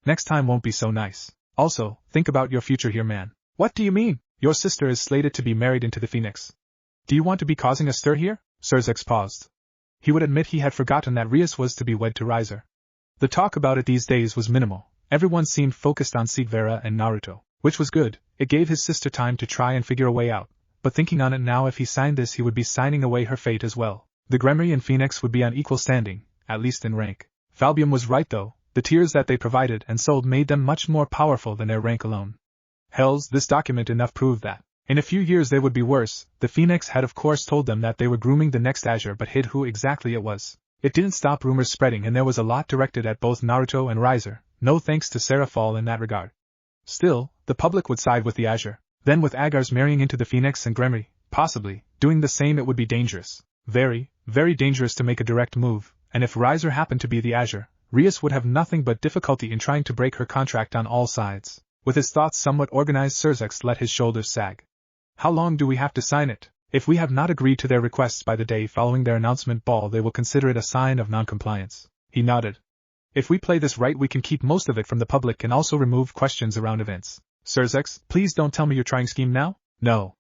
Next time won't be so nice. Also, think about your future here, man. What do you mean? Your sister is slated to be married into the Phoenix. Do you want to be causing a stir here? Surzex paused. He would admit he had forgotten that Rias was to be wed to Riser. The talk about it these days was minimal. Everyone seemed focused on Seek Vera and Naruto, which was good. It gave his sister time to try and figure a way out. But thinking on it now, if he signed this, he would be signing away her fate as well. The Gremry and Phoenix would be on equal standing, at least in rank. Falbium was right though. The tears that they provided and sold made them much more powerful than their rank alone. Hells, this document enough proved that. In a few years they would be worse. The Phoenix had of course told them that they were grooming the next Azure, but hid who exactly it was. It didn't stop rumors spreading, and there was a lot directed at both Naruto and Riser. No thanks to Seraphal in that regard. Still, the public would side with the Azure. Then with Agar's marrying into the Phoenix and Gremory, possibly, doing the same, it would be dangerous. Very, very dangerous to make a direct move, and if Riser happened to be the Azure, Rias would have nothing but difficulty in trying to break her contract on all sides. With his thoughts somewhat organized, Surzex let his shoulders sag. How long do we have to sign it? If we have not agreed to their requests by the day following their announcement ball, they will consider it a sign of non-compliance. He nodded. If we play this right, we can keep most of it from the public and also remove questions around events. Surzex, please don't tell me you're trying scheme now? No.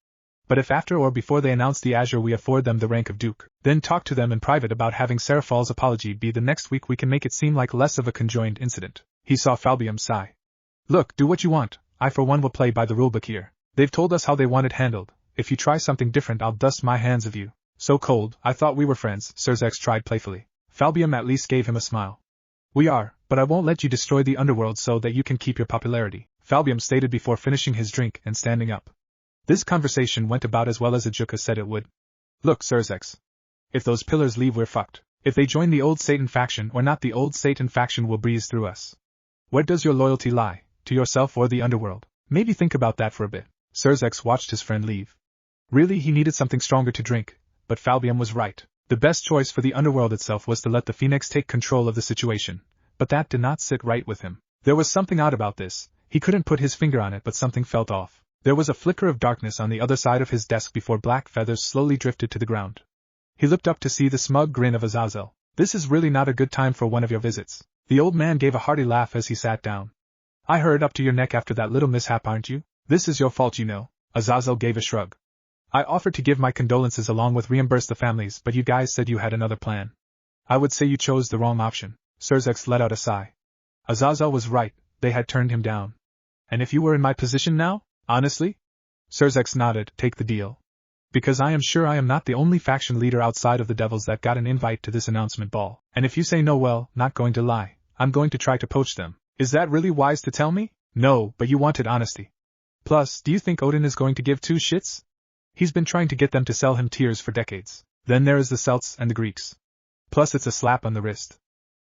But if after or before they announce the Azure we afford them the rank of Duke, then talk to them in private about having Seraphal's apology be the next week, we can make it seem like less of a conjoined incident. He saw Falbium sigh. Look, do what you want, I for one will play by the rulebook here. They've told us how they want it handled. If you try something different, I'll dust my hands of you. So cold, I thought we were friends, Surzex tried playfully. Falbium at least gave him a smile. We are, but I won't let you destroy the underworld so that you can keep your popularity, Falbium stated before finishing his drink and standing up. This conversation went about as well as Ajuka said it would. Look, Surzex. If those pillars leave, we're fucked. If they join the old Satan faction or not, the old Satan faction will breeze through us. Where does your loyalty lie? To yourself or the underworld? Maybe think about that for a bit. Surzex watched his friend leave. Really, he needed something stronger to drink, but Falbium was right. The best choice for the underworld itself was to let the Phoenix take control of the situation, but that did not sit right with him. There was something odd about this. He couldn't put his finger on it, but something felt off. There was a flicker of darkness on the other side of his desk before black feathers slowly drifted to the ground. He looked up to see the smug grin of Azazel. This is really not a good time for one of your visits. The old man gave a hearty laugh as he sat down. I heard up to your neck after that little mishap, aren't you? This is your fault, you know. Azazel gave a shrug. I offered to give my condolences along with reimburse the families, but you guys said you had another plan. I would say you chose the wrong option. Surzex let out a sigh. Azazel was right, they had turned him down. And if you were in my position now? Honestly? Surzex nodded, take the deal. Because I am sure I am not the only faction leader outside of the Devils that got an invite to this announcement ball. And if you say no, well, not going to lie, I'm going to try to poach them. Is that really wise to tell me? No, but you wanted honesty. Plus, do you think Odin is going to give two shits? He's been trying to get them to sell him tears for decades. Then there is the Celts and the Greeks. Plus it's a slap on the wrist.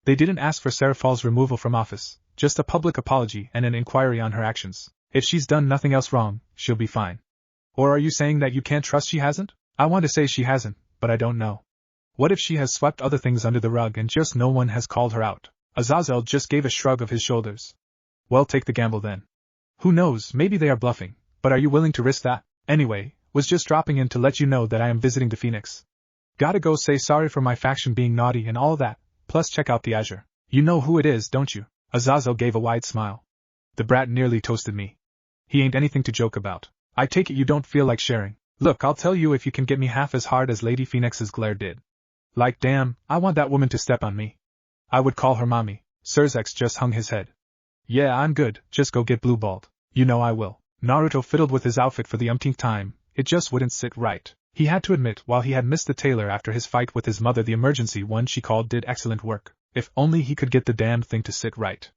They didn't ask for Seraphal's removal from office, just a public apology and an inquiry on her actions. If she's done nothing else wrong, she'll be fine. Or are you saying that you can't trust she hasn't? I want to say she hasn't, but I don't know. What if she has swept other things under the rug and just no one has called her out? Azazel just gave a shrug of his shoulders. Well, take the gamble then. Who knows, maybe they are bluffing, but are you willing to risk that? Anyway, was just dropping in to let you know that I am visiting the Phoenix. Gotta go say sorry for my faction being naughty and all that, plus check out the Azure. You know who it is, don't you? Azazel gave a wide smile. The brat nearly toasted me. He ain't anything to joke about. I take it you don't feel like sharing. Look, I'll tell you if you can get me half as hard as Lady Phoenix's glare did. Like damn, I want that woman to step on me. I would call her mommy. Surzex just hung his head. Yeah, I'm good, just go get blue-balled. You know I will. Naruto fiddled with his outfit for the umpteenth time, it just wouldn't sit right. He had to admit, while he had missed the tailor after his fight with his mother, the emergency one she called did excellent work. If only he could get the damned thing to sit right.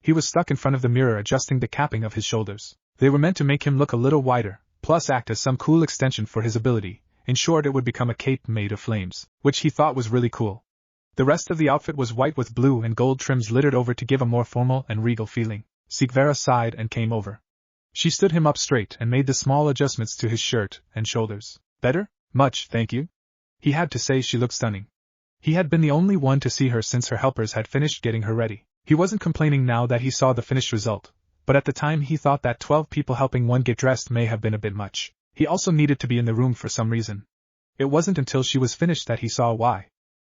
He was stuck in front of the mirror adjusting the capping of his shoulders. They were meant to make him look a little wider, plus act as some cool extension for his ability. In short, it would become a cape made of flames, which he thought was really cool. The rest of the outfit was white with blue and gold trims littered over to give a more formal and regal feeling. Seek Vera sighed and came over. She stood him up straight and made the small adjustments to his shirt and shoulders. Better? Much, thank you. He had to say she looked stunning. He had been the only one to see her since her helpers had finished getting her ready. He wasn't complaining now that he saw the finished result, but at the time he thought that 12 people helping one get dressed may have been a bit much. He also needed to be in the room for some reason. It wasn't until she was finished that he saw why.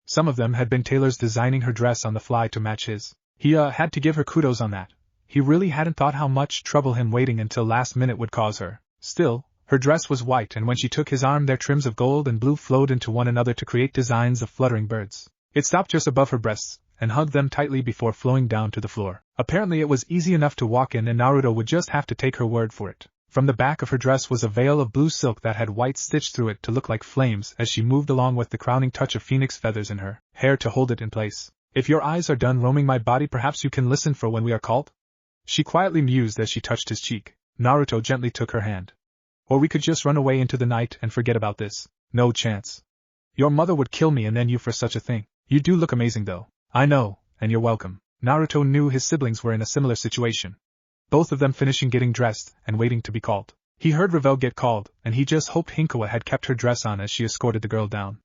Some of them had been tailors designing her dress on the fly to match his. He had to give her kudos on that. He really hadn't thought how much trouble him waiting until last minute would cause her. Still, her dress was white, and when she took his arm their trims of gold and blue flowed into one another to create designs of fluttering birds. It stopped just above her breasts, and hugged them tightly before flowing down to the floor. Apparently it was easy enough to walk in and Naruto would just have to take her word for it. From the back of her dress was a veil of blue silk that had white stitched through it to look like flames as she moved along with the crowning touch of phoenix feathers in her hair to hold it in place. If your eyes are done roaming my body, perhaps you can listen for when we are called? She quietly mused as she touched his cheek. Naruto gently took her hand. Or we could just run away into the night and forget about this. No chance. Your mother would kill me and then you for such a thing. You do look amazing though. I know, and you're welcome. Naruto knew his siblings were in a similar situation. both of them finishing getting dressed and waiting to be called. He heard Ravel get called, and he just hoped Henkoa had kept her dress on as she escorted the girl down.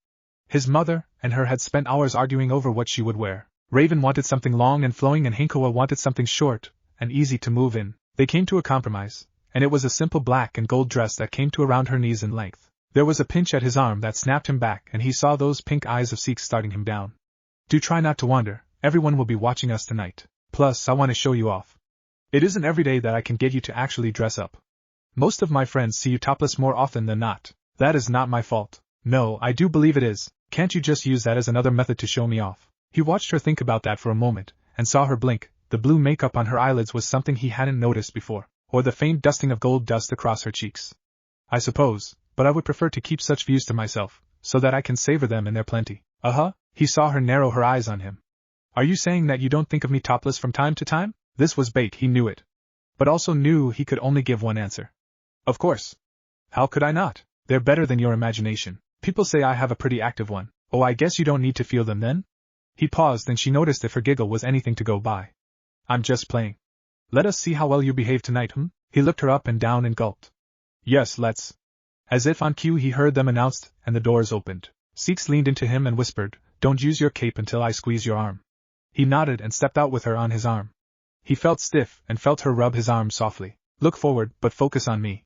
His mother and her had spent hours arguing over what she would wear. Raven wanted something long and flowing and Henkoa wanted something short and easy to move in. They came to a compromise, and it was a simple black and gold dress that came to around her knees in length. There was a pinch at his arm that snapped him back and he saw those pink eyes of Seek starting him down. Do try not to wander, everyone will be watching us tonight. Plus, I want to show you off. It isn't every day that I can get you to actually dress up. Most of my friends see you topless more often than not. That is not my fault. No, I do believe it is. Can't you just use that as another method to show me off? He watched her think about that for a moment, and saw her blink. The blue makeup on her eyelids was something he hadn't noticed before, or the faint dusting of gold dust across her cheeks. I suppose, but I would prefer to keep such views to myself, so that I can savor them in their plenty. He saw her narrow her eyes on him. Are you saying that you don't think of me topless from time to time? This was bait, he knew it. But also knew he could only give one answer. Of course. How could I not? They're better than your imagination. People say I have a pretty active one. Oh, I guess you don't need to feel them then? He paused and she noticed if her giggle was anything to go by. I'm just playing. Let us see how well you behave tonight, He looked her up and down and gulped. Yes, let's. As if on cue he heard them announced, and the doors opened. Seeks leaned into him and whispered, Don't use your cape until I squeeze your arm. He nodded and stepped out with her on his arm. He felt stiff and felt her rub his arm softly. Look forward, but focus on me.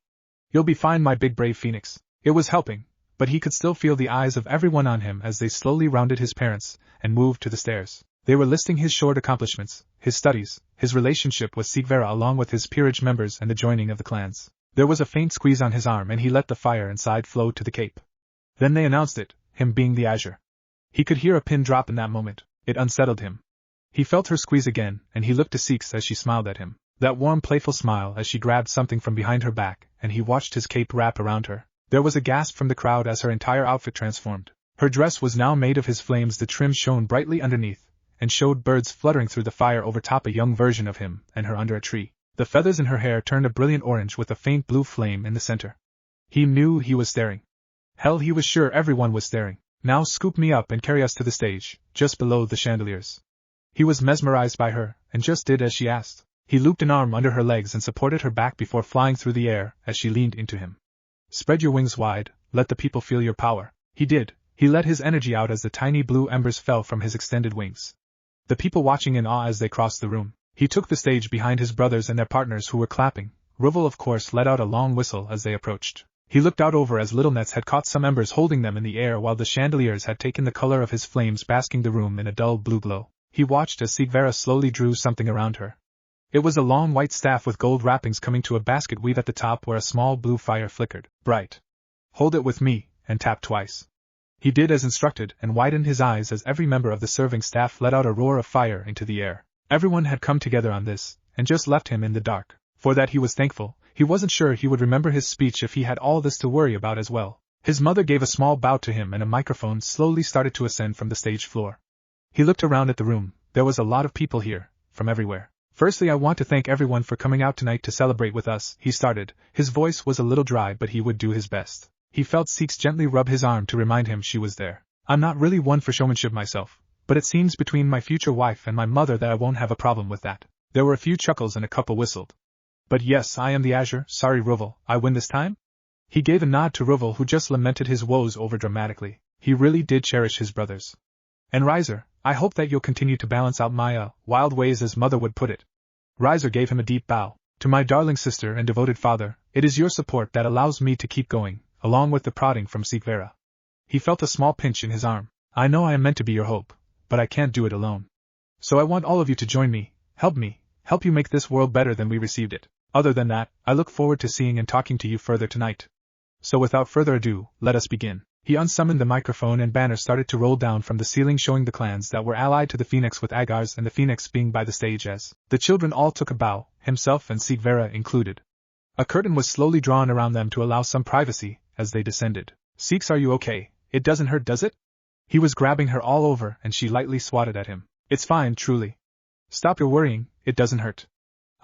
You'll be fine, my big brave phoenix. It was helping, but he could still feel the eyes of everyone on him as they slowly rounded his parents and moved to the stairs. They were listing his short accomplishments, his studies, his relationship with Seek Vera along with his peerage members and the joining of the clans. There was a faint squeeze on his arm and he let the fire inside flow to the cape. Then they announced it, him being the Azure. He could hear a pin drop in that moment. It unsettled him. He felt her squeeze again, and he looked to Seeks as she smiled at him. That warm, playful smile as she grabbed something from behind her back, and he watched his cape wrap around her. There was a gasp from the crowd as her entire outfit transformed. Her dress was now made of his flames, the trim shone brightly underneath, and showed birds fluttering through the fire over top a young version of him and her under a tree. The feathers in her hair turned a brilliant orange with a faint blue flame in the center. He knew he was staring. Hell, he was sure everyone was staring. Now scoop me up and carry us to the stage, just below the chandeliers. He was mesmerized by her, and just did as she asked. He looped an arm under her legs and supported her back before flying through the air as she leaned into him. Spread your wings wide, let the people feel your power. He did. He let his energy out as the tiny blue embers fell from his extended wings. The people watching in awe as they crossed the room. He took the stage behind his brothers and their partners who were clapping. Ruvel of course let out a long whistle as they approached. He looked out over as little nets had caught some embers holding them in the air while the chandeliers had taken the color of his flames, basking the room in a dull blue glow. He watched as Seek Vera slowly drew something around her. It was a long white staff with gold wrappings coming to a basket weave at the top where a small blue fire flickered. Bright. Hold it with me, and tap twice. He did as instructed and widened his eyes as every member of the serving staff let out a roar of fire into the air. Everyone had come together on this, and just left him in the dark. For that he was thankful. He wasn't sure he would remember his speech if he had all this to worry about as well. His mother gave a small bow to him and a microphone slowly started to ascend from the stage floor. He looked around at the room. There was a lot of people here, from everywhere. Firstly, I want to thank everyone for coming out tonight to celebrate with us, he started. His voice was a little dry, but he would do his best. He felt Seeks gently rub his arm to remind him she was there. I'm not really one for showmanship myself, but it seems between my future wife and my mother that I won't have a problem with that. There were a few chuckles and a couple whistled. But yes, I am the Azure, sorry Ruvel, I win this time? He gave a nod to Ruvel who just lamented his woes over dramatically. He really did cherish his brothers. And Riser, I hope that you'll continue to balance out my, wild ways as mother would put it. Riser gave him a deep bow. To my darling sister and devoted father, it is your support that allows me to keep going, along with the prodding from Seek Vera. He felt a small pinch in his arm. I know I am meant to be your hope, but I can't do it alone. So I want all of you to join me, help you make this world better than we received it. Other than that, I look forward to seeing and talking to you further tonight. So without further ado, let us begin. He unsummoned the microphone and banners started to roll down from the ceiling showing the clans that were allied to the Phoenix with Agars and the Phoenix being by the stage as the children all took a bow, himself and Seek Vera included. A curtain was slowly drawn around them to allow some privacy as they descended. Seeks, are you okay? It doesn't hurt, does it? He was grabbing her all over and she lightly swatted at him. It's fine, truly. Stop your worrying, it doesn't hurt.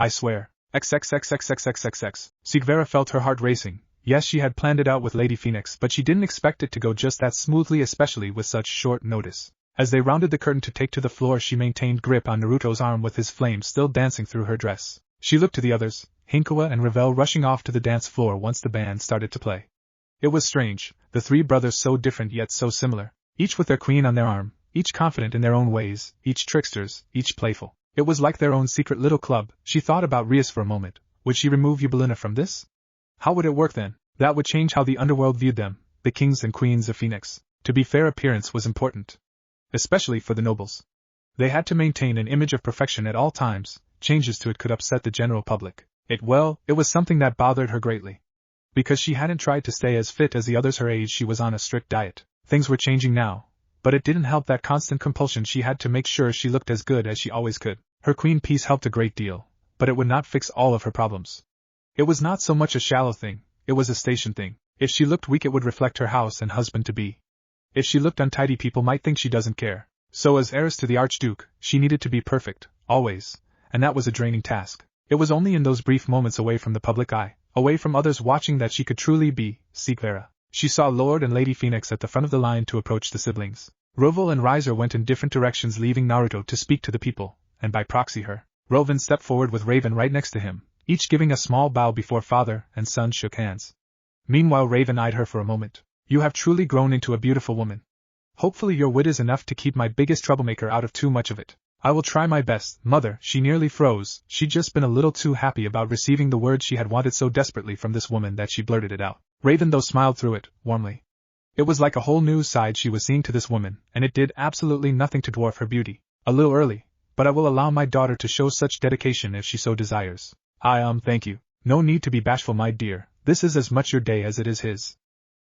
I swear. XXXXXXXX. Seek Vera felt her heart racing. Yes, she had planned it out with Lady Phoenix, but she didn't expect it to go just that smoothly, especially with such short notice. As they rounded the curtain to take to the floor, she maintained grip on Naruto's arm with his flame still dancing through her dress. She looked to the others, Henkoa and Ravel rushing off to the dance floor once the band started to play. It was strange, the three brothers so different yet so similar, each with their queen on their arm, each confident in their own ways, each tricksters, each playful. It was like their own secret little club. She thought about Rias for a moment. Would she remove Eubelina from this? How would it work then? That would change how the underworld viewed them, the kings and queens of Phoenix. To be fair, appearance was important. Especially for the nobles. They had to maintain an image of perfection at all times. Changes to it could upset the general public. It was something that bothered her greatly. Because she hadn't tried to stay as fit as the others her age, she was on a strict diet. Things were changing now. But it didn't help that constant compulsion she had to make sure she looked as good as she always could. Her queen piece helped a great deal, but it would not fix all of her problems. It was not so much a shallow thing, it was a station thing. If she looked weak, it would reflect her house and husband-to-be. If she looked untidy, people might think she doesn't care. So as heiress to the Archduke, she needed to be perfect, always, and that was a draining task. It was only in those brief moments away from the public eye, away from others watching, that she could truly be Seek Vera. She saw Lord and Lady Phoenix at the front of the line to approach the siblings. Roval and Riser went in different directions, leaving Naruto to speak to the people, and by proxy her. Rovan stepped forward with Raven right next to him, each giving a small bow before father and son shook hands. Meanwhile Raven eyed her for a moment. You have truly grown into a beautiful woman. Hopefully your wit is enough to keep my biggest troublemaker out of too much of it. I will try my best, mother. She nearly froze. She'd just been a little too happy about receiving the word she had wanted so desperately from this woman that she blurted it out. Raven though smiled through it, warmly. It was like a whole new side she was seeing to this woman, and it did absolutely nothing to dwarf her beauty. A little early, but I will allow my daughter to show such dedication if she so desires. Thank you. No need to be bashful, my dear. This is as much your day as it is his.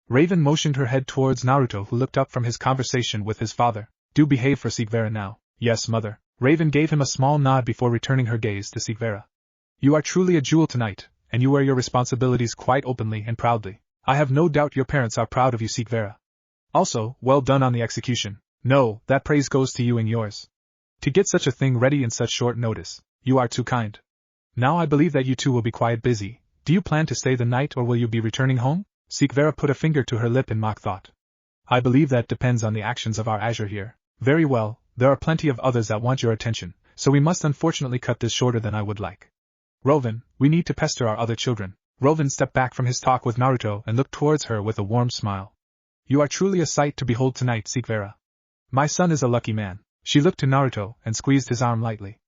Raven motioned her head towards Naruto, who looked up from his conversation with his father. Do behave for Seek Vera now. Yes, mother. Raven gave him a small nod before returning her gaze to Seek Vera. You are truly a jewel tonight, and you wear your responsibilities quite openly and proudly. I have no doubt your parents are proud of you, Seek Vera. Also, well done on the execution. No, that praise goes to you and yours. To get such a thing ready in such short notice, you are too kind. Now I believe that you two will be quite busy. Do you plan to stay the night, or will you be returning home? Seek Vera put a finger to her lip in mock thought. I believe that depends on the actions of our Azure here. Very well, there are plenty of others that want your attention, so we must unfortunately cut this shorter than I would like. Rovan, we need to pester our other children. Rovan stepped back from his talk with Naruto and looked towards her with a warm smile. You are truly a sight to behold tonight, Seek Vera. My son is a lucky man. She looked to Naruto and squeezed his arm lightly.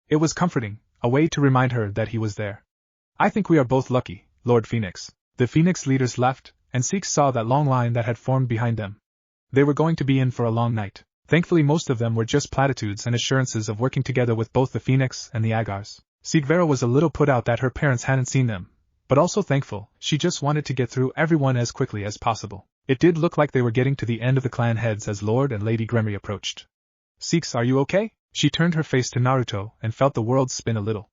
It was comforting, a way to remind her that he was there. I think we are both lucky, Lord Phoenix. The Phoenix leaders left, and Seek saw that long line that had formed behind them. They were going to be in for a long night. Thankfully most of them were just platitudes and assurances of working together with both the Phoenix and the Agars. Seek Vera was a little put out that her parents hadn't seen them, but also thankful. She just wanted to get through everyone as quickly as possible. It did look like they were getting to the end of the clan heads as Lord and Lady Gremory approached. Seeks, are you okay? She turned her face to Naruto and felt the world spin a little.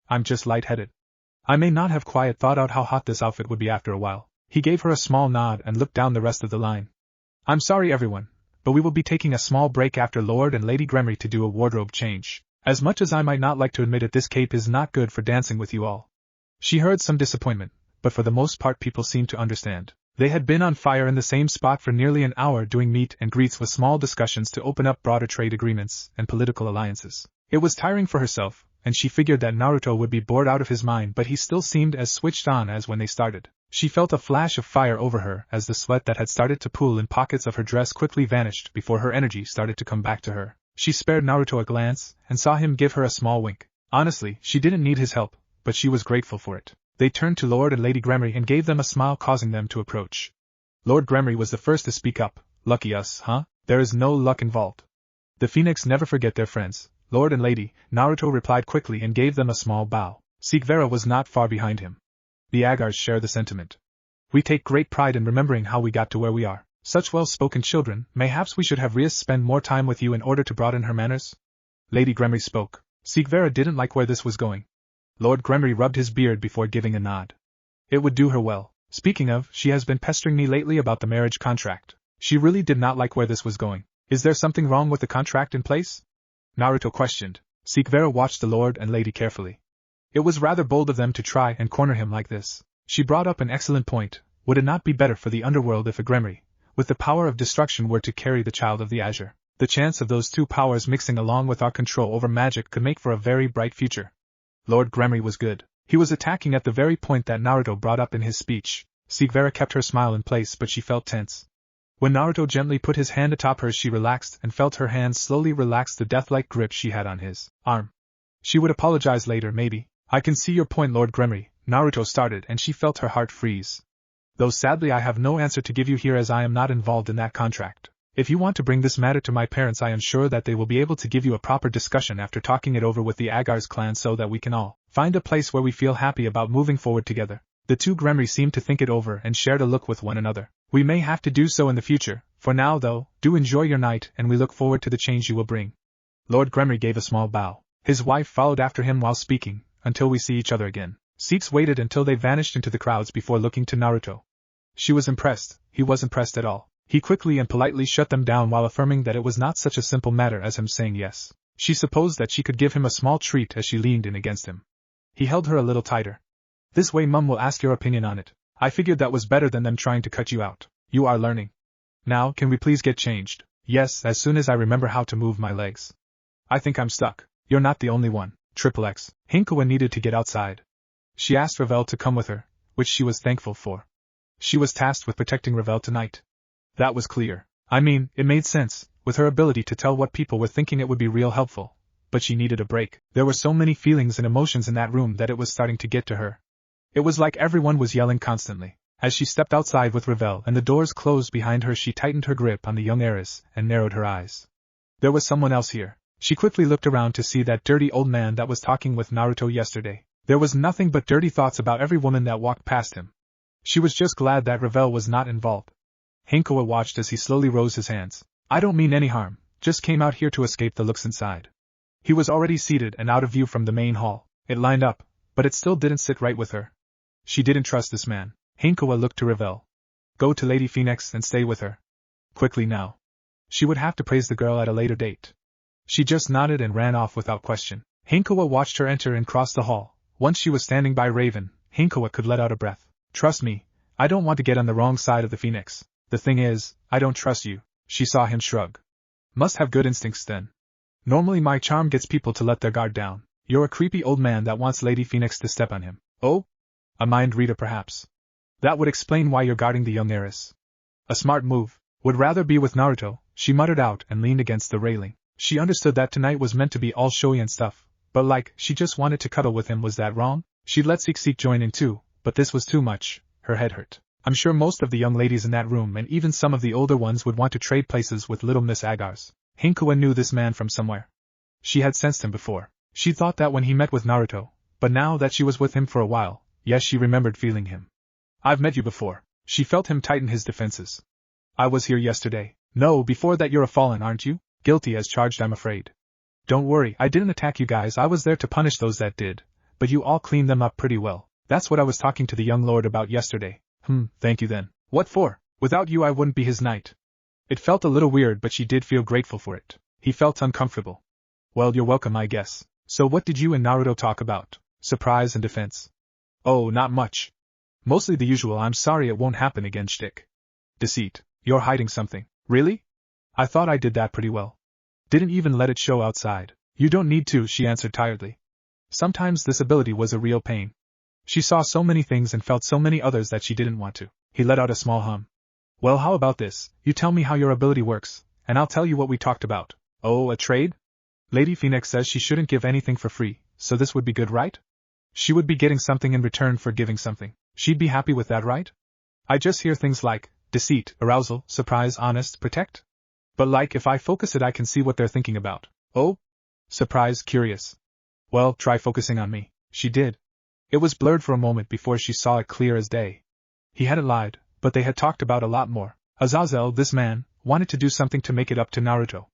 I'm just lightheaded. I may not have quite thought out how hot this outfit would be after a while. He gave her a small nod and looked down the rest of the line. I'm sorry everyone, but we will be taking a small break after Lord and Lady Gremory to do a wardrobe change. As much as I might not like to admit it, this cape is not good for dancing with you all. She heard some disappointment, but for the most part people seemed to understand. They had been on fire in the same spot for nearly an hour doing meet and greets with small discussions to open up broader trade agreements and political alliances. It was tiring for herself, and she figured that Naruto would be bored out of his mind, but he still seemed as switched on as when they started. She felt a flash of fire over her as the sweat that had started to pool in pockets of her dress quickly vanished before her energy started to come back to her. She spared Naruto a glance and saw him give her a small wink. Honestly, she didn't need his help, but she was grateful for it. They turned to Lord and Lady Gremory and gave them a smile, causing them to approach. Lord Gremory was the first to speak up. Lucky us, huh? There is no luck involved. The Phoenix never forget their friends. Lord and Lady, Naruto replied quickly and gave them a small bow. Seek Vera was not far behind him. The Agars share the sentiment. We take great pride in remembering how we got to where we are. Such well-spoken children. Mayhaps we should have Rias spend more time with you in order to broaden her manners? Lady Gremory spoke. Seek Vera didn't like where this was going. Lord Gremory rubbed his beard before giving a nod. It would do her well. Speaking of, she has been pestering me lately about the marriage contract. She really did not like where this was going. Is there something wrong with the contract in place? Naruto questioned. Seek Vera watched the Lord and Lady carefully. It was rather bold of them to try and corner him like this. She brought up an excellent point. Would it not be better for the underworld if a Gremory, with the power of destruction, were to carry the child of the Azure? The chance of those two powers mixing along with our control over magic could make for a very bright future. Lord Gremory was good. He was attacking at the very point that Naruto brought up in his speech. Seek Vera kept her smile in place, but she felt tense. When Naruto gently put his hand atop hers, she relaxed and felt her hand slowly relax the death-like grip she had on his arm. She would apologize later, maybe. I can see your point, Lord Gremory, Naruto started, and she felt her heart freeze. Though sadly I have no answer to give you here, as I am not involved in that contract. If you want to bring this matter to my parents, I am sure that they will be able to give you a proper discussion after talking it over with the Agar's clan, so that we can all find a place where we feel happy about moving forward together. The two Gremory seemed to think it over and shared a look with one another. We may have to do so in the future. For now, though, do enjoy your night, and we look forward to the change you will bring. Lord Gremory gave a small bow. His wife followed after him while speaking, until we see each other again. Seeks waited until they vanished into the crowds before looking to Naruto. She was impressed. He was impressed at all. He quickly and politely shut them down while affirming that it was not such a simple matter as him saying yes. She supposed that she could give him a small treat as she leaned in against him. He held her a little tighter. This way Mum will ask your opinion on it. I figured that was better than them trying to cut you out. You are learning. Now, can we please get changed? Yes, as soon as I remember how to move my legs. I think I'm stuck. You're not the only one. XXX. Henkoa needed to get outside. She asked Ravel to come with her, which she was thankful for. She was tasked with protecting Ravel tonight. That was clear. I mean, it made sense. With her ability to tell what people were thinking, it would be real helpful. But she needed a break. There were so many feelings and emotions in that room that it was starting to get to her. It was like everyone was yelling constantly. As she stepped outside with Ravel and the doors closed behind her, she tightened her grip on the young heiress and narrowed her eyes. There was someone else here. She quickly looked around to see that dirty old man that was talking with Naruto yesterday. There was nothing but dirty thoughts about every woman that walked past him. She was just glad that Ravel was not involved. Henkoa watched as he slowly rose his hands. I don't mean any harm, just came out here to escape the looks inside. He was already seated and out of view from the main hall. It lined up, but it still didn't sit right with her. She didn't trust this man. Henkoa looked to Ravel. Go to Lady Phoenix and stay with her. Quickly now. She would have to praise the girl at a later date. She just nodded and ran off without question. Henkoa watched her enter and cross the hall. Once she was standing by Raven, Henkoa could let out a breath. Trust me, I don't want to get on the wrong side of the Phoenix. The thing is, I don't trust you. She saw him shrug. Must have good instincts then. Normally my charm gets people to let their guard down. You're a creepy old man that wants Lady Phoenix to step on him. Oh? A mind reader perhaps. That would explain why you're guarding the young heiress. A smart move. Would rather be with Naruto, she muttered out and leaned against the railing. She understood that tonight was meant to be all showy and stuff, but she just wanted to cuddle with him. Was that wrong? She'd let Seek join in too, but this was too much. Her head hurt. I'm sure most of the young ladies in that room and even some of the older ones would want to trade places with little Miss Agars. Henkoa knew this man from somewhere. She had sensed him before. She thought that when he met with Naruto, but now that she was with him for a while, yes, she remembered feeling him. I've met you before. She felt him tighten his defenses. I was here yesterday. No, before that. You're a fallen, aren't you? Guilty as charged, I'm afraid. Don't worry, I didn't attack you guys. I was there to punish those that did, but you all cleaned them up pretty well. That's what I was talking to the young lord about yesterday. Thank you then. What for? Without you I wouldn't be his knight. It felt a little weird, but she did feel grateful for it. He felt uncomfortable. Well, you're welcome, I guess. So what did you and Naruto talk about? Surprise and defense? Oh, not much. Mostly the usual I'm sorry it won't happen again shtick. Deceit. You're hiding something. Really? I thought I did that pretty well. Didn't even let it show outside. You don't need to, she answered tiredly. Sometimes this ability was a real pain. She saw so many things and felt so many others that she didn't want to. He let out a small hum. Well, how about this? You tell me how your ability works, and I'll tell you what we talked about. Oh, a trade? Lady Phoenix says she shouldn't give anything for free, so this would be good, right? She would be getting something in return for giving something. She'd be happy with that, right? I just hear things like deceit, arousal, surprise, honest, protect. But if I focus it I can see what they're thinking about. Oh? Surprise, curious. Well, try focusing on me. She did. It was blurred for a moment before she saw it clear as day. He hadn't lied, but they had talked about a lot more. Azazel, this man, wanted to do something to make it up to Naruto.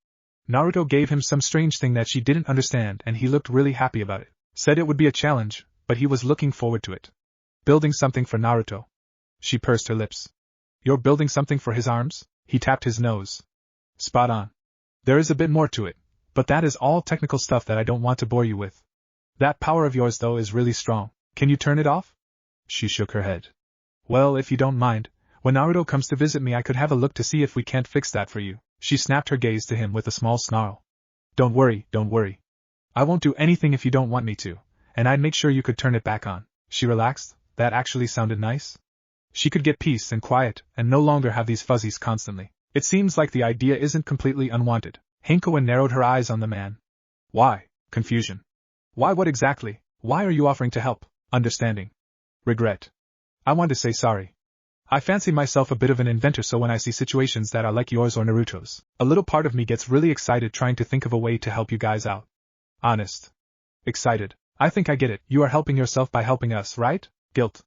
Naruto gave him some strange thing that she didn't understand and he looked really happy about it. Said it would be a challenge, but he was looking forward to it. Building something for Naruto. She pursed her lips. You're building something for his arms? He tapped his nose. Spot on. There is a bit more to it, but that is all technical stuff that I don't want to bore you with. That power of yours though is really strong. Can you turn it off? She shook her head. Well, if you don't mind, when Naruto comes to visit me I could have a look to see if we can't fix that for you. She snapped her gaze to him with a small snarl. Don't worry. I won't do anything if you don't want me to, and I'd make sure you could turn it back on. She relaxed. That actually sounded nice. She could get peace and quiet, and no longer have these fuzzies constantly. It seems like the idea isn't completely unwanted. Henkoa narrowed her eyes on the man. Why? Confusion. Why, what exactly? Why are you offering to help? Understanding. Regret. I want to say sorry. I fancy myself a bit of an inventor, so when I see situations that are like yours or Naruto's, a little part of me gets really excited trying to think of a way to help you guys out. Honest. Excited. I think I get it. You are helping yourself by helping us, right? Guilt.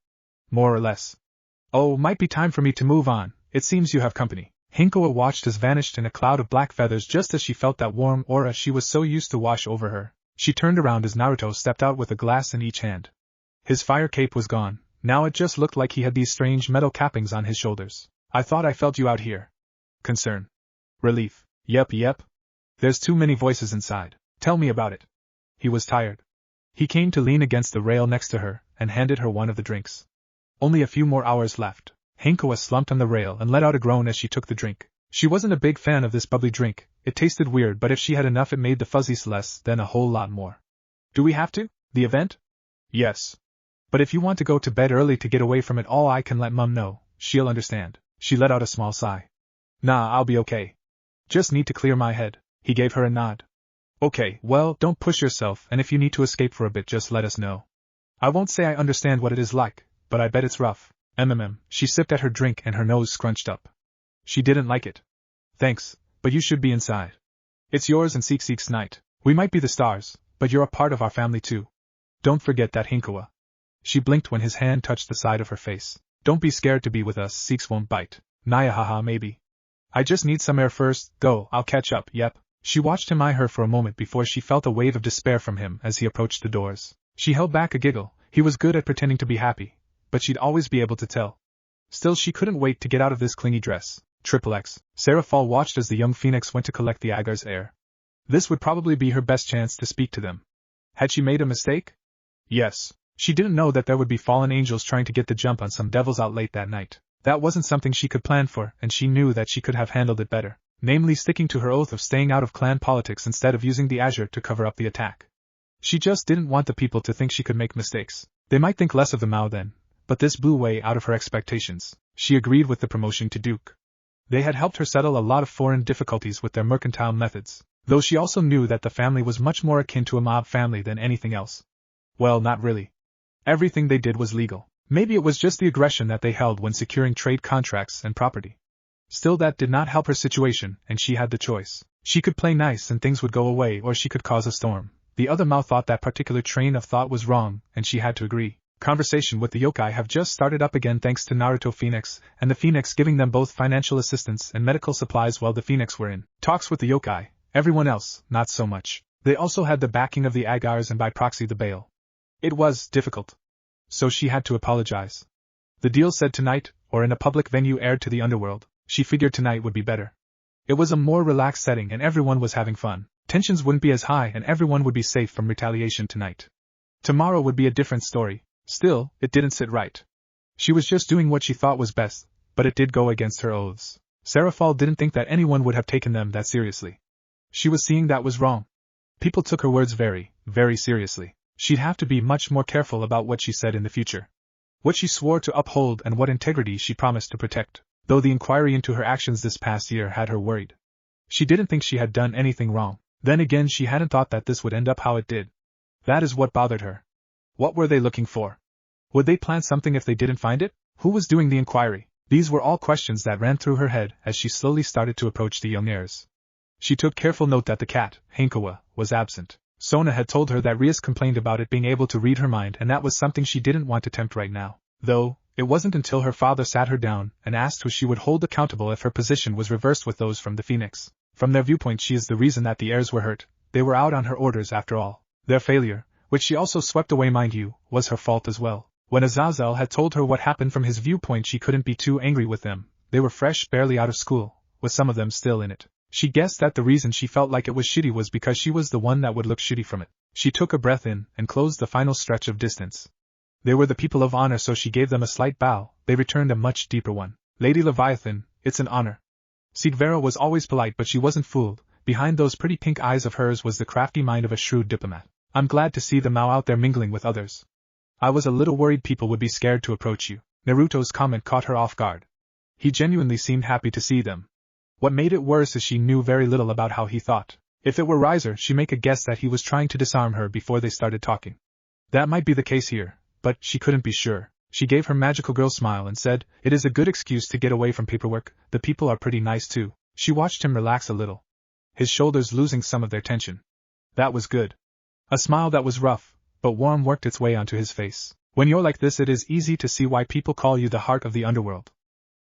More or less. Oh, might be time for me to move on. It seems you have company. Henkoa watched as vanished in a cloud of black feathers just as she felt that warm aura she was so used to wash over her. She turned around as Naruto stepped out with a glass in each hand. His fire cape was gone. Now it just looked like he had these strange metal cappings on his shoulders. I thought I felt you out here. Concern. Relief. Yep. There's too many voices inside. Tell me about it. He was tired. He came to lean against the rail next to her and handed her one of the drinks. Only a few more hours left. Henkoa slumped on the rail and let out a groan as she took the drink. She wasn't a big fan of this bubbly drink. It tasted weird, but if she had enough it made the fuzzies less than a whole lot more. Do we have to? The event? Yes. But if you want to go to bed early to get away from it all, I can let Mum know. She'll understand. She let out a small sigh. Nah, I'll be okay. Just need to clear my head. He gave her a nod. Okay, well, don't push yourself, and if you need to escape for a bit, just let us know. I won't say I understand what it is like, but I bet it's rough. She sipped at her drink and her nose scrunched up. She didn't like it. Thanks, but you should be inside. It's yours and Seek's night. We might be the stars, but you're a part of our family too. Don't forget that, Henkoa. She blinked when his hand touched the side of her face. Don't be scared to be with us, Seeks won't bite. Naya haha maybe. I just need some air first, go, I'll catch up, yep. She watched him eye her for a moment before she felt a wave of despair from him as he approached the doors. She held back a giggle. He was good at pretending to be happy, but she'd always be able to tell. Still, she couldn't wait to get out of this clingy dress. XXX. Sarah Fall watched as the young phoenix went to collect the Agar's heir. This would probably be her best chance to speak to them. Had she made a mistake? Yes. She didn't know that there would be fallen angels trying to get the jump on some devils out late that night. That wasn't something she could plan for, and she knew that she could have handled it better. Namely, sticking to her oath of staying out of clan politics instead of using the Azure to cover up the attack. She just didn't want the people to think she could make mistakes. They might think less of the Mao then, but this blew way out of her expectations. She agreed with the promotion to Duke. They had helped her settle a lot of foreign difficulties with their mercantile methods, though she also knew that the family was much more akin to a mob family than anything else. Well, not really. Everything they did was legal. Maybe it was just the aggression that they held when securing trade contracts and property. Still, that did not help her situation, and she had the choice. She could play nice and things would go away, or she could cause a storm. The other Mao thought that particular train of thought was wrong, and she had to agree. Conversation with the yokai have just started up again thanks to Naruto Phoenix, and the Phoenix giving them both financial assistance and medical supplies while the Phoenix were in talks with the yokai. Everyone else, not so much. They also had the backing of the Agars and by proxy the Baal. It was difficult. So she had to apologize. The deal said tonight, or in a public venue aired to the underworld. She figured tonight would be better. It was a more relaxed setting and everyone was having fun. Tensions wouldn't be as high and everyone would be safe from retaliation tonight. Tomorrow would be a different story. Still, it didn't sit right. She was just doing what she thought was best, but it did go against her oaths. Sarah Fall didn't think that anyone would have taken them that seriously. She was seeing that was wrong. People took her words very, very seriously. She'd have to be much more careful about what she said in the future. What she swore to uphold and what integrity she promised to protect. Though the inquiry into her actions this past year had her worried. She didn't think she had done anything wrong. Then again, she hadn't thought that this would end up how it did. That is what bothered her. What were they looking for? Would they plant something if they didn't find it? Who was doing the inquiry? These were all questions that ran through her head as she slowly started to approach the young heirs. She took careful note that the cat, Henkoa, was absent. Sona had told her that Rias complained about it being able to read her mind, and that was something she didn't want to tempt right now. Though, it wasn't until her father sat her down and asked who she would hold accountable if her position was reversed with those from the Phoenix. From their viewpoint, she is the reason that the heirs were hurt. They were out on her orders after all. Their failure, which she also swept away mind you, was her fault as well. When Azazel had told her what happened from his viewpoint, she couldn't be too angry with them. They were fresh, barely out of school, with some of them still in it. She guessed that the reason she felt like it was shitty was because she was the one that would look shitty from it. She took a breath in and closed the final stretch of distance. They were the people of honor, so she gave them a slight bow. They returned a much deeper one. Lady Leviathan, it's an honor. Seek Vera was always polite, but she wasn't fooled. Behind those pretty pink eyes of hers was the crafty mind of a shrewd diplomat. I'm glad to see the Mao out there mingling with others. I was a little worried people would be scared to approach you. Naruto's comment caught her off guard. He genuinely seemed happy to see them. What made it worse is she knew very little about how he thought. If it were Riser, she'd make a guess that he was trying to disarm her before they started talking. That might be the case here, but she couldn't be sure. She gave her magical girl smile and said, "It is a good excuse to get away from paperwork, the people are pretty nice too." She watched him relax a little, his shoulders losing some of their tension. That was good. A smile that was rough, but warm worked its way onto his face. When you're like this, it is easy to see why people call you the heart of the underworld.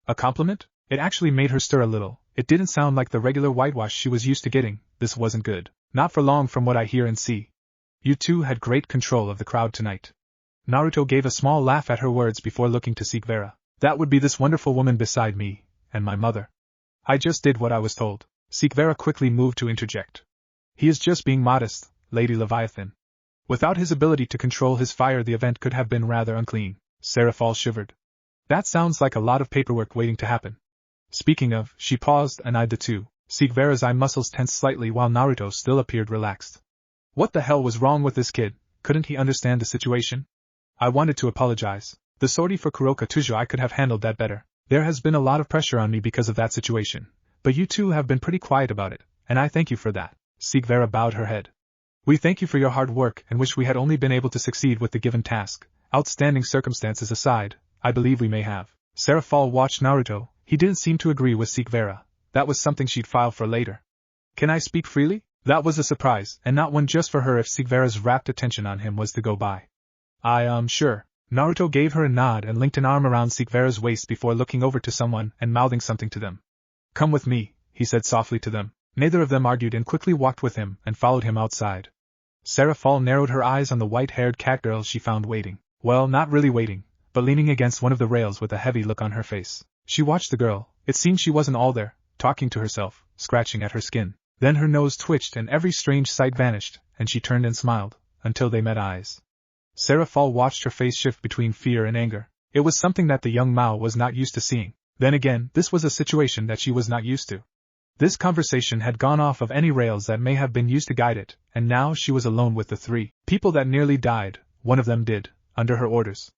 A compliment? It actually made her stir a little. It didn't sound like the regular whitewash she was used to getting. This wasn't good. Not for long from what I hear and see. You two had great control of the crowd tonight. Naruto gave a small laugh at her words before looking to Seek Vera. That would be this wonderful woman beside me, and my mother. I just did what I was told. Seek Vera quickly moved to interject. He is just being modest, Lady Leviathan. Without his ability to control his fire, the event could have been rather unclean. Seraphol shivered. That sounds like a lot of paperwork waiting to happen. Speaking of, she paused and eyed the two. Seek Vera's eye muscles tensed slightly while Naruto still appeared relaxed. What the hell was wrong with this kid? Couldn't he understand the situation? I wanted to apologize. The sortie for Kuroka Tujo, I could have handled that better. There has been a lot of pressure on me because of that situation. But you two have been pretty quiet about it, and I thank you for that. Seek Vera bowed her head. We thank you for your hard work and wish we had only been able to succeed with the given task. Outstanding circumstances aside, I believe we may have. Seraphol watched Naruto. He didn't seem to agree with Seek Vera. That was something she'd file for later. Can I speak freely? That was a surprise, and not one just for her if Seek Vera's rapt attention on him was to go by. Sure. Naruto gave her a nod and linked an arm around Seek Vera's waist before looking over to someone and mouthing something to them. Come with me, he said softly to them. Neither of them argued and quickly walked with him and followed him outside. Seraphol narrowed her eyes on the white-haired cat girl she found waiting. Well, not really waiting, but leaning against one of the rails with a heavy look on her face. She watched the girl. It seemed she wasn't all there, talking to herself, scratching at her skin. Then her nose twitched and every strange sight vanished, and she turned and smiled, until they met eyes. Seraphol watched her face shift between fear and anger. It was something that the young Mao was not used to seeing. Then again, this was a situation that she was not used to. This conversation had gone off of any rails that may have been used to guide it, and now she was alone with the three people that nearly died. One of them did, under her orders.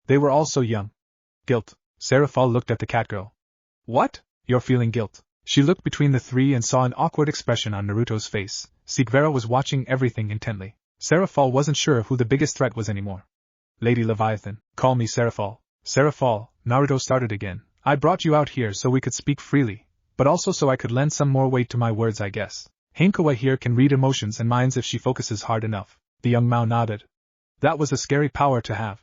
They were all so young. Guilt. Seraphol looked at the cat girl. What? You're feeling guilt? She looked between the three and saw an awkward expression on Naruto's face. Seek Vera was watching everything intently. Seraphol wasn't sure who the biggest threat was anymore. Lady Leviathan, call me Seraphol. Seraphol, Naruto started again. I brought you out here so we could speak freely, but also so I could lend some more weight to my words, I guess. Henkoa here can read emotions and minds if she focuses hard enough. The young Mao nodded. That was a scary power to have.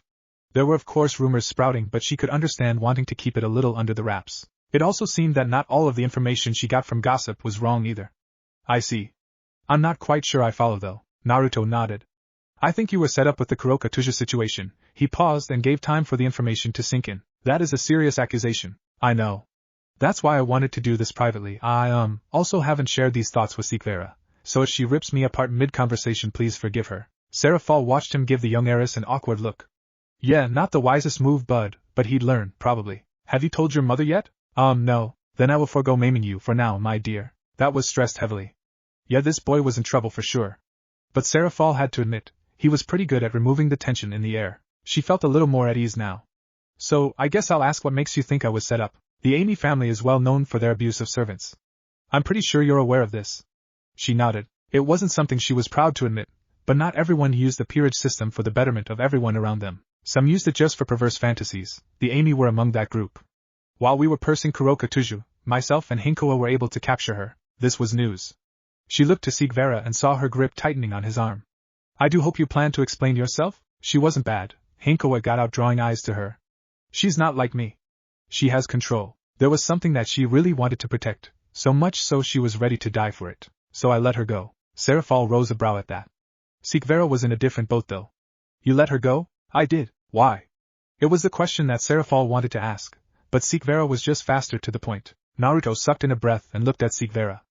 There were of course rumors sprouting, but she could understand wanting to keep it a little under the wraps. It also seemed that not all of the information she got from gossip was wrong either. I see. I'm not quite sure I follow though. Naruto nodded. I think you were set up with the Kuroka Tuja situation. He paused and gave time for the information to sink in. That is a serious accusation. I know. That's why I wanted to do this privately. I also haven't shared these thoughts with Seek Vera, so if she rips me apart mid-conversation, please forgive her. Seraphol watched him give the young heiress an awkward look. Yeah, not the wisest move, bud, but he'd learn, probably. Have you told your mother yet? No. Then I will forego maiming you for now, my dear. That was stressed heavily. Yeah, this boy was in trouble for sure. But Seraphol had to admit, he was pretty good at removing the tension in the air. She felt a little more at ease now. So, I guess I'll ask what makes you think I was set up. The Amy family is well known for their abuse of servants. I'm pretty sure you're aware of this. She nodded. It wasn't something she was proud to admit, but not everyone used the peerage system for the betterment of everyone around them. Some used it just for perverse fantasies. The Amy were among that group. While we were pursuing Kuroka Tuju, myself and Henkoa were able to capture her. This was news. She looked to Seek Vera and saw her grip tightening on his arm. I do hope you plan to explain yourself? She wasn't bad. Henkoa got out, drawing eyes to her. She's not like me. She has control. There was something that she really wanted to protect, so much so she was ready to die for it. So I let her go. Seraphol rose a brow at that. Seek Vera was in a different boat though. You let her go? I did. Why? It was the question that Seraphol wanted to ask, but Seek Vera was just faster to the point. Naruto sucked in a breath and looked at Seek Vera.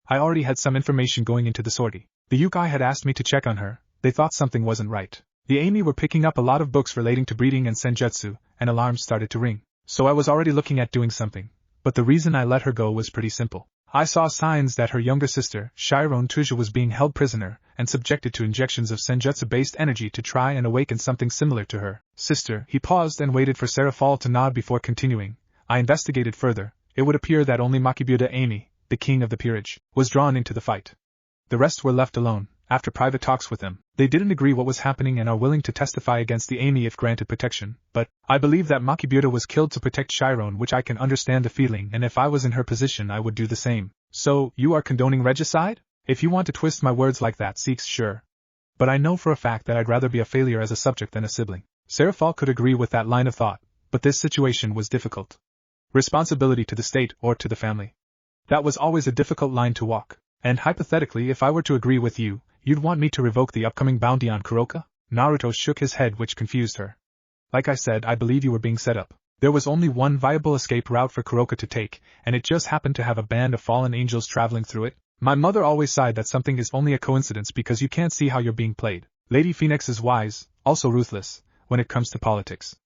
I already had some information going into the sortie. The Yukai had asked me to check on her. They thought something wasn't right. The Amy were picking up a lot of books relating to breeding and senjutsu, and alarms started to ring. So I was already looking at doing something. But the reason I let her go was pretty simple. I saw signs that her younger sister, Shiron Tuja, was being held prisoner and subjected to injections of senjutsu-based energy to try and awaken something similar to her sister. He paused and waited for Seraphal to nod before continuing. I investigated further. It would appear that only Makibuda Amy, the king of the peerage, was drawn into the fight. The rest were left alone. After private talks with them, they didn't agree what was happening and are willing to testify against the Amy if granted protection, but I believe that Makibuda was killed to protect Shiron, which I can understand the feeling, and if I was in her position I would do the same. So, you are condoning regicide? If you want to twist my words like that, Seeks, sure. But I know for a fact that I'd rather be a failure as a subject than a sibling. Seraphal could agree with that line of thought, but this situation was difficult. Responsibility to the state or to the family. That was always a difficult line to walk, and hypothetically if I were to agree with you, you'd want me to revoke the upcoming bounty on Kuroka? Naruto shook his head, which confused her. Like I said, I believe you were being set up. There was only one viable escape route for Kuroka to take, and it just happened to have a band of fallen angels traveling through it. My mother always sighed that something is only a coincidence because you can't see how you're being played. Lady Phoenix is wise, also ruthless, when it comes to politics.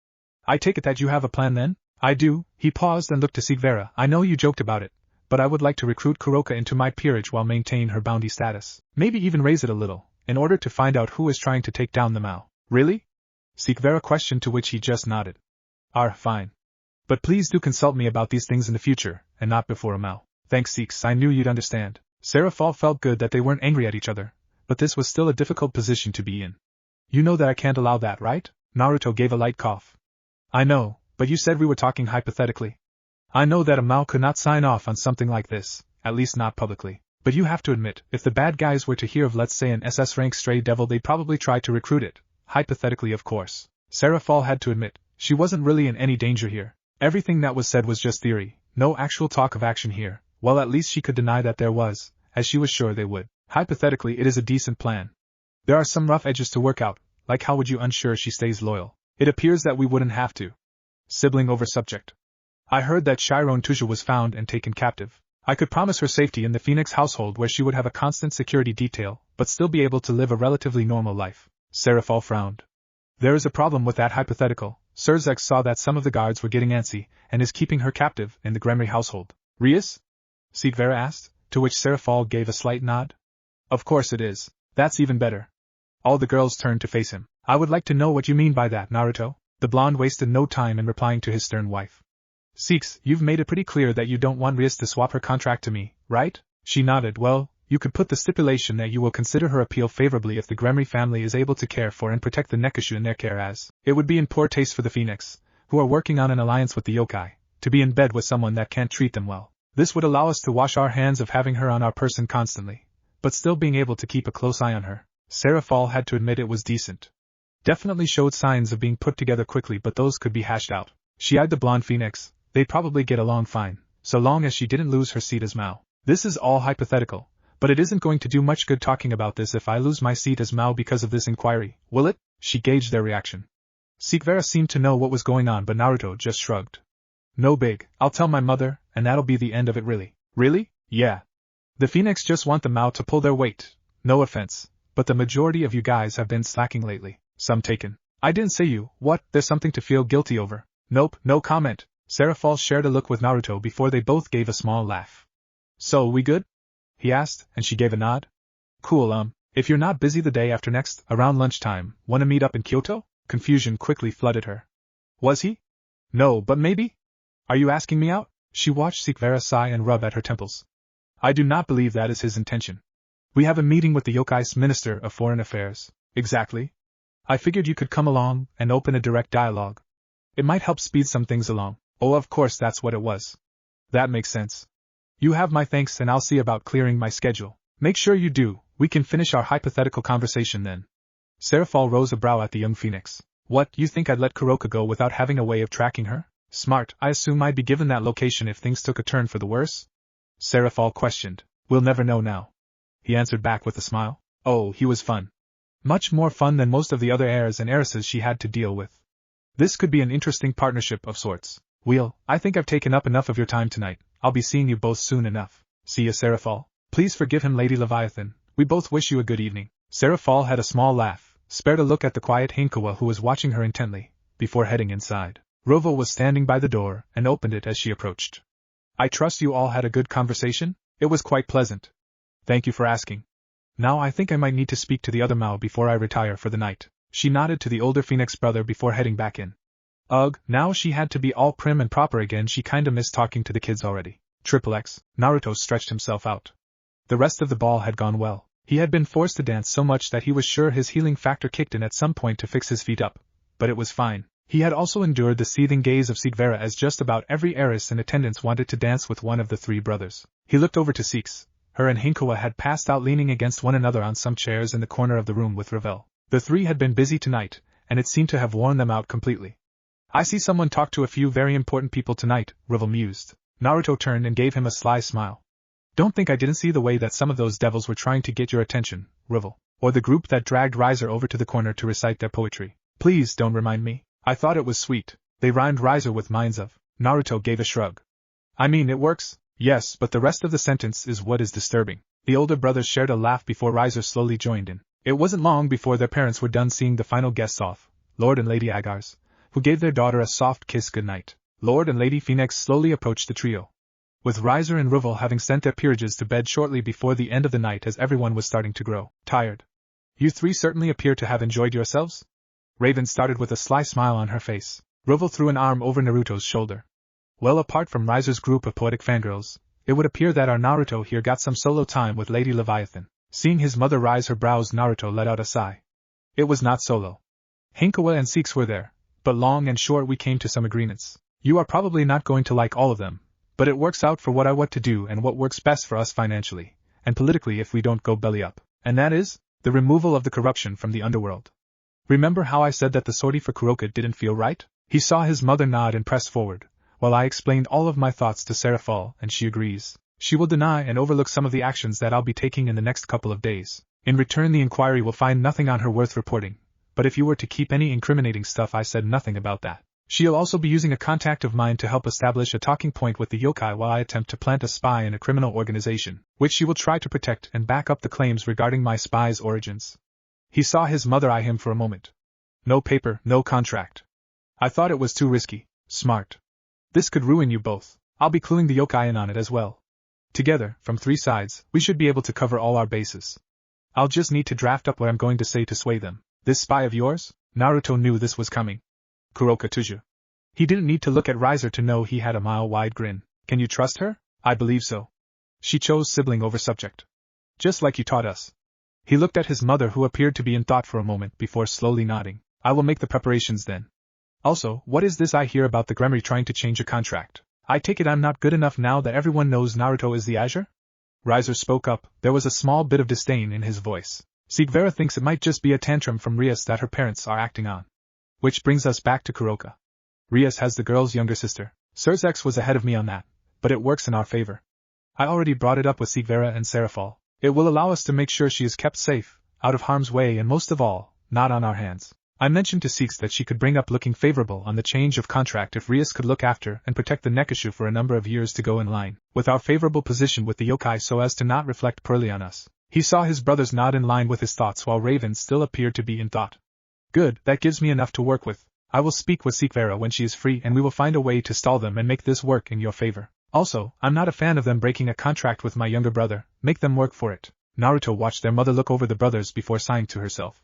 I take it that you have a plan then? I do. He paused and looked to Seek Vera. I know you joked about it, but I would like to recruit Kuroka into my peerage while maintaining her bounty status. Maybe even raise it a little, in order to find out who is trying to take down the Mao. Really? Seek Vera questioned, to which he just nodded. Fine. But please do consult me about these things in the future, and not before a Mao. Thanks, Seeks, I knew you'd understand. Seraphal felt good that they weren't angry at each other, but this was still a difficult position to be in. You know that I can't allow that, right? Naruto gave a light cough. I know, but you said we were talking hypothetically. I know that a Mao could not sign off on something like this, at least not publicly. But you have to admit, if the bad guys were to hear of, let's say, an SS rank stray devil, they'd probably try to recruit it. Hypothetically, of course. Seraphal had to admit, she wasn't really in any danger here. Everything that was said was just theory, no actual talk of action here. Well, at least she could deny that there was, as she was sure they would. Hypothetically, it is a decent plan. There are some rough edges to work out, like how would you ensure she stays loyal? It appears that we wouldn't have to. Sibling over subject. I heard that Shiron Tuja was found and taken captive. I could promise her safety in the Phoenix household where she would have a constant security detail, but still be able to live a relatively normal life. Seraphal frowned. There is a problem with that hypothetical. Sirzex saw that some of the guards were getting antsy, and is keeping her captive in the Gremory household. Rias? Seek Vera asked, to which Seraphal gave a slight nod. Of course it is. That's even better. All the girls turned to face him. I would like to know what you mean by that, Naruto. The blonde wasted no time in replying to his stern wife. Seeks, you've made it pretty clear that you don't want Rias to swap her contract to me, right? She nodded. Well, you could put the stipulation that you will consider her appeal favorably if the Gremory family is able to care for and protect the Nekashu in their care, as it would be in poor taste for the Phoenix, who are working on an alliance with the yokai, to be in bed with someone that can't treat them well. This would allow us to wash our hands of having her on our person constantly, but still being able to keep a close eye on her. Seraphal had to admit it was decent. Definitely showed signs of being put together quickly, but those could be hashed out. She eyed the blonde Phoenix. They'd probably get along fine, so long as she didn't lose her seat as Mao. This is all hypothetical, but it isn't going to do much good talking about this if I lose my seat as Mao because of this inquiry, will it? She gauged their reaction. Seek Vera seemed to know what was going on, but Naruto just shrugged. No big, I'll tell my mother, and that'll be the end of it really. Really? Yeah. The Phoenix just want the Mao to pull their weight. No offense, but the majority of you guys have been slacking lately. Some taken. I didn't say you. What? There's something to feel guilty over. Nope, no comment. Seraphal shared a look with Naruto before they both gave a small laugh. So, we good? He asked, and she gave a nod. Cool, if you're not busy the day after next, around lunchtime, wanna meet up in Kyoto? Confusion quickly flooded her. Was he? No, but maybe? Are you asking me out? She watched Seek Vera sigh and rub at her temples. I do not believe that is his intention. We have a meeting with the yokai's Minister of Foreign Affairs. Exactly. I figured you could come along and open a direct dialogue. It might help speed some things along. Oh, of course that's what it was. That makes sense. You have my thanks, and I'll see about clearing my schedule. Make sure you do. We can finish our hypothetical conversation then. Seraphal rose a brow at the young Phoenix. What, you think I'd let Kuroka go without having a way of tracking her? Smart. I assume I'd be given that location if things took a turn for the worse? Seraphal questioned. We'll never know now. He answered back with a smile. Oh, he was fun. Much more fun than most of the other heirs and heiresses she had to deal with. This could be an interesting partnership of sorts. I think I've taken up enough of your time tonight. I'll be seeing you both soon enough. See ya, Seraphal. Please forgive him, Lady Leviathan. We both wish you a good evening. Seraphal had a small laugh, spared a look at the quiet Henkoa who was watching her intently, before heading inside. Rovo was standing by the door, and opened it as she approached. I trust you all had a good conversation? It was quite pleasant. Thank you for asking. Now I think I might need to speak to the other Mao before I retire for the night. She nodded to the older Phoenix brother before heading back in. Ugh, now she had to be all prim and proper again. She kinda missed talking to the kids already. XXX, Naruto stretched himself out. The rest of the ball had gone well. He had been forced to dance so much that he was sure his healing factor kicked in at some point to fix his feet up. But it was fine. He had also endured the seething gaze of Seek Vera as just about every heiress in attendance wanted to dance with one of the three brothers. He looked over to Seeks. Her and Henkoa had passed out leaning against one another on some chairs in the corner of the room with Ravel. The three had been busy tonight, and it seemed to have worn them out completely. I see someone talk to a few very important people tonight, Ravel mused. Naruto turned and gave him a sly smile. Don't think I didn't see the way that some of those devils were trying to get your attention, Ravel. Or the group that dragged Riser over to the corner to recite their poetry. Please don't remind me. I thought it was sweet. They rhymed Riser with minds of. Naruto gave a shrug. I mean, it works, yes, but the rest of the sentence is what is disturbing. The older brothers shared a laugh before Riser slowly joined in. It wasn't long before their parents were done seeing the final guests off, Lord and Lady Agars, who gave their daughter a soft kiss goodnight. Lord and Lady Phoenix slowly approached the trio, with Riser and Ravel having sent their peerages to bed shortly before the end of the night as everyone was starting to grow tired. You three certainly appear to have enjoyed yourselves? Raven started with a sly smile on her face. Ravel threw an arm over Naruto's shoulder. Well, apart from Riser's group of poetic fangirls, it would appear that our Naruto here got some solo time with Lady Leviathan. Seeing his mother raise her brows, Naruto let out a sigh. It was not solo. Henkoa and Seeks were there, but long and short we came to some agreements. You are probably not going to like all of them, but it works out for what I want to do and what works best for us financially, and politically if we don't go belly up. And that is, the removal of the corruption from the underworld. Remember how I said that the sortie for Kuroka didn't feel right? He saw his mother nod and press forward, while I explained all of my thoughts to Seraphal, and she agrees. She will deny and overlook some of the actions that I'll be taking in the next couple of days. In return, the inquiry will find nothing on her worth reporting, but if you were to keep any incriminating stuff, I said nothing about that. She'll also be using a contact of mine to help establish a talking point with the yokai while I attempt to plant a spy in a criminal organization, which she will try to protect and back up the claims regarding my spy's origins. He saw his mother eye him for a moment. No paper, no contract. I thought it was too risky. Smart. This could ruin you both. I'll be cluing the yokai in on it as well. Together, from three sides, we should be able to cover all our bases. I'll just need to draft up what I'm going to say to sway them. This spy of yours? Naruto knew this was coming. Kuroka Tuju. He didn't need to look at Riser to know he had a mile-wide grin. Can you trust her? I believe so. She chose sibling over subject. Just like you taught us. He looked at his mother, who appeared to be in thought for a moment before slowly nodding. I will make the preparations then. Also, what is this I hear about the Gremry trying to change a contract? I take it I'm not good enough now that everyone knows Naruto is the Azure? Riser spoke up. There was a small bit of disdain in his voice. Seek Vera thinks it might just be a tantrum from Rias that her parents are acting on. Which brings us back to Kuroka. Rias has the girl's younger sister. Sir's was ahead of me on that, but it works in our favor. I already brought it up with Seek Vera and Seraphal. It will allow us to make sure she is kept safe, out of harm's way, and most of all, not on our hands. I mentioned to Seeks that she could bring up looking favorable on the change of contract if Rias could look after and protect the Nekashu for a number of years to go in line with our favorable position with the yokai so as to not reflect poorly on us. He saw his brothers nod in line with his thoughts while Raven still appeared to be in thought. Good, that gives me enough to work with. I will speak with Seek Vera when she is free and we will find a way to stall them and make this work in your favor. Also, I'm not a fan of them breaking a contract with my younger brother. Make them work for it. Naruto watched their mother look over the brothers before sighing to herself.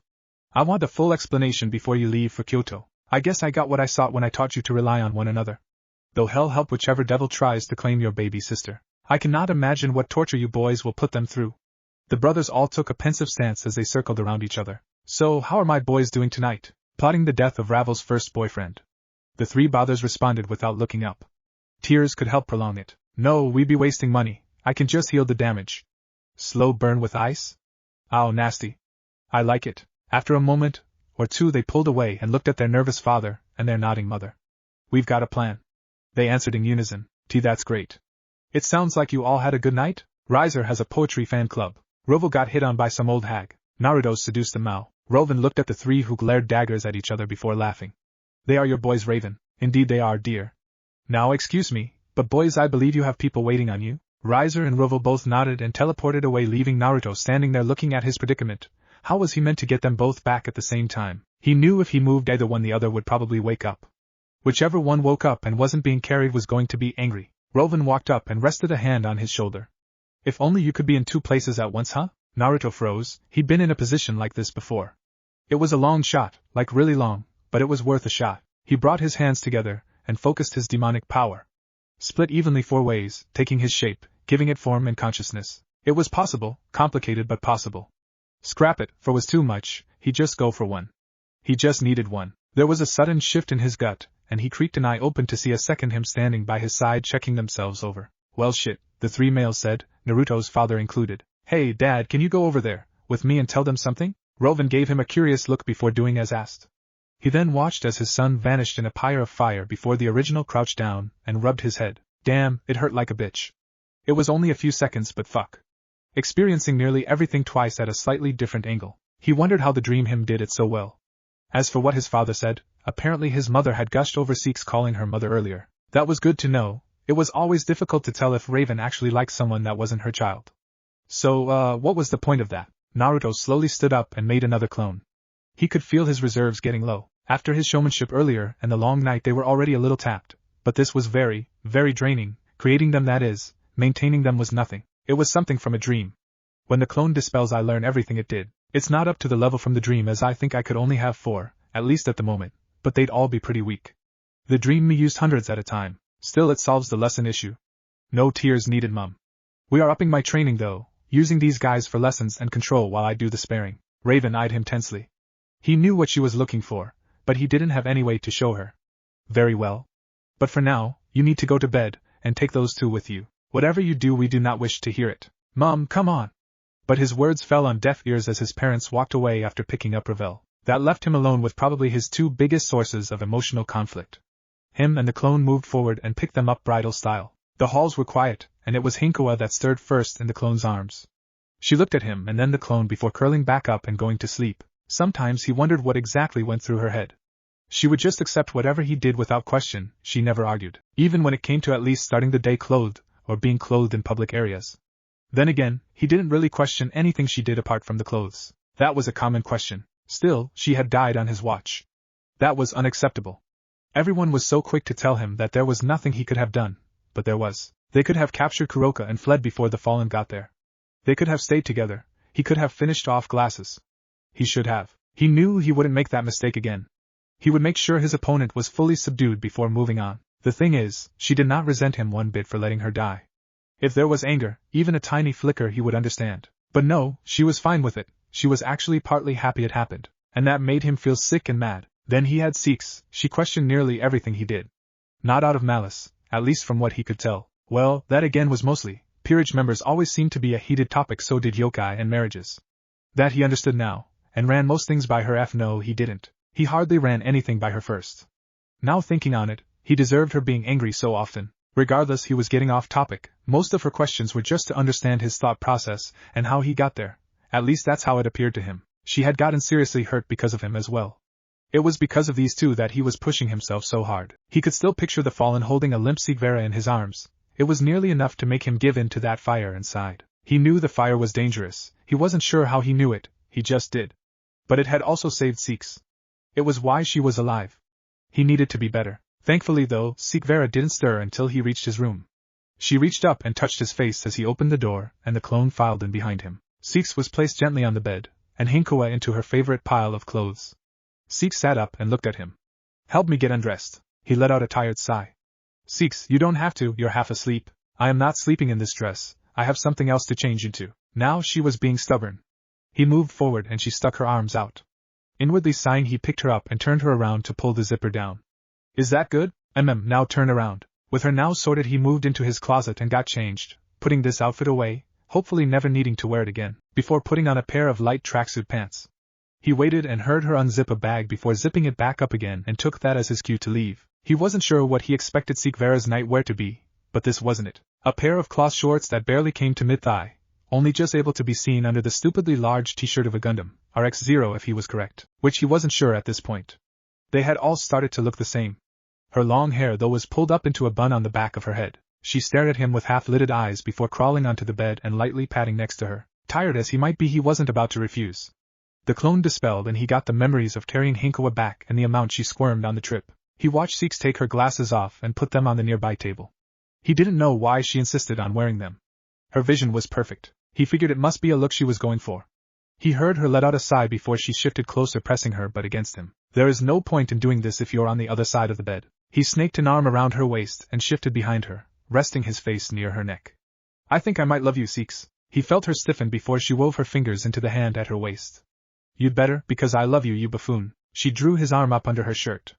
I want a full explanation before you leave for Kyoto. I guess I got what I sought when I taught you to rely on one another. Though hell help whichever devil tries to claim your baby sister. I cannot imagine what torture you boys will put them through. The brothers all took a pensive stance as they circled around each other. So, how are my boys doing tonight? Plotting the death of Ravel's first boyfriend. The three brothers responded without looking up. Tears could help prolong it. No, we'd be wasting money. I can just heal the damage. Slow burn with ice? Ow, nasty. I like it. After a moment or two they pulled away and looked at their nervous father and their nodding mother. We've got a plan. They answered in unison. That's great. It sounds like you all had a good night? Riser has a poetry fan club. Roval got hit on by some old hag. Naruto seduced the Mao. Rovan looked at the three who glared daggers at each other before laughing. They are your boys, Raven. Indeed they are, dear. Now excuse me, but boys, I believe you have people waiting on you. Riser and Roval both nodded and teleported away, leaving Naruto standing there looking at his predicament. How was he meant to get them both back at the same time? He knew if he moved either one the other would probably wake up. Whichever one woke up and wasn't being carried was going to be angry. Rovan walked up and rested a hand on his shoulder. If only you could be in two places at once, huh? Naruto froze. He'd been in a position like this before. It was a long shot, like really long, but it was worth a shot. He brought his hands together and focused his demonic power. Split evenly 4 ways, taking his shape, giving it form and consciousness. It was possible, complicated but possible. Scrap it, for it was too much, he'd just go for one. He just needed one. There was a sudden shift in his gut, and he creaked an eye open to see a second him standing by his side checking themselves over. Well shit, the 3 males said, Naruto's father included. Hey Dad, can you go over there, with me and tell them something? Rovan gave him a curious look before doing as asked. He then watched as his son vanished in a pyre of fire before the original crouched down and rubbed his head. Damn, it hurt like a bitch. It was only a few seconds but fuck. Experiencing nearly everything twice at a slightly different angle, he wondered how the dream him did it so well. As for what his father said, apparently his mother had gushed over Seek's calling her mother earlier. That was good to know. It was always difficult to tell if Raven actually liked someone that wasn't her child. So, what was the point of that? Naruto slowly stood up and made another clone. He could feel his reserves getting low. After his showmanship earlier and the long night they were already a little tapped, but this was very, very draining. Creating them, that is, maintaining them was nothing. It was something from a dream. When the clone dispels, I learn everything it did. It's not up to the level from the dream, as I think I could only have 4, at least at the moment, but they'd all be pretty weak. The dream me used hundreds at a time. Still, it solves the lesson issue. No tears needed, Mum. We are upping my training though, using these guys for lessons and control while I do the sparing. Raven eyed him tensely. He knew what she was looking for, but he didn't have any way to show her. Very well. But for now, you need to go to bed, and take those 2 with you. Whatever you do, we do not wish to hear it. Mom, come on. But his words fell on deaf ears as his parents walked away after picking up Ravel. That left him alone with probably his 2 biggest sources of emotional conflict. Him and the clone moved forward and picked them up bridal style. The halls were quiet, and it was Henkoa that stirred first in the clone's arms. She looked at him and then the clone before curling back up and going to sleep. Sometimes he wondered what exactly went through her head. She would just accept whatever he did without question, she never argued, even when it came to at least starting the day clothed, or being clothed in public areas. Then again, he didn't really question anything she did apart from the clothes. That was a common question. Still, she had died on his watch. That was unacceptable. Everyone was so quick to tell him that there was nothing he could have done, but there was. They could have captured Kuroka and fled before the Fallen got there. They could have stayed together. He could have finished off glasses. He should have. He knew he wouldn't make that mistake again. He would make sure his opponent was fully subdued before moving on. The thing is, she did not resent him one bit for letting her die. If there was anger, even a tiny flicker, he would understand. But no, she was fine with it. She was actually partly happy it happened, and that made him feel sick and mad. Then he had Seeks. She questioned nearly everything he did. Not out of malice, at least from what he could tell. Well, that again was mostly. Peerage members always seemed to be a heated topic, so did yokai and marriages. That he understood now, and ran most things by her. No, he didn't. He hardly ran anything by her first. Now thinking on it, he deserved her being angry so often. Regardless, he was getting off topic. Most of her questions were just to understand his thought process and how he got there. At least that's how it appeared to him. She had gotten seriously hurt because of him as well. It was because of these 2 that he was pushing himself so hard. He could still picture the Fallen holding a limp Seek Vera in his arms. It was nearly enough to make him give in to that fire inside. He knew the fire was dangerous. He wasn't sure how he knew it, he just did. But it had also saved Seeks. It was why she was alive. He needed to be better. Thankfully though, Seek Vera didn't stir until he reached his room. She reached up and touched his face as he opened the door, and the clone filed in behind him. Seeks was placed gently on the bed, and Henkoa into her favorite pile of clothes. Seeks sat up and looked at him. Help me get undressed. He let out a tired sigh. Seeks, you don't have to, you're half asleep. I am not sleeping in this dress, I have something else to change into. Now she was being stubborn. He moved forward and she stuck her arms out. Inwardly sighing, he picked her up and turned her around to pull the zipper down. Is that good? Now turn around. With her now sorted, he moved into his closet and got changed, putting this outfit away, hopefully never needing to wear it again, before putting on a pair of light tracksuit pants. He waited and heard her unzip a bag before zipping it back up again and took that as his cue to leave. He wasn't sure what he expected Seek Vera's nightwear to be, but this wasn't it. A pair of cloth shorts that barely came to mid-thigh, only just able to be seen under the stupidly large t-shirt of a Gundam, RX-0 if he was correct, which he wasn't sure at this point. They had all started to look the same. Her long hair though was pulled up into a bun on the back of her head. She stared at him with half-lidded eyes before crawling onto the bed and lightly patting next to her. Tired as he might be, he wasn't about to refuse. The clone dispelled and he got the memories of carrying Henkoa back and the amount she squirmed on the trip. He watched Seeks take her glasses off and put them on the nearby table. He didn't know why she insisted on wearing them. Her vision was perfect. He figured it must be a look she was going for. He heard her let out a sigh before she shifted closer, pressing her butt against him. There is no point in doing this if you're on the other side of the bed. He snaked an arm around her waist and shifted behind her, resting his face near her neck. I think I might love you, Seeks. He felt her stiffen before she wove her fingers into the hand at her waist. You'd better, because I love you, you buffoon. She drew his arm up under her shirt.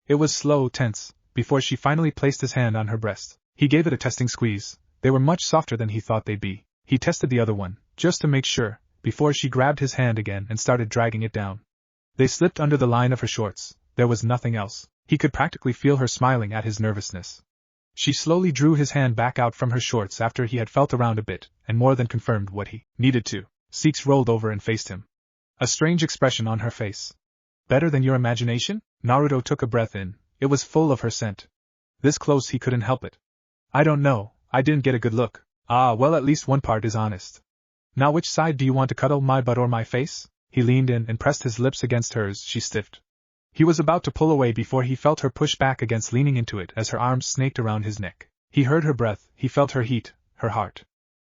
It was slow, tense, before she finally placed his hand on her breast. He gave it a testing squeeze. They were much softer than he thought they'd be. He tested the other one, just to make sure, before she grabbed his hand again and started dragging it down. They slipped under the line of her shorts. There was nothing else. He could practically feel her smiling at his nervousness. She slowly drew his hand back out from her shorts after he had felt around a bit, and more than confirmed what he needed to. Seeks rolled over and faced him. A strange expression on her face. Better than your imagination? Naruto took a breath in. It was full of her scent. This close he couldn't help it. I don't know, I didn't get a good look. Ah, well, at least one part is honest. Now which side do you want to cuddle, my butt or my face? He leaned in and pressed his lips against hers. She stiffed. He was about to pull away before he felt her push back against, leaning into it as her arms snaked around his neck. He heard her breath, he felt her heat, her heart.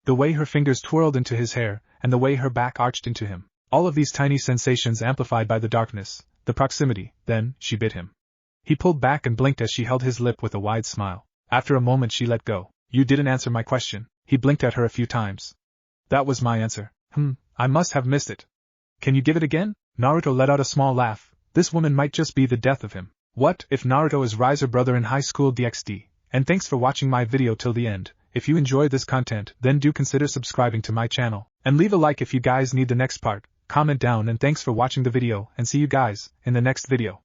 The way her fingers twirled into his hair, and the way her back arched into him. All of these tiny sensations amplified by the darkness, the proximity. Then, she bit him. He pulled back and blinked as she held his lip with a wide smile. After a moment she let go. You didn't answer my question. He blinked at her a few times. That was my answer. I must have missed it. Can you give it again? Naruto let out a small laugh. This woman might just be the death of him. What if Naruto is Riser brother in high school DxD? And thanks for watching my video till the end. If you enjoyed this content, then do consider subscribing to my channel. And leave a like if you guys need the next part. Comment down, and thanks for watching the video, and see you guys in the next video.